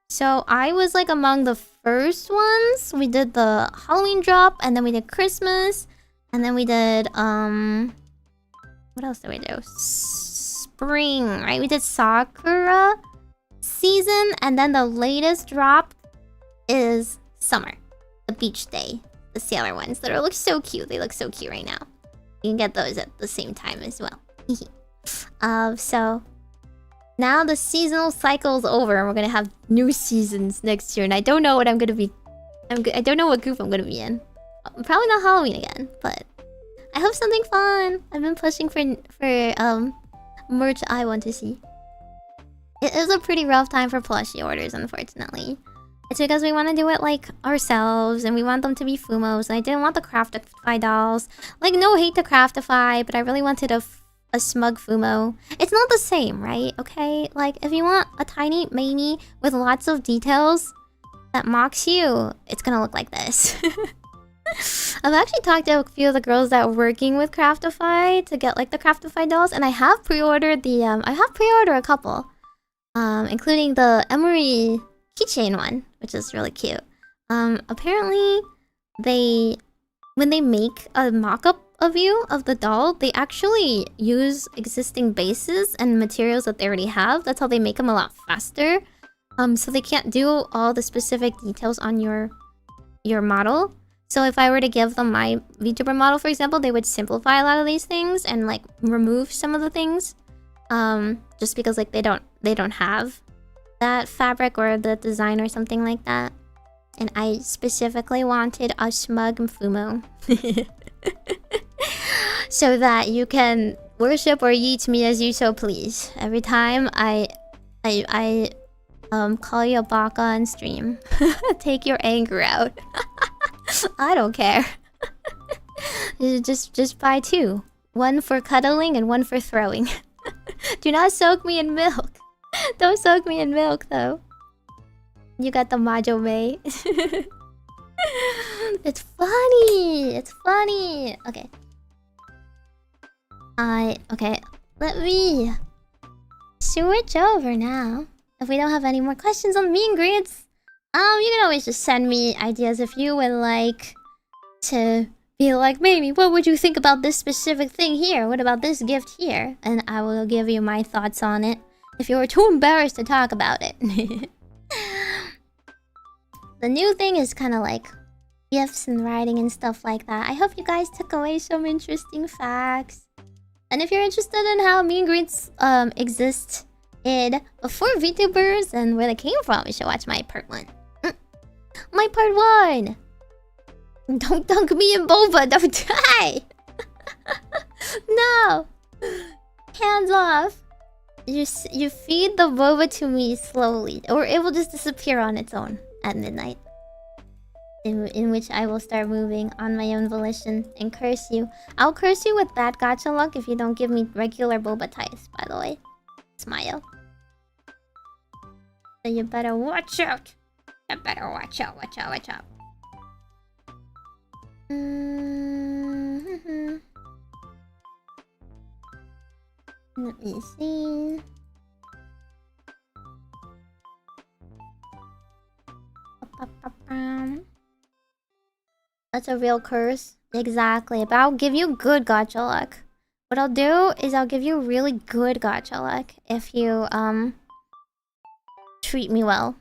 So I was like among the first ones. We did the Halloween drop, and then we did Christmas, and then we did what else did we do? Spring, right? We did Sakura season, and then the latest drop is summer, the beach day, the sailor ones that look so cute. They look so cute right now. You can get those at the same time as well. So now the seasonal cycle's over, and we're gonna have new seasons next year. And I don't know what I'm gonna be. I don't know what group I'm gonna be in. Probably not Halloween again, but I hope something fun. I've been pushing for merch I want to see. It is a pretty rough time for plushie orders, unfortunately. It's because we want to do it like ourselves, and we want them to be Fumos. And I didn't want the Craftify dolls. Like, no hate to Craftify, but I really wanted a smug Fumo. It's not the same, right? Okay, like if you want a tiny Meimi with lots of details that mocks you, it's gonna look like this. I've actually talked to a few of the girls that are working with Craftify to get like the Craftify dolls, and I have pre-ordered a couple, including the Emery keychain one, which is really cute. Apparently when they make a mock-up of you, of the doll, they actually use existing bases and materials that they already have. That's how they make them a lot faster. So they can't do all the specific details on your model. So if I were to give them my VTuber model, for example, they would simplify a lot of these things and like remove some of the things. Just because like they don't have that fabric or the design or something like that. And I specifically wanted a smug Fumo. So that you can worship or eat me as you so please. Every time I call you a baka on stream. Take your anger out. I don't care. Just buy two. One for cuddling and one for throwing. Do not soak me in milk. Don't soak me in milk though. You got the Majo Mei. It's funny. It's funny. Okay. Okay. Let me switch over now. If we don't have any more questions on meet and greets, you can always just send me ideas if you would like to be like, maybe, what would you think about this specific thing here? What about this gift here? And I will give you my thoughts on it if you were too embarrassed to talk about it. The new thing is kind of like gifts and writing and stuff like that. I hope you guys took away some interesting facts. And if you're interested in how meet and greets exist before VTubers and where they came from, you should watch my part 1. My part 1! Don't dunk me in boba, don't die! No! Hands off! You feed the boba to me slowly, or it will just disappear on its own at midnight. In which I will start moving on my own volition and curse you. I'll curse you with bad gacha luck if you don't give me regular boba ties, by the way. Smile. So you better watch out. You better watch out, watch out, watch out. Let me see. That's a real curse. Exactly. But I'll give you good gacha luck. What I'll do is I'll give you really good gacha luck if you treat me well.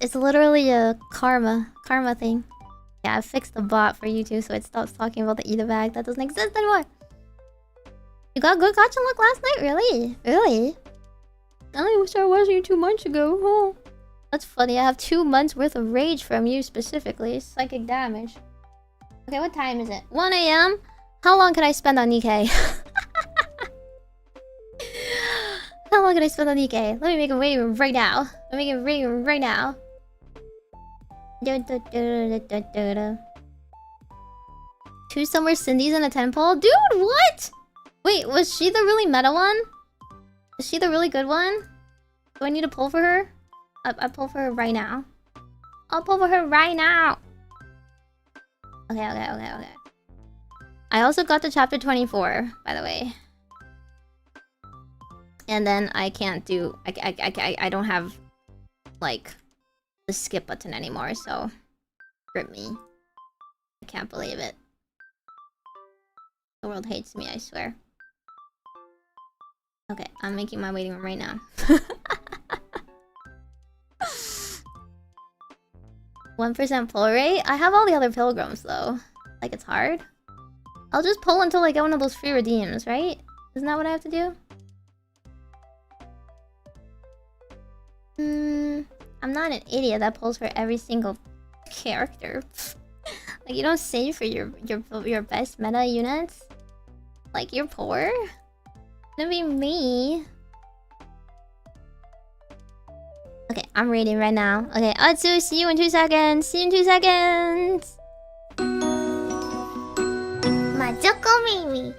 It's literally a karma thing. Yeah, I fixed the bot for YouTube so it stops talking about the eat a bag. That doesn't exist anymore. You got good gacha luck last night? Really? Really? I started watching you 2 months ago. Oh. That's funny. I have 2 months worth of rage from you specifically. Psychic damage. Okay, what time is it? 1 AM? How long can I spend on Nikkei? How long can I spend on Nikkei? Let me make it rain right now. Let me make it rain right now. 2 summer Cindy's and a 10 pole? Dude, what? Wait, was she the really meta one? Is she the really good one? Do I need to pull for her? I pull for her right now. I'll pull for her right now. Okay. I also got to chapter 24, by the way. And then I can't do... I don't have, like, the skip button anymore, so... Rip me. I can't believe it. The world hates me, I swear. Okay, I'm making my waiting room right now. 1% pull rate? I have all the other pilgrims, though. Like, it's hard. I'll just pull until I get one of those free redeems, right? Isn't that what I have to do? I'm not an idiot that pulls for every single character. Like, you don't save for your best meta units? Like, you're poor? Gonna be me. Okay, I'm reading right now. Okay, Atsu, see you in 2 seconds. See you in 2 seconds. Majokko Meimi.